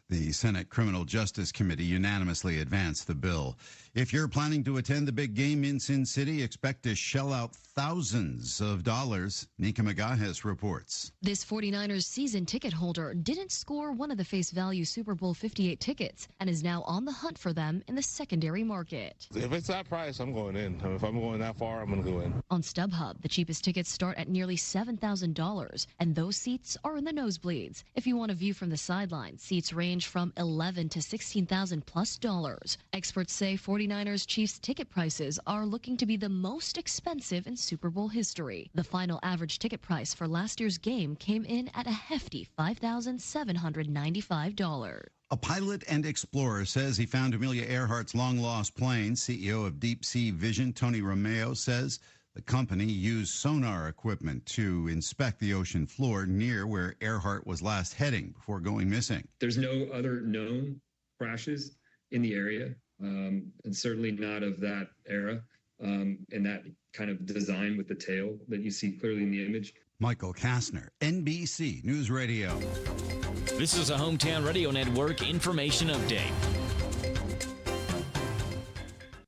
Speaker 8: The Senate Criminal Justice Committee unanimously advanced the bill. If you're planning to attend the big game in Sin City, expect to shell out thousands of dollars. Nika Magajes reports.
Speaker 5: This 49ers season ticket holder didn't score one of the face value Super Bowl 58 tickets and is now on the hunt for them in the secondary market.
Speaker 13: If it's that price, I'm going in. If I'm going that far, I'm going to go in.
Speaker 5: On StubHub, the cheapest tickets start at nearly $7,000, and those seats are in the nosebleeds. If you want a view from the sidelines, seats range from $11,000 to $16,000 plus dollars. Experts say 49ers Chiefs ticket prices are looking to be the most expensive in Super Bowl history. The final average ticket price for last year's game came in at a hefty $5,795.
Speaker 8: A pilot and explorer says he found Amelia Earhart's long-lost plane. CEO of Deep Sea Vision, Tony Romeo, says the company used sonar equipment to inspect the ocean floor near where Earhart was last heading before going missing.
Speaker 21: There's no other known crashes in the area, and certainly not of that era, and that kind of design with the tail that you see clearly in the image.
Speaker 8: Michael Kastner, NBC News Radio.
Speaker 12: This is a Hometown Radio Network information update.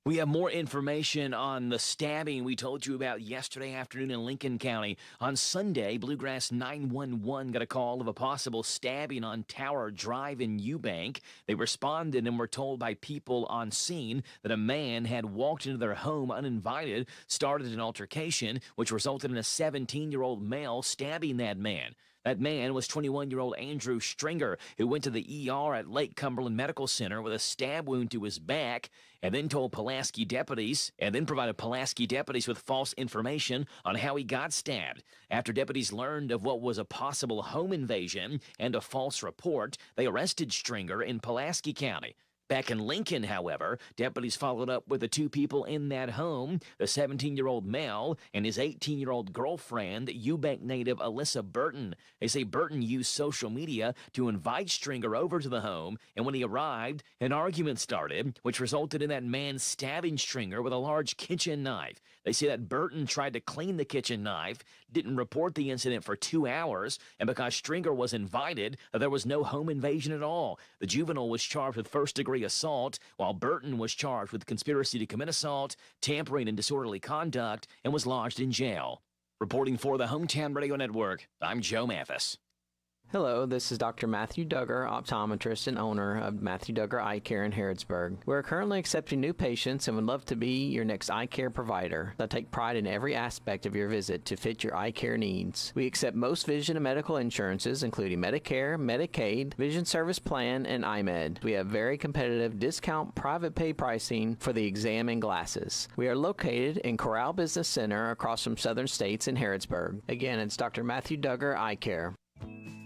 Speaker 12: We have more information on the stabbing we told you about yesterday afternoon in Lincoln County. On Sunday, Bluegrass 911 got a call of a possible stabbing on Tower Drive in Eubank. They responded and were told by people on scene that a man had walked into their home uninvited, started an altercation, which resulted in a 17-year-old male stabbing that man. That man was 21-year-old Andrew Stringer, who went to the ER at Lake Cumberland Medical Center with a stab wound to his back, and then provided Pulaski deputies with false information on how he got stabbed. After deputies learned of what was a possible home invasion and a false report, they arrested Stringer in Pulaski County. Back in Lincoln, however, deputies followed up with the two people in that home, the 17-year-old male and his 18-year-old girlfriend, Eubank native Alyssa Burton. They say Burton used social media to invite Stringer over to the home, and when he arrived, an argument started, which resulted in that man stabbing Stringer with a large kitchen knife. They say that Burton tried to clean the kitchen knife, didn't report the incident for 2 hours, and because Stringer was invited, there was no home invasion at all. The juvenile was charged with first-degree assault, while Burton was charged with conspiracy to commit assault, tampering, and disorderly conduct, and was lodged in jail. Reporting for the Hometown Radio Network, I'm Joe Mathis.
Speaker 22: Hello, this is Dr. Matthew Duggar, optometrist and owner of Matthew Duggar Eye Care in Harrodsburg. We're currently accepting new patients and would love to be your next eye care provider. I take pride in every aspect of your visit to fit your eye care needs. We accept most vision and medical insurances, including Medicare, Medicaid, Vision Service Plan, and iMed. We have very competitive discount private pay pricing for the exam and glasses. We are located in Corral Business Center across from Southern States in Harrodsburg. Again, it's Dr. Matthew Duggar Eye Care.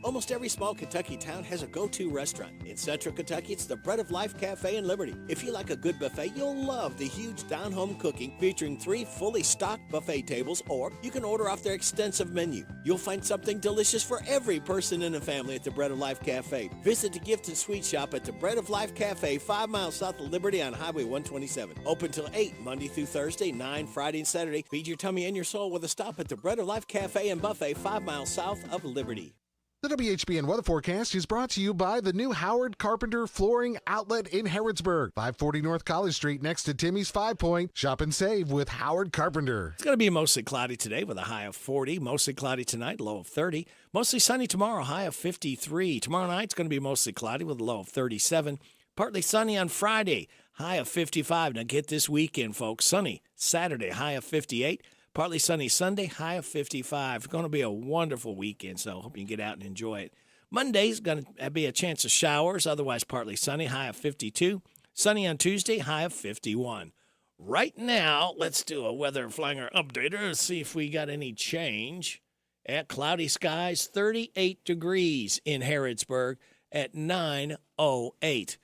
Speaker 1: Almost every small Kentucky town has a go-to restaurant. In Central Kentucky, it's the Bread of Life Cafe in Liberty. If you like a good buffet, you'll love the huge down-home cooking featuring 3 fully stocked buffet tables, or you can order off their extensive menu. You'll find something delicious for every person in the family at the Bread of Life Cafe. Visit the gift and sweet shop at the Bread of Life Cafe, 5 miles south of Liberty on Highway 127. Open till 8, Monday through Thursday, 9 Friday and Saturday. Feed your tummy and your soul with a stop at the Bread of Life Cafe and Buffet, 5 miles south of Liberty.
Speaker 16: The WHBN weather forecast is brought to you by the new Howard Carpenter Flooring Outlet in Harrodsburg, 540 North College Street next to Timmy's 5 Point. Shop and save with Howard Carpenter.
Speaker 1: It's going to be mostly cloudy today with a high of 40. Mostly cloudy tonight, low of 30. Mostly sunny tomorrow, high of 53. Tomorrow night it's going to be mostly cloudy with a low of 37. Partly sunny on Friday, high of 55. Now get this weekend, folks. Sunny Saturday, high of 58. Partly sunny Sunday, high of 55. It's going to be a wonderful weekend, so I hope you can get out and enjoy it. Monday's going to be a chance of showers, otherwise partly sunny, high of 52. Sunny on Tuesday, high of 51. Right now, let's do a weather flanger updater. See if we got any change. At cloudy skies, 38 degrees in Harrodsburg at 9:08.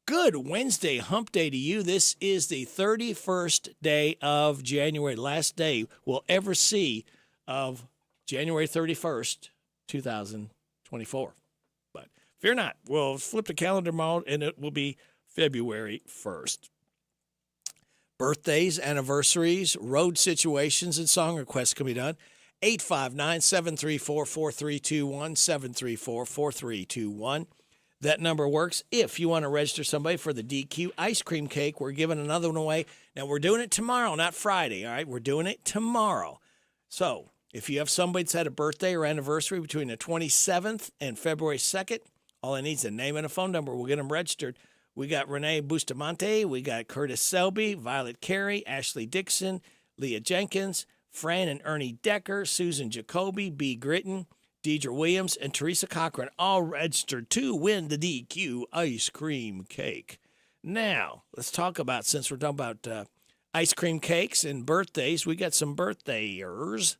Speaker 1: Good Wednesday hump day to you. This is the 31st day of January, last day we'll ever see of January 31st, 2024. But fear not, we'll flip the calendar mode and it will be February 1st. Birthdays, anniversaries, road situations, and song requests can be done. 859-734-4321, 734-4321. That number works if you want to register somebody for the DQ ice cream cake. We're giving another one away. Now, we're doing it tomorrow, not Friday, all right? We're doing it tomorrow. So if you have somebody that's had a birthday or anniversary between the 27th and February 2nd, all I need is a name and a phone number. We'll get them registered. We got Renee Bustamante. We got Curtis Selby, Violet Carey, Ashley Dixon, Leah Jenkins, Fran and Ernie Decker, Susan Jacoby, B. Gritton, Deidre Williams, and Teresa Cochran, all registered to win the DQ ice cream cake. Now, let's talk about, since we're talking about ice cream cakes and birthdays, we got some birthday-ers,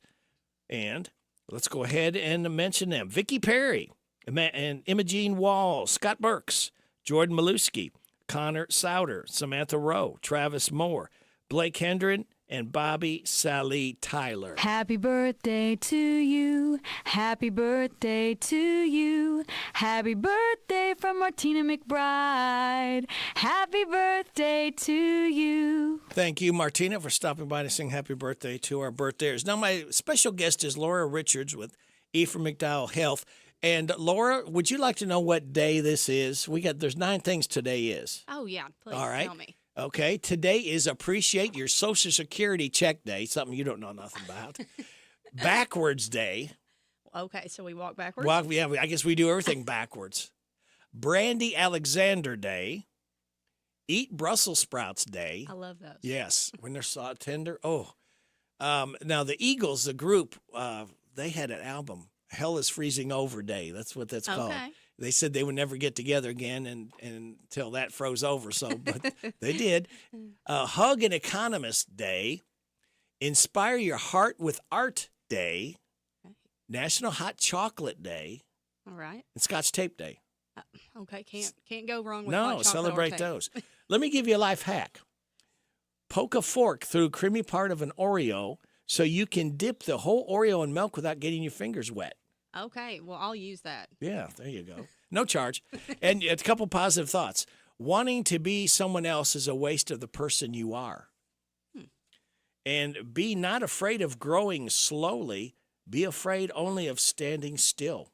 Speaker 1: and let's go ahead and mention them. Vicki Perry and Imogene Wall, Scott Burks, Jordan Maluski, Connor Souter, Samantha Rowe, Travis Moore, Blake Hendren, and Bobby Sally Tyler.
Speaker 10: Happy birthday to you. Happy birthday to you. Happy birthday from Martina McBride. Happy birthday to you.
Speaker 1: Thank you, Martina, for stopping by to sing happy birthday to our birthdays. Now, my special guest is Laura Richards with Ephraim McDowell Health. And Laura, would you like to know what day this is? There's 9 things today is.
Speaker 11: Oh, yeah. Please
Speaker 1: All right.
Speaker 11: tell me.
Speaker 1: Okay, today is Appreciate Your Social Security Check Day, something you don't know nothing about. Backwards Day.
Speaker 11: Okay, so we walk backwards?
Speaker 1: Well, yeah, I guess we do everything backwards. Brandy Alexander Day. Eat Brussels Sprouts Day.
Speaker 11: I love those.
Speaker 1: Yes, when they're soft, tender. Oh. Now, the Eagles, the group, they had an album, Hell is Freezing Over Day. That's what that's called. They said they would never get together again until that froze over. So, but they did. Hug an Economist Day, Inspire Your Heart with Art Day, National Hot Chocolate Day,
Speaker 11: All right.
Speaker 1: and Scotch Tape Day.
Speaker 11: Okay, can't go wrong with hot
Speaker 1: No,
Speaker 11: chocolate or
Speaker 1: celebrate
Speaker 11: tape.
Speaker 1: those. Let me give you a life hack. Poke a fork through creamy part of an Oreo so you can dip the whole Oreo in milk without getting your fingers wet.
Speaker 11: Okay, well, I'll use that.
Speaker 1: Yeah, there you go. No charge. And a couple positive thoughts. Wanting to be someone else is a waste of the person you are. And be not afraid of growing slowly. Be afraid only of standing still.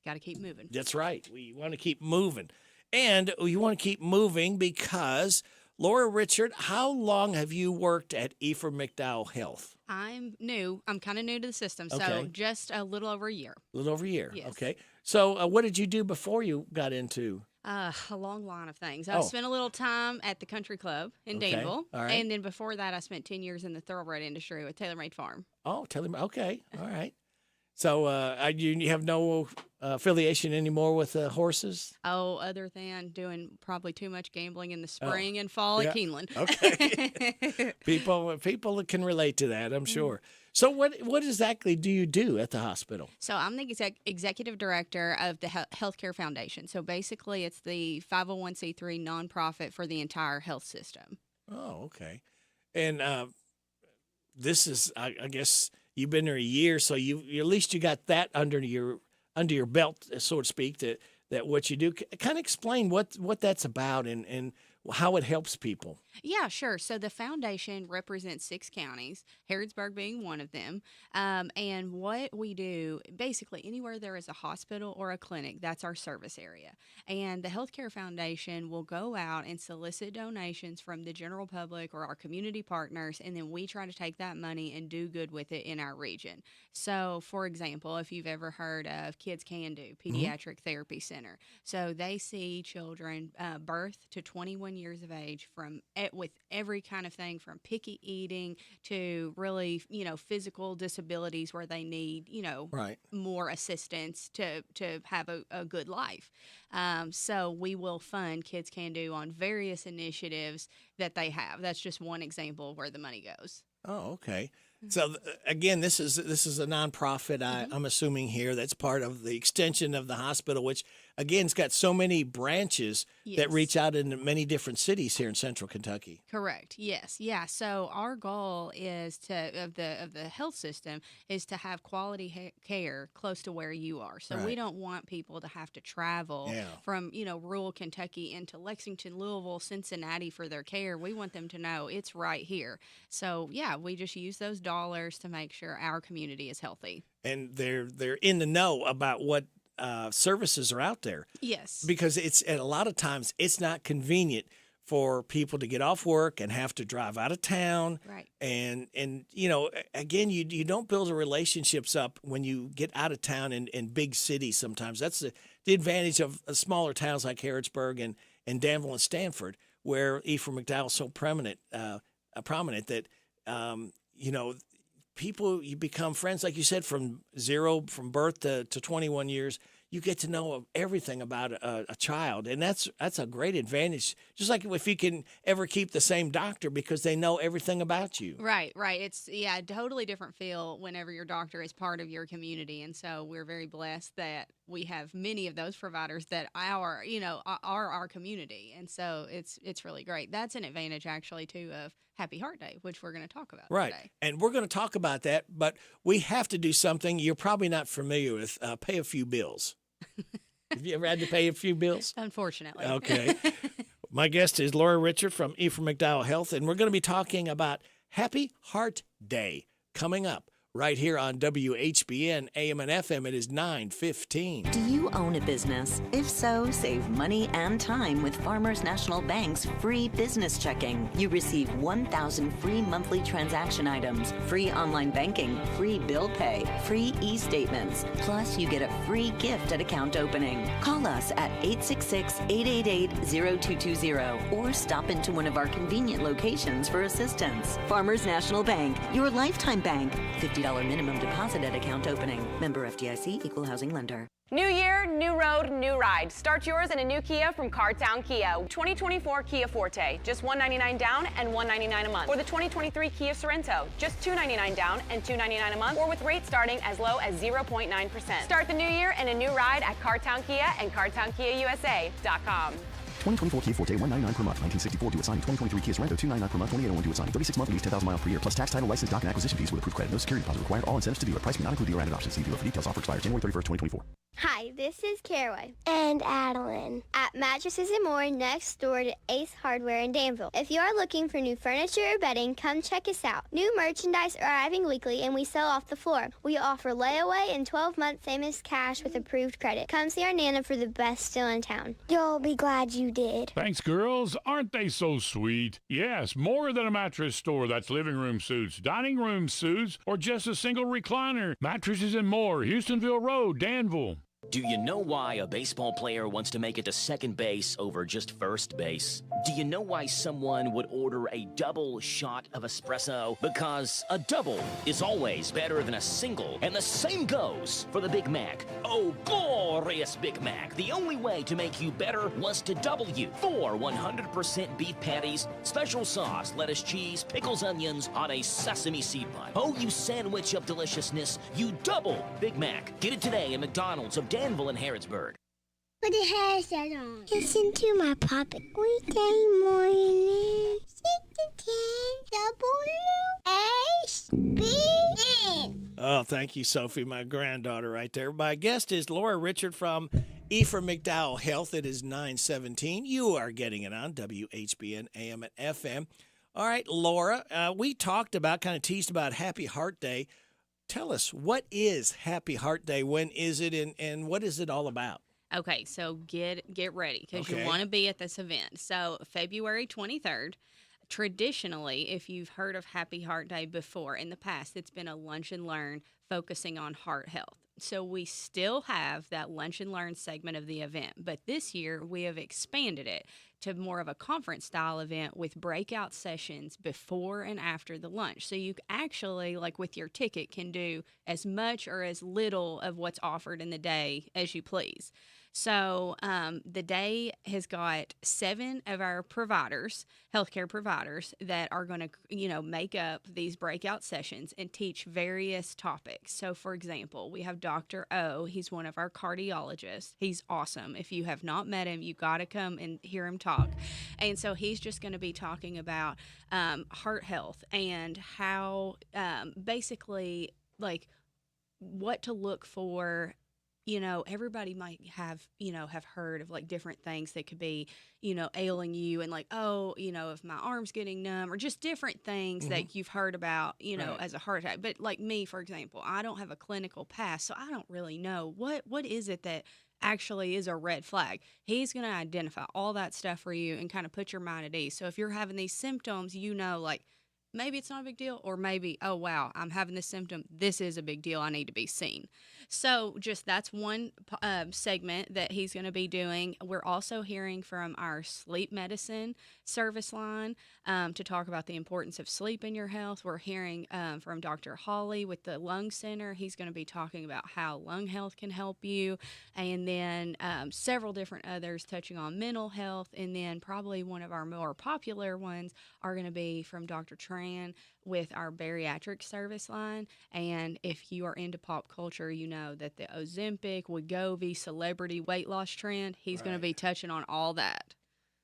Speaker 11: Got to keep moving.
Speaker 1: That's right. We want to keep moving. And you want to keep moving because, Laura Richard, how long have you worked at Ephraim McDowell Health?
Speaker 11: I'm new. I'm kind of new to the system, so
Speaker 1: Okay.
Speaker 11: just a little over a year.
Speaker 1: A little over a year.
Speaker 11: Yes.
Speaker 1: Okay. So what did you do before you got into?
Speaker 11: A long line of things. I spent a little time at the country club in
Speaker 1: Okay.
Speaker 11: Danville.
Speaker 1: All right.
Speaker 11: And then before that, I spent 10 years in the thoroughbred industry with Taylor Made Farm.
Speaker 1: Oh, tell him. Okay. All right. So you have no affiliation anymore with horses?
Speaker 11: Oh, other than doing probably too much gambling in the spring and fall
Speaker 1: Yeah.
Speaker 11: at Keeneland.
Speaker 1: Okay. people can relate to that, I'm sure. So what exactly do you do at the hospital?
Speaker 11: So I'm the executive director of the Healthcare Foundation. So basically, it's the 501c3 nonprofit for the entire health system.
Speaker 1: Oh, okay. And this is, I guess, you've been there a year, so you at least you got that under your belt, so to speak. That what you do. Kind of explain what that's about and how it helps people.
Speaker 11: Yeah, sure. So the foundation represents 6 counties, Harrodsburg being one of them. And what we do, basically anywhere there is a hospital or a clinic, that's our service area. And the Healthcare Foundation will go out and solicit donations from the general public or our community partners, and then we try to take that money and do good with it in our region. So, for example, if you've ever heard of Kids Can Do, Pediatric Therapy Center. So they see children birth to 21 years of age with every kind of thing from picky eating to really, physical disabilities where they need,
Speaker 1: Right.
Speaker 11: more assistance to have a good life. So we will fund Kids Can Do on various initiatives that they have. That's just one example of where the money goes.
Speaker 1: Oh, okay. So again, this is a nonprofit. I'm assuming here that's part of the extension of the hospital, which again, it's got so many branches that reach out into many different cities here in Central Kentucky.
Speaker 11: Correct. Yes. Yeah. So our goal is of the health system is to have quality care close to where you are. So we
Speaker 1: Right.
Speaker 11: don't want people to have to travel from rural Kentucky into Lexington, Louisville, Cincinnati for their care. We want them to know it's right here. So yeah, we just use those dollars to make sure our community is healthy.
Speaker 1: And they're in the know about what services are out there.
Speaker 11: Yes.
Speaker 1: Because and a lot of times it's not convenient for people to get off work and have to drive out of town.
Speaker 11: Right.
Speaker 1: And again, you don't build the relationships up when you get out of town in big cities sometimes. That's the advantage of smaller towns like Harrodsburg and Danville and Stanford, where Ephraim McDowell is so prominent that, people, you become friends, like you said, from birth to 21 years. You get to know everything about a child, and that's a great advantage. Just like if you can ever keep the same doctor because they know everything about you.
Speaker 11: Right. It's a totally different feel whenever your doctor is part of your community, and so we're very blessed that we have many of those providers that are our community, and so it's really great. That's an advantage actually too of Happy Heart Day, which we're going to talk about today.
Speaker 1: And we're going to talk about that, but we have to do something you're probably not familiar with. Pay a few bills. Have you ever had to pay a few bills?
Speaker 11: Unfortunately.
Speaker 1: Okay. My guest is Laura Richard from Ephraim McDowell Health, and we're going to be talking about Happy Heart Day coming up right here on WHBN AM and FM. It is 9:15.
Speaker 2: Do you own a business? If so, save money and time with Farmers National Bank's free business checking. You receive 1,000 free monthly transaction items, free online banking, free bill pay, free e-statements. Plus, you get a free gift at account opening. Call us at 866-888-0220 or stop into one of our convenient locations for assistance. Farmers National Bank, your lifetime bank. $50 minimum deposit at account opening. Member FDIC, Equal Housing Lender.
Speaker 3: New year, new road, new ride. Start yours in a new Kia from Cartown Kia. 2024 Kia Forte, just $199 down and $199 a month. Or the 2023 Kia Sorento, just $299 down and $299 a month. Or with rates starting as low as 0.9%. Start the new year in a new ride at Cartown Kia and CartownKiaUSA.com.
Speaker 4: 2024 Kia Forte, $199 per month. 1964 due at signing. 2023 Kia Sorento, $299 per month. 2801 due at signing. 36 month lease, 10,000 miles per year. Plus tax, title, license, doc, and acquisition fees with approved credit. No security deposit required. All incentives to dealer. Price may not include dealer added options. See dealer for details. Offer expires January 31st, 2024.
Speaker 15: Hi, this is Caraway and Adeline at Mattresses and More next door to Ace Hardware in Danville. If you are looking for new furniture or bedding, come check us out. New merchandise arriving weekly and we sell off the floor. We offer layaway and 12-month same as cash with approved credit. Come see our Nana for the best deal in town. You'll be glad you did.
Speaker 23: Thanks, girls. Aren't they so sweet? Yes, more than a mattress store. That's living room suits, dining room suits, or just a single recliner. Mattresses and More, Houstonville Road, Danville.
Speaker 12: Do you know why a baseball player wants to make it to second base over just first base? Do you know why someone would order a double shot of espresso? Because a double is always better than a single, and the same goes for the Big Mac. Oh, glorious Big Mac. The only way to make you better was to double you. 4 100% beef patties, special sauce, lettuce, cheese, pickles, onions on a sesame seed bun. Oh, you sandwich of deliciousness, you double Big Mac. Get it today at McDonald's of Danville and Harrodsburg.
Speaker 15: Put the hairset on. Listen to my puppet. Weekday morning, 6 to 10, WHBN.
Speaker 1: Oh, thank you, Sophie, my granddaughter right there. My guest is Laura Richard from Ephraim McDowell Health. It is 9:17. You are getting it on WHBN AM and FM. All right, Laura, we talked about, kind of teased about Happy Heart Day. Tell us, what is Happy Heart Day? When is it, and what is it all about?
Speaker 11: Okay, so get ready because you want to be at this event. So February 23rd, traditionally, if you've heard of Happy Heart Day before, in the past, it's been a lunch and learn focusing on heart health. So we still have that lunch and learn segment of the event, but this year we have expanded it to more of a conference style event with breakout sessions before and after the lunch. So you actually, like with your ticket, can do as much or as little of what's offered in the day as you please. So the day has got 7 of our providers, healthcare providers, that are going to, make up these breakout sessions and teach various topics. So, for example, we have Dr. O. He's one of our cardiologists. He's awesome. If you have not met him, you got to come and hear him talk. And so he's just going to be talking about heart health and how basically, like, what to look for everybody might have heard of like different things that could be, ailing you, and like, oh, if my arm's getting numb, or just different things that you've heard about,
Speaker 1: Right.
Speaker 11: as a heart attack. But like me, for example, I don't have a clinical past, so I don't really know what is it that actually is a red flag. He's going to identify all that stuff for you and kind of put your mind at ease. So if you're having these symptoms, like, maybe it's not a big deal, or maybe, oh, wow, I'm having this symptom. This is a big deal. I need to be seen. So just that's one segment that he's going to be doing. We're also hearing from our sleep medicine service line to talk about the importance of sleep in your health. We're hearing from Dr. Hawley with the Lung Center. He's going to be talking about how lung health can help you. And then several different others touching on mental health. And then probably one of our more popular ones are going to be from Dr. Tran with our bariatric service line. And if you are into pop culture, you know that the Ozempic, Wegovy, celebrity weight loss trend, he's going to be touching on all that.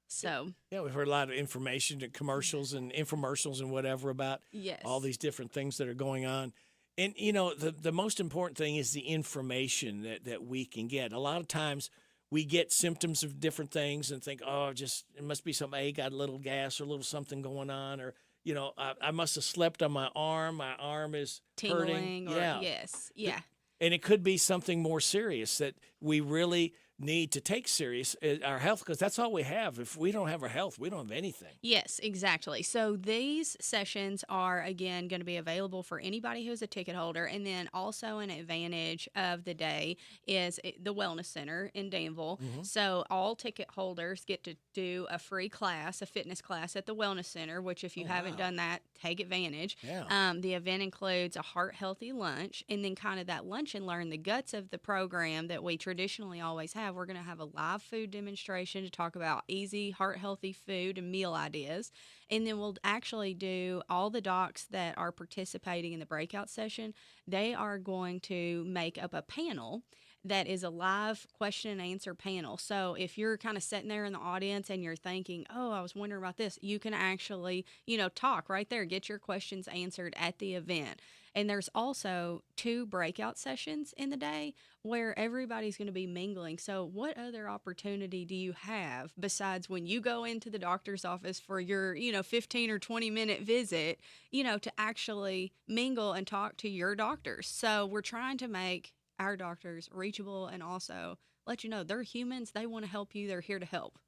Speaker 11: So
Speaker 1: yeah, we've heard a lot of information and commercials and infomercials and whatever about all these different things that are going on. And, the most important thing is the information that we can get. A lot of times we get symptoms of different things and think, oh, it must be something. I got a little gas or a little something going on, or I must have slept on my arm. My arm is
Speaker 11: tingling.
Speaker 1: hurting.
Speaker 11: Or, yes. Yeah.
Speaker 1: And it could be something more serious that we really need to take serious, our health, because that's all we have. If we don't have our health, we don't have anything.
Speaker 11: Yes, exactly. So these sessions are, again, going to be available for anybody who's a ticket holder. And then also an advantage of the day is the Wellness Center in Danville. So all ticket holders get to do a free class, a fitness class at the Wellness Center, which if you haven't done that, take advantage.
Speaker 1: Yeah.
Speaker 11: The event includes a heart-healthy lunch, and then kind of that lunch and learn, the guts of the program that we traditionally always have. We're going to have a live food demonstration to talk about easy, heart-healthy food and meal ideas. And then we'll actually do all the docs that are participating in the breakout session. They are going to make up a panel that is a live question and answer panel. So if you're kind of sitting there in the audience and you're thinking, oh, I was wondering about this, you can actually, talk right there, get your questions answered at the event. And there's also 2 breakout sessions in the day where everybody's going to be mingling. So what other opportunity do you have besides when you go into the doctor's office for your, 15 or 20-minute visit, to actually mingle and talk to your doctors? So we're trying to make our doctors reachable and also let you know they're humans. They want to help you. They're here to help.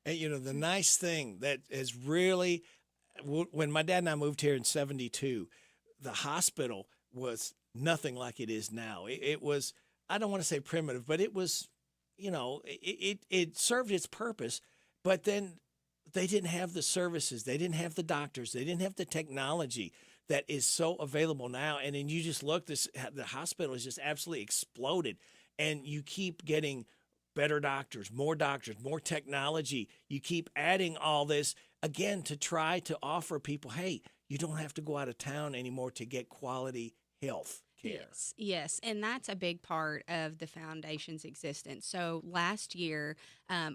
Speaker 1: And, the nice thing that is really, when my dad and I moved here in 72, the hospital was nothing like it is now. It was, I don't want to say primitive, but it was, it served its purpose, but then they didn't have the services. They didn't have the doctors. They didn't have the technology that is so available now. And then you just look, the hospital has just absolutely exploded, and you keep getting better doctors, more technology. You keep adding all this, again, to try to offer people, hey, you don't have to go out of town anymore to get quality health care.
Speaker 11: Yes. And that's a big part of the foundation's existence. So last year,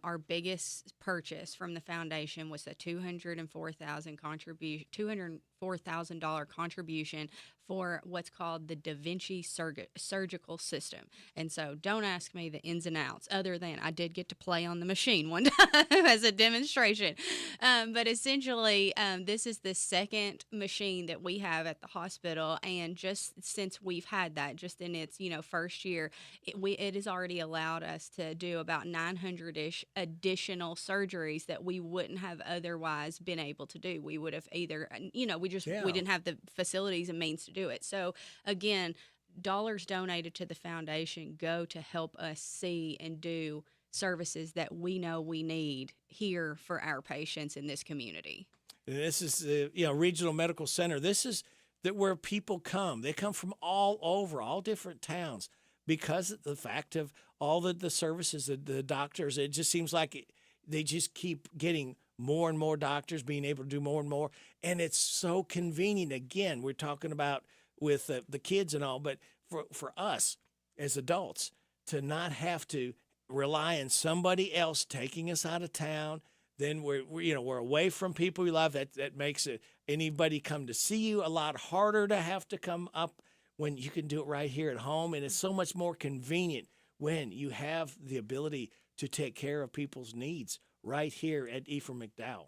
Speaker 11: our biggest purchase from the foundation was a $204,000 contribution for what's called the Da Vinci surgical system. And so don't ask me the ins and outs, other than I did get to play on the machine one time as a demonstration. But essentially, this is the second machine that we have at the hospital. And just since we've had that, just in its first year, it has already allowed us to do about 900-ish additional surgeries that we wouldn't have otherwise been able to do. We would have either, we didn't have the facilities and means to do it. So again, dollars donated to the foundation go to help us see and do services that we know we need here for our patients in this community.
Speaker 1: And this is the regional medical center. This is where people come. They come from all over, all different towns, because of the fact of all the services, the doctors. It just seems like they just keep getting more and more doctors, being able to do more and more. And it's so convenient. Again, we're talking about with the kids and all, but for us as adults to not have to rely on somebody else taking us out of town, then we're away from people we love. That makes anybody come to see you a lot harder to have to come up when you can do it right here at home. And it's so much more convenient when you have the ability to take care of people's needs right here at Ephraim McDowell.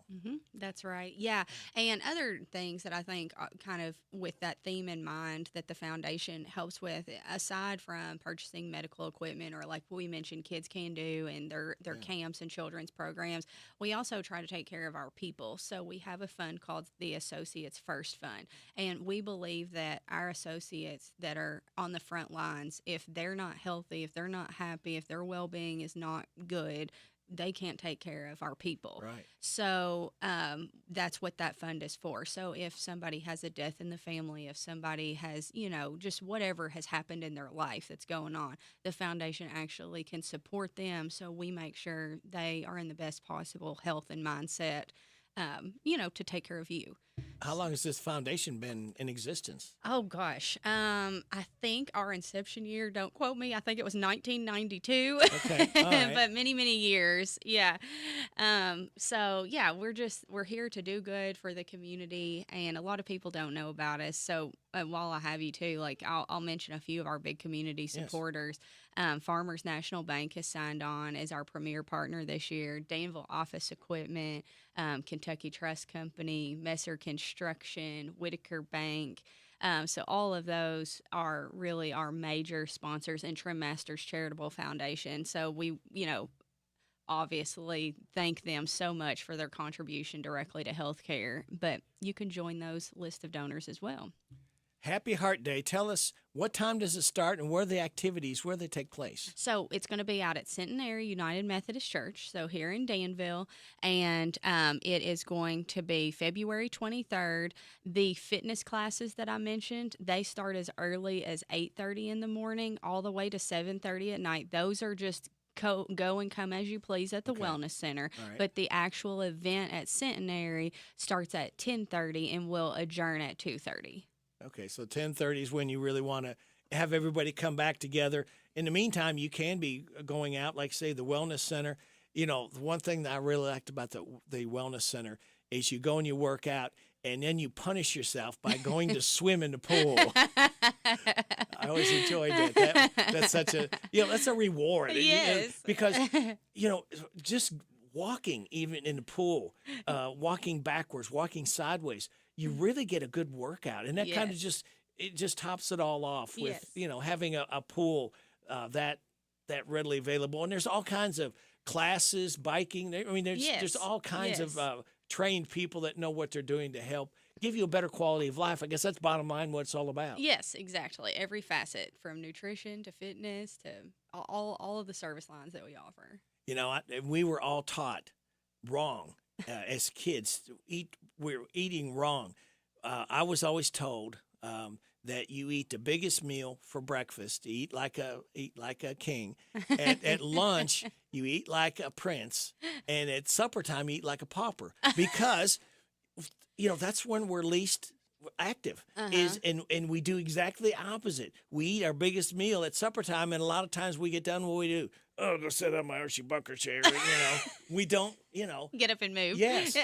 Speaker 11: That's right. Yeah. And other things that I think kind of with that theme in mind that the foundation helps with, aside from purchasing medical equipment or like we mentioned, Kids Can Do and their camps and children's programs, we also try to take care of our people. So we have a fund called the Associates First Fund. And we believe that our associates that are on the front lines, if they're not healthy, if they're not happy, if their well-being is not good, they can't take care of our people.
Speaker 1: Right.
Speaker 11: So that's what that fund is for. So if somebody has a death in the family, if somebody has, just whatever has happened in their life that's going on, the foundation actually can support them. So we make sure they are in the best possible health and mindset, to take care of you.
Speaker 1: How long has this foundation been in existence?
Speaker 11: Oh, gosh. I think our inception year, don't quote me, I think it was 1992.
Speaker 1: Okay. All right.
Speaker 11: But many, many years. Yeah. So, yeah, we're here to do good for the community, and a lot of people don't know about us. So while I have you, too, like I'll mention a few of our big community supporters. Farmers National Bank has signed on as our premier partner this year. Danville Office Equipment, Kentucky Trust Company, Messer Construction, Whitaker Bank. So all of those are really our major sponsors, and Trim Masters Charitable Foundation. So we, obviously thank them so much for their contribution directly to healthcare. But you can join those list of donors as well.
Speaker 1: Happy Heart Day. Tell us, what time does it start and where are the activities, where they take place?
Speaker 11: So it's going to be out at Centenary United Methodist Church, so here in Danville, and it is going to be February 23rd. The fitness classes that I mentioned, they start as early as 8:30 in the morning all the way to 7:30 at night. Those are just go and come as you please at the Wellness Center.
Speaker 1: All right.
Speaker 11: But the actual event at Centenary starts at 10:30 and will adjourn at 2:30.
Speaker 1: Okay, so 10:30 is when you really want to have everybody come back together. In the meantime, you can be going out, like, say, the Wellness Center. The one thing that I really liked about the Wellness Center is you go and you work out, and then you punish yourself by going to swim in the pool. I always enjoyed that. That's such a, that's a reward.
Speaker 11: Yes.
Speaker 1: Because, just walking even in the pool, walking backwards, walking sideways, you really get a good workout. And that kind of just tops it all off with, having a pool that readily available. And there's all kinds of classes, biking. I mean, there's all kinds of trained people that know what they're doing to help give you a better quality of life. I guess that's bottom line what it's all about.
Speaker 11: Yes, exactly. Every facet, from nutrition to fitness to all of the service lines that we offer.
Speaker 1: We were all taught wrong as kids. We're eating wrong. I was always told that you eat the biggest meal for breakfast, eat like a king. At lunch, you eat like a prince, and at supper time, you eat like a pauper, because that's when we're least active. And we do exactly the opposite. We eat our biggest meal at supper time, and a lot of times we get done, what we do? Oh, go sit on my Hershey Bunker chair. We don't,
Speaker 11: get up and move.
Speaker 1: Yes.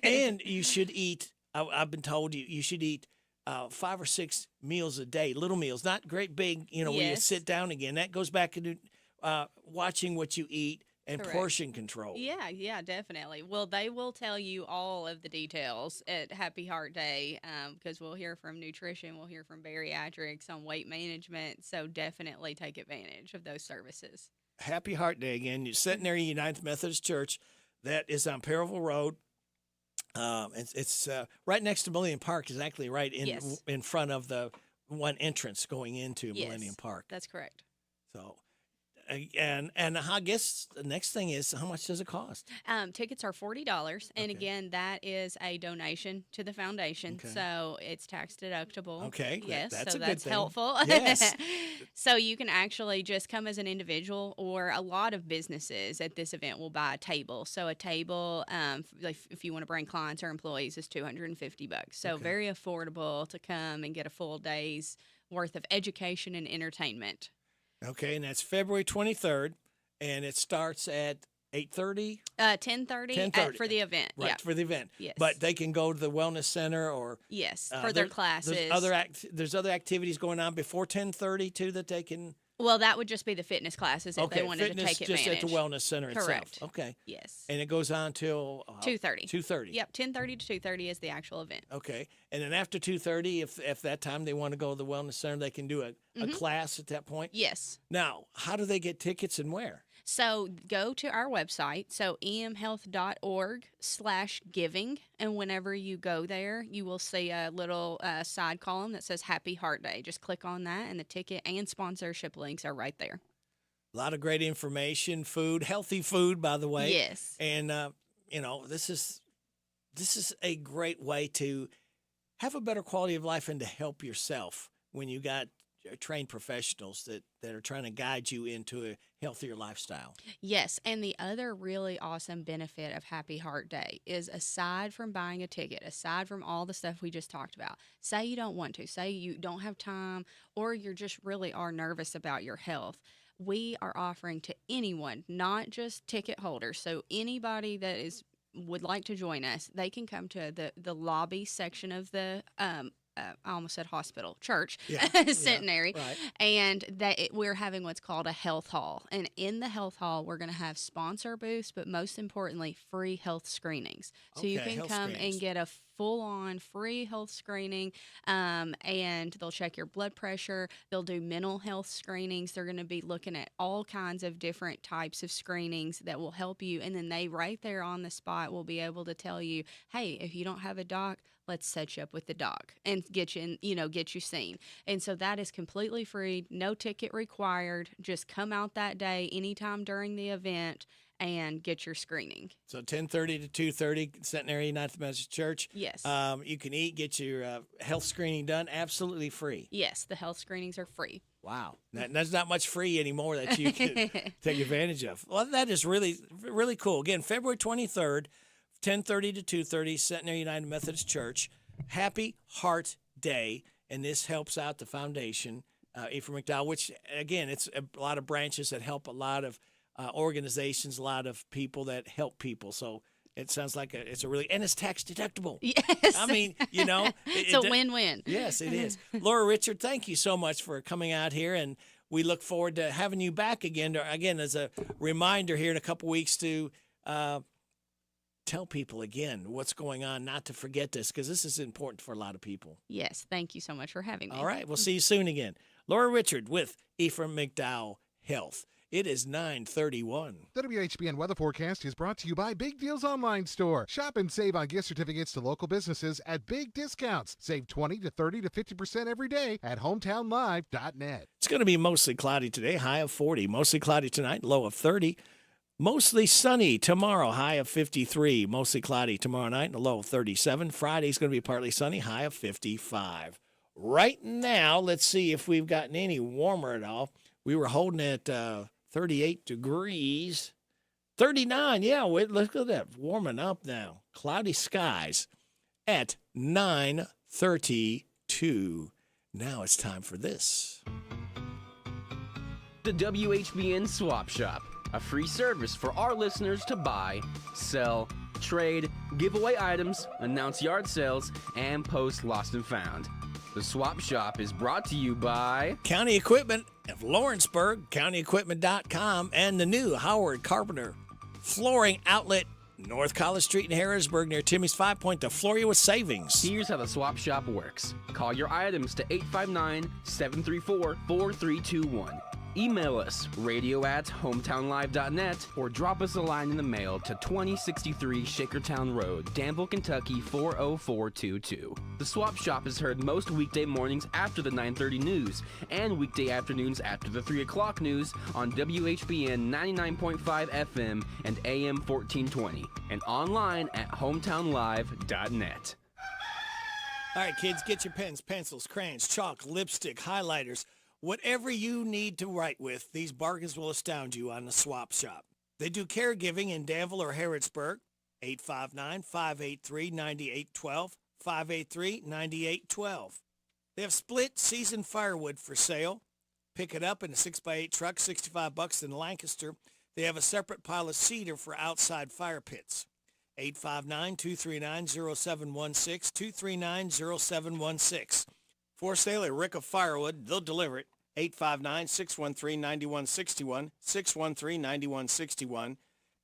Speaker 1: And you should eat, I've been told you should eat 5 or 6 meals a day, little meals, not great big, where you sit down again. That goes back to watching what you eat and
Speaker 11: Correct.
Speaker 1: Portion control.
Speaker 11: Yeah, definitely. Well, they will tell you all of the details at Happy Heart Day, because we'll hear from nutrition, we'll hear from bariatrics on weight management. So definitely take advantage of those services.
Speaker 1: Happy Heart Day again. You're Centenary United Methodist Church. That is on Perryville Road. It's right next to Millennium Park, exactly right in front of the one entrance going into Millennium Park.
Speaker 11: That's correct.
Speaker 1: So, and I guess the next thing is, how much does it cost?
Speaker 11: Tickets are $40, and again, that is a donation to the foundation, so it's tax deductible.
Speaker 1: Okay,
Speaker 11: yes,
Speaker 1: that's
Speaker 11: so
Speaker 1: a good
Speaker 11: that's
Speaker 1: thing.
Speaker 11: helpful.
Speaker 1: Yes.
Speaker 11: So you can actually just come as an individual, or a lot of businesses at this event will buy a table. So a table, if you want to bring clients or employees, is $250. So very affordable to come and get a full day's worth of education and entertainment.
Speaker 1: Okay, and that's February 23rd, and it starts at 8:30?
Speaker 11: 10:30 for the event.
Speaker 1: Right, for the event.
Speaker 11: Yes.
Speaker 1: But they can go to the Wellness Center or...
Speaker 11: Yes, for their classes.
Speaker 1: There's other activities going on before 10:30, too, that they can...
Speaker 11: Well, that would just be the fitness classes if they wanted
Speaker 1: fitness
Speaker 11: to take
Speaker 1: just
Speaker 11: advantage.
Speaker 1: at the wellness center
Speaker 11: Correct.
Speaker 1: itself. Okay.
Speaker 11: Yes.
Speaker 1: And it goes on till
Speaker 11: 2:30.
Speaker 1: 2:30.
Speaker 11: Yep, 10:30 to 2:30 is the actual event.
Speaker 1: Okay. And then after 2:30, if that time they want to go to the wellness center, they can do a class at that point?
Speaker 11: Yes.
Speaker 1: Now, how do they get tickets and where?
Speaker 11: So go to our website, so emhealth.org/giving, and whenever you go there, you will see a little side column that says Happy Heart Day. Just click on that, and the ticket and sponsorship links are right there.
Speaker 1: A lot of great information, food, healthy food, by the way.
Speaker 11: Yes.
Speaker 1: And, this is a great way to have a better quality of life and to help yourself when you got trained professionals that are trying to guide you into a healthier lifestyle.
Speaker 11: Yes, and the other really awesome benefit of Happy Heart Day is, aside from buying a ticket, aside from all the stuff we just talked about, say you don't want to, say you don't have time, or you just really are nervous about your health, we are offering to anyone, not just ticket holders, so anybody that would like to join us, they can come to the lobby section of the I almost said hospital, church, Centenary,
Speaker 1: right.
Speaker 11: and we're having what's called a health hall. And in the health hall, we're going to have sponsor booths, but most importantly, free health screenings. So you can come and get a full-on free health screening, and they'll check your blood pressure. They'll do mental health screenings. They're going to be looking at all kinds of different types of screenings that will help you. And then they, right there on the spot, will be able to tell you, hey, if you don't have a doc, let's set you up with the doc and get you seen. And so that is completely free, no ticket required. Just come out that day, anytime during the event, and get your screening.
Speaker 1: So 10:30 to 2:30, Centenary United Methodist Church.
Speaker 11: Yes.
Speaker 1: You can eat, get your health screening done, absolutely free.
Speaker 11: Yes, the health screenings are free.
Speaker 1: Wow. There's not much free anymore that you can take advantage of. Well, that is really, really cool. Again, February 23rd, 10:30 to 2:30, Centenary United Methodist Church. Happy Heart Day, and this helps out the foundation, Ephraim McDowell, which, again, it's a lot of branches that help a lot of organizations, a lot of people that help people. So it sounds like it's and it's tax deductible.
Speaker 11: Yes.
Speaker 1: I mean,
Speaker 11: it's a win-win.
Speaker 1: Yes, it is. Laura Richard, thank you so much for coming out here, and we look forward to having you back again. Again, as a reminder here in a couple weeks to tell people again what's going on, not to forget this, because this is important for a lot of people.
Speaker 11: Yes, thank you so much for having me.
Speaker 1: All right, we'll see you soon again. Laura Richard with Ephraim McDowell Health. It is 9:31.
Speaker 16: WHBN weather forecast is brought to you by Big Deals Online Store. Shop and save on gift certificates to local businesses at big discounts. Save 20 to 30 to 50% every day at hometownlive.net.
Speaker 1: It's going to be mostly cloudy today, high of 40. Mostly cloudy tonight, low of 30. Mostly sunny tomorrow, high of 53. Mostly cloudy tomorrow night, and a low of 37. Friday's going to be partly sunny, high of 55. Right now, let's see if we've gotten any warmer at all. We were holding at 38 degrees. 39, yeah, look at that. Warming up now. Cloudy skies at 9:32. Now it's time for this.
Speaker 6: The WHBN Swap Shop, a free service for our listeners to buy, sell, trade, give away items, announce yard sales, and post lost and found. The Swap Shop is brought to you by
Speaker 1: County Equipment of Lawrenceburg, CountyEquipment.com, and the new Howard Carpenter Flooring Outlet, North College Street in Harrodsburg near Timmy's 5 Point to floor you with savings.
Speaker 6: Here's how the Swap Shop works. Call your items to 859-734-4321. Email us, radio@hometownlive.net, or drop us a line in the mail to 2063 Shakertown Road, Danville, Kentucky 40422. The Swap Shop is heard most weekday mornings after the 9:30 news and weekday afternoons after the 3 o'clock news on WHBN 99.5 FM and AM 1420, and online at hometownlive.net.
Speaker 1: All right, kids, get your pens, pencils, crayons, chalk, lipstick, highlighters. Whatever you need to write with, these bargains will astound you on the Swap Shop. They do caregiving in Danville or Harrodsburg, 859-583-9812, 583-9812. They have split season firewood for sale. Pick it up in a 6x8 truck, $65 in Lancaster. They have a separate pile of cedar for outside fire pits. 859-239-0716, 239-0716. For sale at Rick of Firewood, they'll deliver it. 859-613-9161, 613-9161.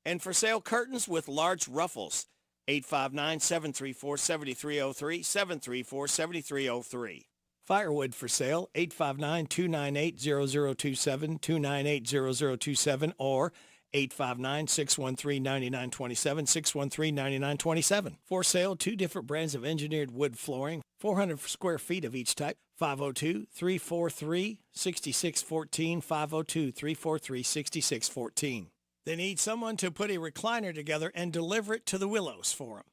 Speaker 1: And for sale, curtains with large ruffles, 859-734-7303, 734-7303. Firewood for sale, 859-298-0027, 298-0027, or 859-613-9927, 613-9927. For sale, 2 different brands of engineered wood flooring, 400 square feet of each type, 502-343-6614, 502-343-6614. They need someone to put a recliner together and deliver it to the Willows for them.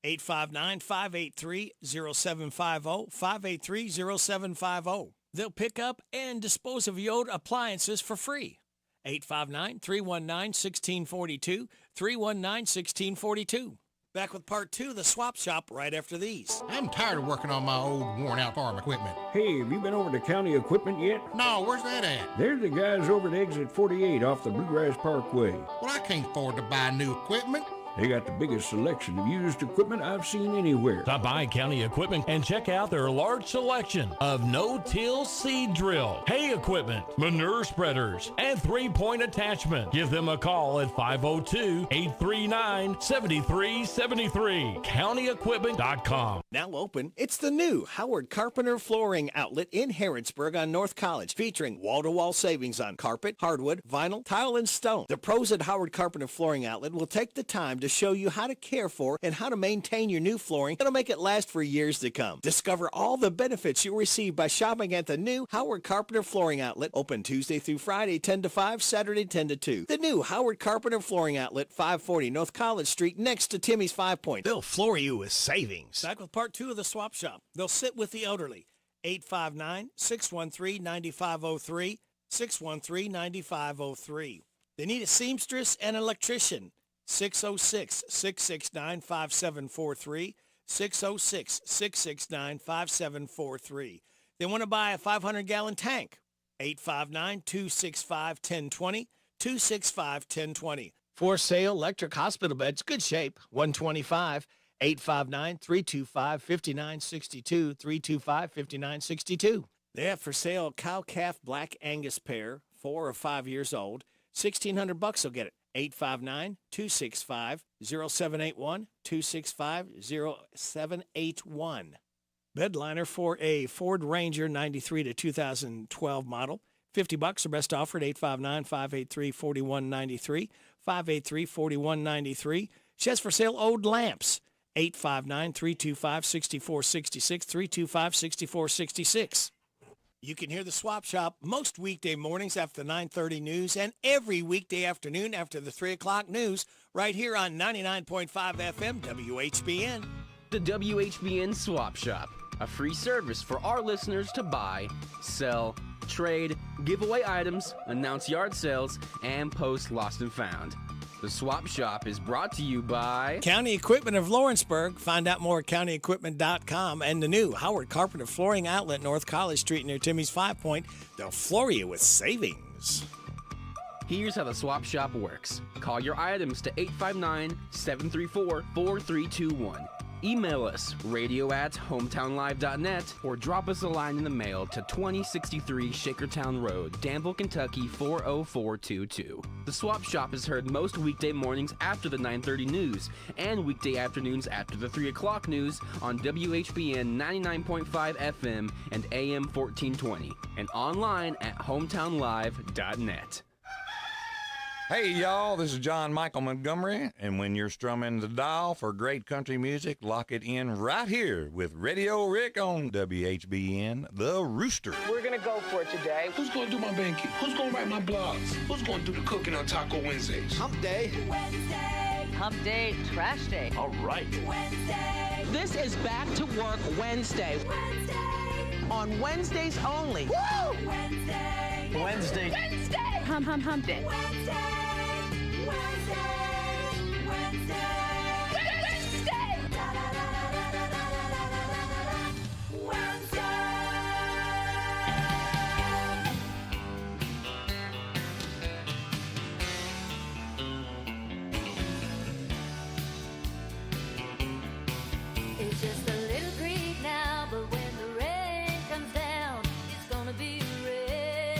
Speaker 1: 859-583-0750, 583-0750. They'll pick up and dispose of your old appliances for free. 859-319-1642, 319-1642. Back with part 2 of the Swap Shop right after these.
Speaker 7: I'm tired of working on my old, worn-out farm equipment.
Speaker 9: Hey, have you been over to County Equipment yet?
Speaker 7: No, where's that at?
Speaker 9: They're the guys over at Exit 48 off the Bluegrass Parkway.
Speaker 7: Well, I can't afford to buy new equipment.
Speaker 9: They got the biggest selection of used equipment I've seen anywhere.
Speaker 14: Stop by County Equipment and check out their large selection of no-till seed drill, hay equipment, manure spreaders, and 3-point attachment. Give them a call at 502-839-7373. CountyEquipment.com.
Speaker 1: Now open, it's the new Howard Carpenter Flooring Outlet in Harrodsburg on North College, featuring wall-to-wall savings on carpet, hardwood, vinyl, tile, and stone. The pros at Howard Carpenter Flooring Outlet will take the time to show you how to care for and how to maintain your new flooring that'll make it last for years to come. Discover all the benefits you'll receive by shopping at the new Howard Carpenter Flooring Outlet, open Tuesday through Friday 10 to 5, Saturday 10 to 2. The new Howard Carpenter Flooring Outlet, 540 North College Street, next to Timmy's 5 Point. They'll floor you with savings. Back with part 2 of the Swap Shop. They'll sit with the elderly. 859-613-9503, 613-9503. They need a seamstress and electrician. 606-669-5743, 606-669-5743. They want to buy a 500-gallon tank. 859-265-1020, 265-1020. For sale, electric hospital beds, good shape, 125, 859-325-5962, 325-5962. They have for sale cow-calf black Angus pair, 4 or 5 years old, $1,600 will get it. 859-265-0781, 265-0781. Bedliner for a Ford Ranger 93 to 2012 model. $50 or best offer at 859-583-4193, 583-4193. She has for sale old lamps. 859-325-6466, 325-6466. You can hear the Swap Shop most weekday mornings after the 9:30 news and every weekday afternoon after the 3 o'clock news right here on 99.5 FM WHBN.
Speaker 6: The WHBN Swap Shop, a free service for our listeners to buy, sell, trade, give away items, announce yard sales, and post lost and found. The Swap Shop is brought to you by
Speaker 1: County Equipment of Lawrenceburg. Find out more at CountyEquipment.com. And the new Howard Carpenter Flooring Outlet, North College Street near Timmy's 5 Point. They'll floor you with savings.
Speaker 6: Here's how the Swap Shop works. Call your items to 859-734-4321. Email us, radio@hometownlive.net, or drop us a line in the mail to 2063 Shakertown Road, Danville, Kentucky 40422. The Swap Shop is heard most weekday mornings after the 9:30 news and weekday afternoons after the 3 o'clock news on WHBN 99.5 FM and AM 1420, and online at hometownlive.net.
Speaker 24: Hey, y'all, this is John Michael Montgomery, and when you're strumming the dial for great country music, lock it in right here with Radio Rick on WHBN, The Rooster.
Speaker 25: We're going to go for it today. Who's going to do my banking? Who's going to write my blogs? Who's going to do the cooking on Taco Wednesdays?
Speaker 26: Hump Day.
Speaker 27: Wednesday. Hump Day. Trash Day.
Speaker 25: All right.
Speaker 27: Wednesday.
Speaker 28: This is Back to Work Wednesday.
Speaker 27: Wednesday.
Speaker 28: On Wednesdays only.
Speaker 27: Woo! Wednesday.
Speaker 26: Wednesday.
Speaker 27: Wednesday.
Speaker 28: Hump Day.
Speaker 27: Wednesday.
Speaker 29: It's just a little creek now, but when the rain comes down, it's gonna be red.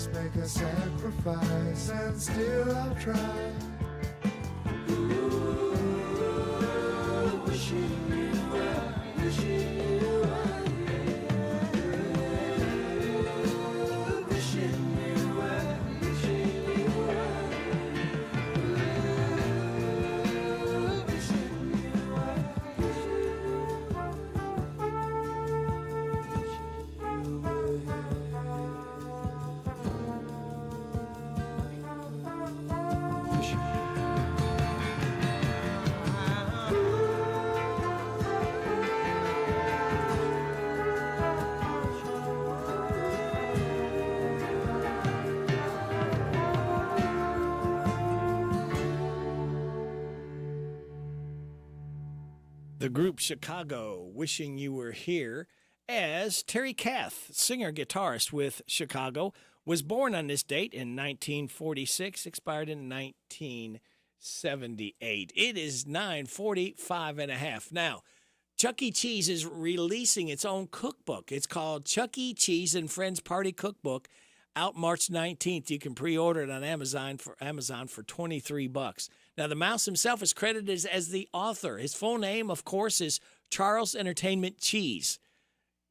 Speaker 5: must make a sacrifice, and still I'll try. Ooh, wishing you were, wishing you were here. Wishing you were, wishing you were. Wishing you were,
Speaker 1: The group Chicago, Wishing You Were Here, as Terry Kath, singer-guitarist with Chicago, was born on this date in 1946, expired in 1978. It is 9:45 and a half. Now, Chuck E. Cheese is releasing its own cookbook. It's called Chuck E. Cheese and Friends Party Cookbook, out March 19th. You can pre-order it on Amazon for $23. Now, the mouse himself is credited as the author. His full name, of course, is Charles Entertainment Cheese,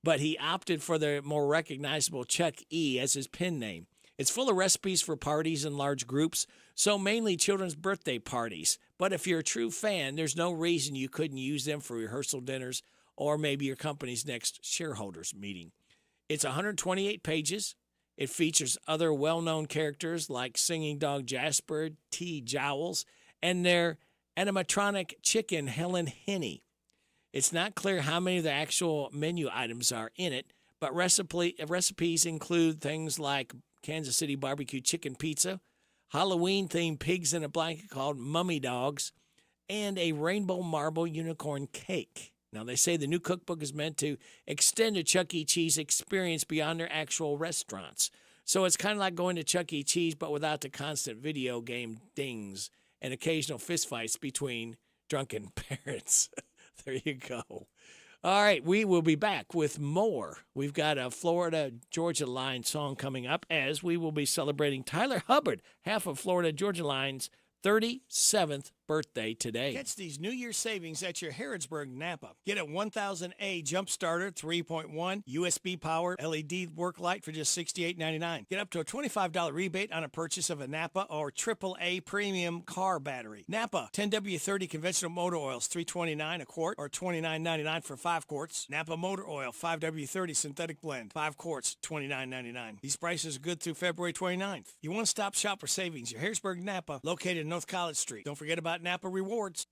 Speaker 1: but he opted for the more recognizable Chuck E. as his pen name. It's full of recipes for parties and large groups, so mainly children's birthday parties. But if you're a true fan, there's no reason you couldn't use them for rehearsal dinners or maybe your company's next shareholders meeting. It's 128 pages. It features other well-known characters like singing dog Jasper, T. Jowls, and their animatronic chicken, Helen Henney. It's not clear how many of the actual menu items are in it, but recipes include things like Kansas City barbecue chicken pizza, Halloween-themed pigs in a blanket called mummy dogs, and a rainbow marble unicorn cake. Now, they say the new cookbook is meant to extend a Chuck E. Cheese experience beyond their actual restaurants. So it's kind of like going to Chuck E. Cheese, but without the constant video game dings and occasional fistfights between drunken parents. There you go. All right, we will be back with more. We've got a Florida-Georgia Line song coming up as we will be celebrating Tyler Hubbard, half of Florida-Georgia Line's 37th birthday today. Catch these New Year savings at your Harrodsburg Napa. Get a 1000A jump starter 3.1 USB power LED work light for just $68.99. Get up to a $25 rebate on a purchase of a Napa or AAA premium car battery. Napa 10W30 conventional motor oils $3.29 a quart or $29.99 for 5 quarts. Napa motor oil 5W30 synthetic blend 5 quarts $29.99. These prices are good through February 29th. You want to stop shop for savings? Your Harrodsburg Napa, located in North College Street. Don't forget about Napa Rewards.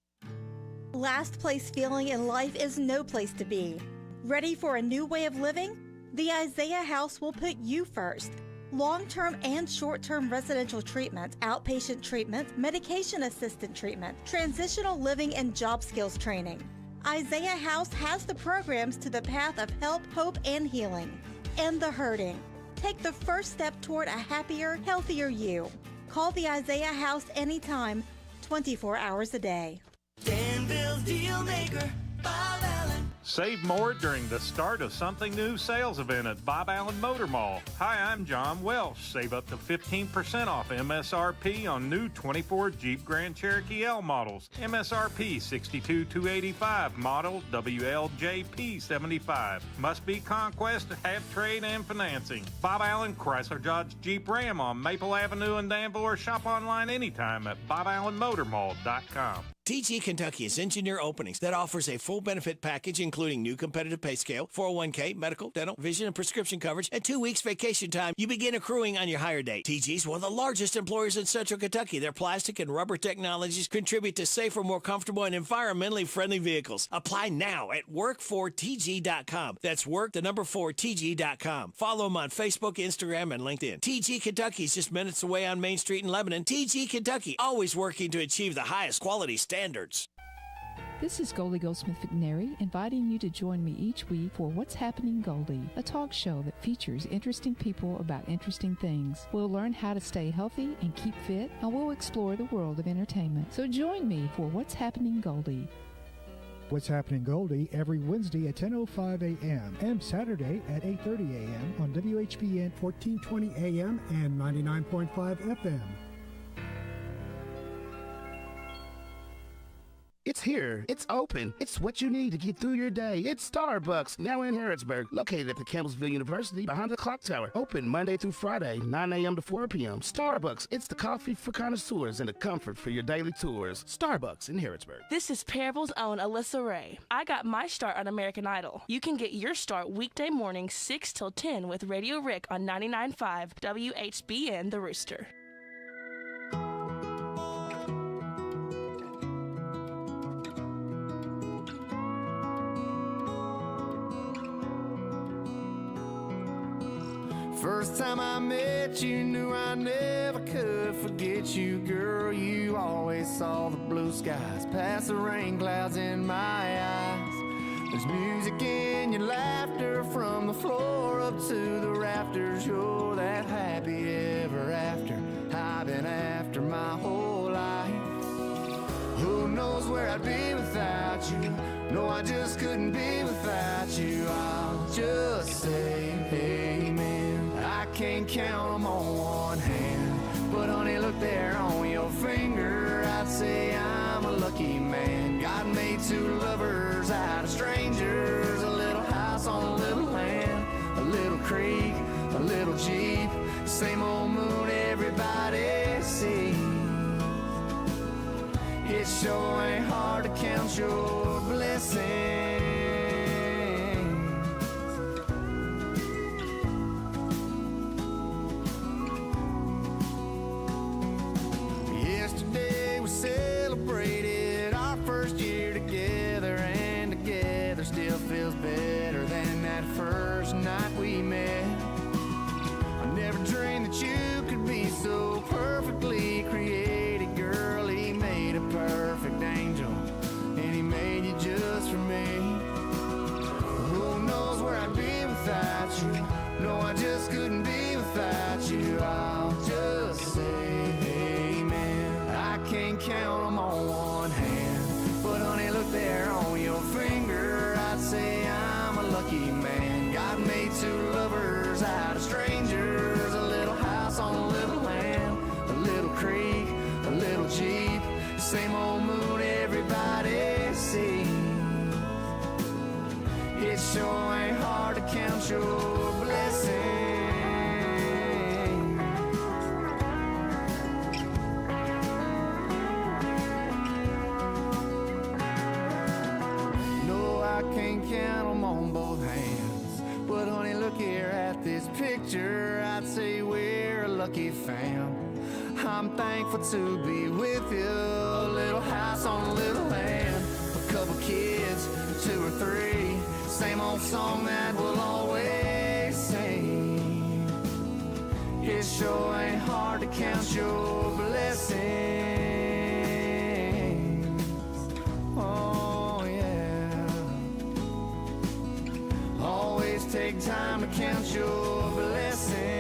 Speaker 8: Last place feeling in life is no place to be. Ready for a new way of living? The Isaiah House will put you first. Long-term and short-term residential treatment, outpatient treatment, medication-assisted treatment, transitional living, and job skills training. Isaiah House has the programs to the path of help, hope, and healing. End the hurting. Take the first step toward a happier, healthier you. Call the Isaiah House anytime, 24 hours a day.
Speaker 27: Danville's Deal Maker, Bob Allen.
Speaker 13: Save more during the Start of Something New sales event at Bob Allen Motor Mall. Hi, I'm John Welsh. Save up to 15% off MSRP on new 24 Jeep Grand Cherokee L models. MSRP $62,285, model WLJP 75. Must be Conquest, have trade and financing. Bob Allen Chrysler Dodge Jeep Ram on Maple Avenue in Danville, or shop online anytime at BobAllenMotorMall.com.
Speaker 1: TG Kentucky is Engineer Openings that offers a full benefit package including new competitive pay scale, 401k, medical, dental, vision, and prescription coverage, and 2 weeks vacation time. You begin accruing on your hire date. TG is one of the largest employers in Central Kentucky. Their plastic and rubber technologies contribute to safer, more comfortable, and environmentally friendly vehicles. Apply now at work4tg.com. That's work4tg.com. Follow them on Facebook, Instagram, and LinkedIn. TG Kentucky is just minutes away on Main Street in Lebanon. TG Kentucky, always working to achieve the highest quality standards.
Speaker 17: This is Goldie Goldsmith McNary, inviting you to join me each week for What's Happening Goldie, a talk show that features interesting people about interesting things. We'll learn how to stay healthy and keep fit, and we'll explore the world of entertainment. So join me for What's Happening Goldie.
Speaker 2: What's Happening Goldie every Wednesday at 10:05 a.m. and Saturday at 8:30 a.m. on WHBN 1420 a.m. and 99.5 FM.
Speaker 3: It's here. It's open. It's what you need to get through your day. It's Starbucks, now in Harrodsburg, located at the Campbellsville University behind the clock tower. Open Monday through Friday, 9 a.m. to 4 p.m. Starbucks, it's the coffee for connoisseurs and the comfort for your daily tours. Starbucks in Harrodsburg.
Speaker 10: This is Parable's own Alyssa Ray. I got my start on American Idol. You can get your start weekday mornings 6 till 10 with Radio Rick on 99.5 WHBN The Rooster.
Speaker 5: First time I met you, knew I never could forget you, girl. You always saw the blue skies past the rain clouds in my eyes. There's music in your laughter from the floor up to the rafters. You're that happy ever after I've been after my whole life. Who knows where I'd be without you? No, I just couldn't be without you. I'll just say amen. I can't count them on one hand, but honey, look there on your finger. I'd say I'm a lucky man. God made two lovers out of strangers. A little house on a little land, a little creek, a little Jeep. Same old moon everybody sees. It sure ain't hard to count your blessings. Yesterday we celebrated our first year together, and together still feels better than that first night we met. I never dreamed that you could be so perfectly created, girl. He made a perfect angel, and he made you just for me. Who knows where I'd be without you? No, I just couldn't be without you. I'll just say amen. I can't count them on one hand, but honey, look there on your finger. I'd say I'm a lucky man. God made two lovers out of strangers. A little house on a little land, a little creek, a little Jeep. Same old moon everybody sees. It sure ain't hard to count your blessings. No, I can't count them on both hands, but honey, look here at this picture. I'd say we're a lucky fam. I'm thankful to be with you. A little house on a little land, a couple kids, 2 or 3. Same old song that we'll always sing. It sure ain't hard to count your blessings. Oh yeah. Always take time to count your blessings.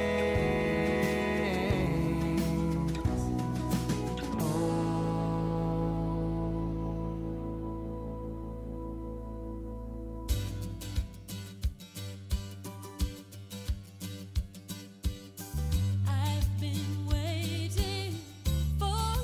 Speaker 18: I've been waiting for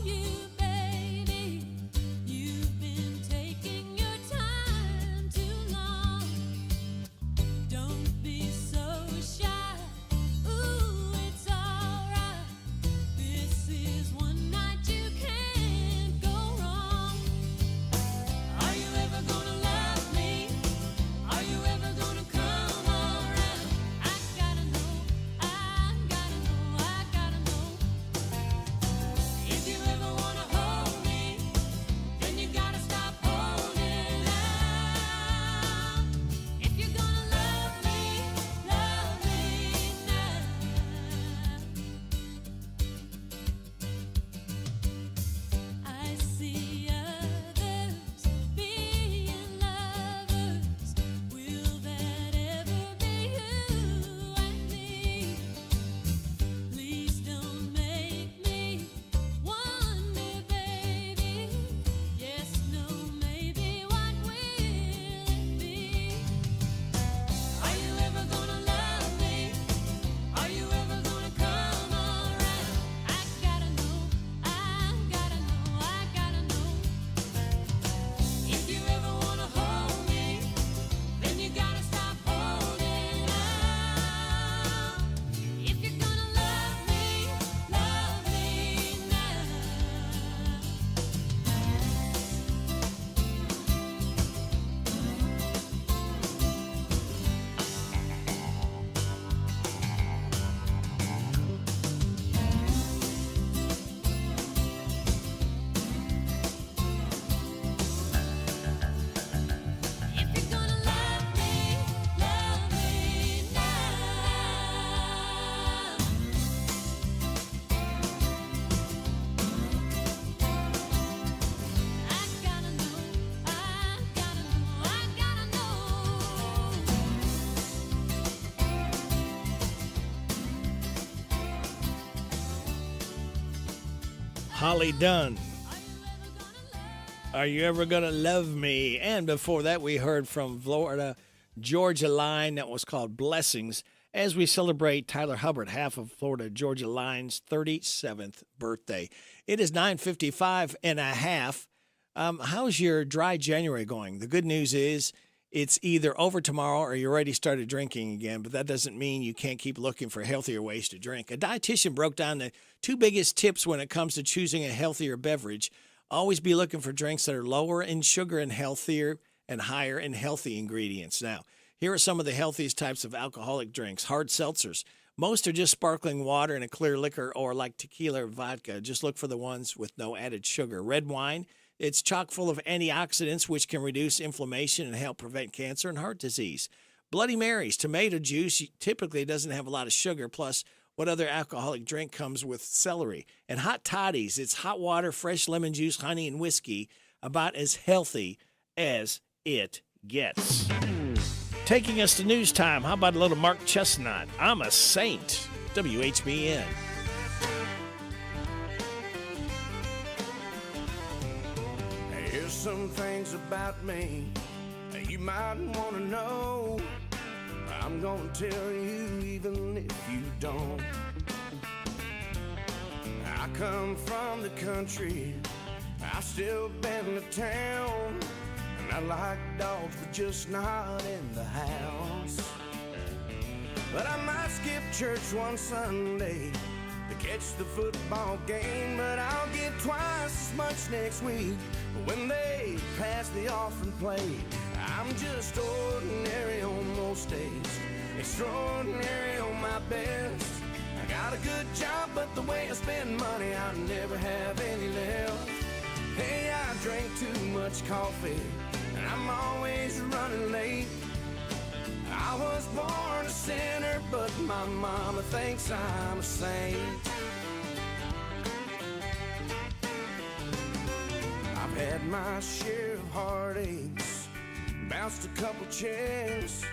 Speaker 1: Holly Dunn. Are you ever gonna love me? And before that, we heard from Florida Georgia Line that was called Blessings as we celebrate Tyler Hubbard, half of Florida Georgia Line's 37th birthday. It is 9:55 and a half. How's your dry January going? The good news is it's either over tomorrow or you already started drinking again, but that doesn't mean you can't keep looking for healthier ways to drink. A dietitian broke down the two biggest tips when it comes to choosing a healthier beverage. Always be looking for drinks that are lower in sugar and healthier and higher in healthy ingredients. Now, here are some of the healthiest types of alcoholic drinks. Hard seltzers. Most are just sparkling water and a clear liquor or like tequila or vodka. Just look for the ones with no added sugar. Red wine. It's chock full of antioxidants, which can reduce inflammation and help prevent cancer and heart disease. Bloody Marys, tomato juice, typically doesn't have a lot of sugar. Plus, what other alcoholic drink comes with celery? And hot toddies, it's hot water, fresh lemon juice, honey, and whiskey, about as healthy as it gets. Taking us to news time, how about a little Mark Chestnut? I'm a Saint, WHBN.
Speaker 5: Here's some things about me that you might want to know. I'm gonna tell you even if you don't. I come from the country, I still been to town, and I like dogs but just not in the house. But I might skip church one Sunday to catch the football game, but I'll get twice as much next week when they pass the offering plate. I'm just ordinary on most days, extraordinary on my best. I got a good job, but the way I spend money, I never have any left. Hey, I drink too much coffee, and I'm always running late. I was born a sinner, but my mama thinks I'm a saint. I've had my share of heartaches, bounced a couple checks,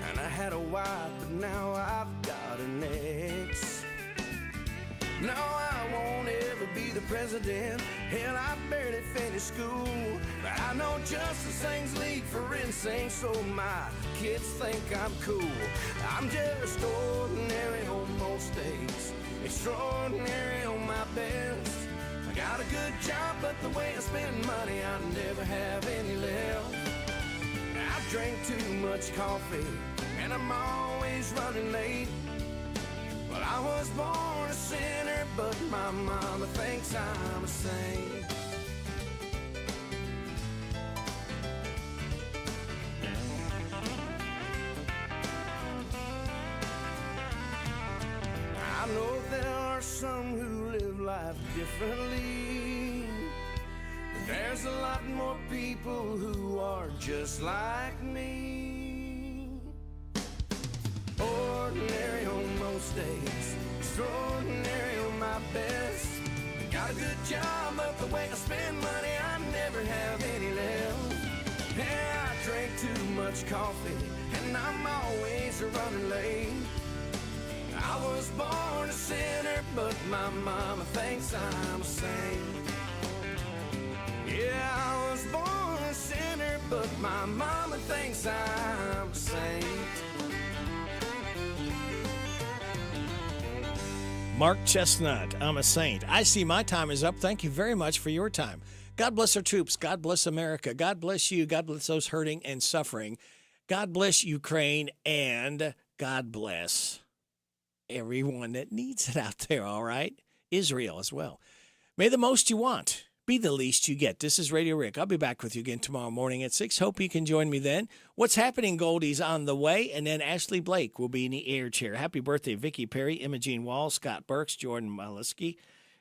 Speaker 5: and I had a wife, but now I've got an ex. No, I won't ever be the president. Hell, I barely finished school. But I know Justice sings lead for insane, so my kids think I'm cool. I'm just ordinary on most days, extraordinary on my best. I got a good job, but the way I spend money, I never have any left. I drink too much coffee, and I'm always running late. Well, I was born a sinner, but my mama thinks I'm a saint. I know there are some who live life differently. There's a lot more people who are just like me. Ordinary on most days, extraordinary on my best. I got a good job, but the way I spend money, I never have any left. Yeah, I drink too much coffee, and I'm always running late. I was born a sinner, but my mama thinks I'm a saint. Yeah, I was born a sinner, but my mama thinks I'm a saint.
Speaker 1: Mark Chestnut, I'm a Saint. I see my time is up. Thank you very much for your time. God bless our troops. God bless America. God bless you. God bless those hurting and suffering. God bless Ukraine, and God bless everyone that needs it out there, all right? Israel as well. May the most you want be the least you get. This is Radio Rick. I'll be back with you again tomorrow morning at 6. Hope you can join me then. What's happening, Goldie's on the way, and then Ashley Blake will be in the air chair. Happy birthday, Vicki Perry, Imogene Wall, Scott Burks, Jordan Maliski,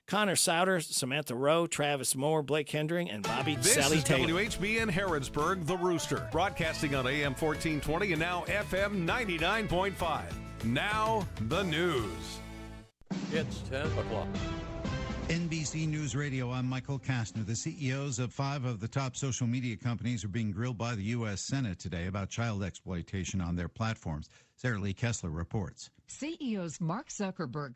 Speaker 1: Connor Souter, Samantha Rowe, Travis Moore, Blake Hendring, and Bobby Sally Taylor.
Speaker 4: This is WHBN Harrodsburg, The Rooster, broadcasting on AM 1420 and now FM 99.5. Now, the news.
Speaker 12: It's 10 o'clock.
Speaker 18: NBC News Radio, I'm Michael Kastner. The CEOs of 5 of the top social media companies are being grilled by the U.S. Senate today about child exploitation on their platforms. Sarah Lee Kessler reports.
Speaker 19: CEOs Mark Zuckerberg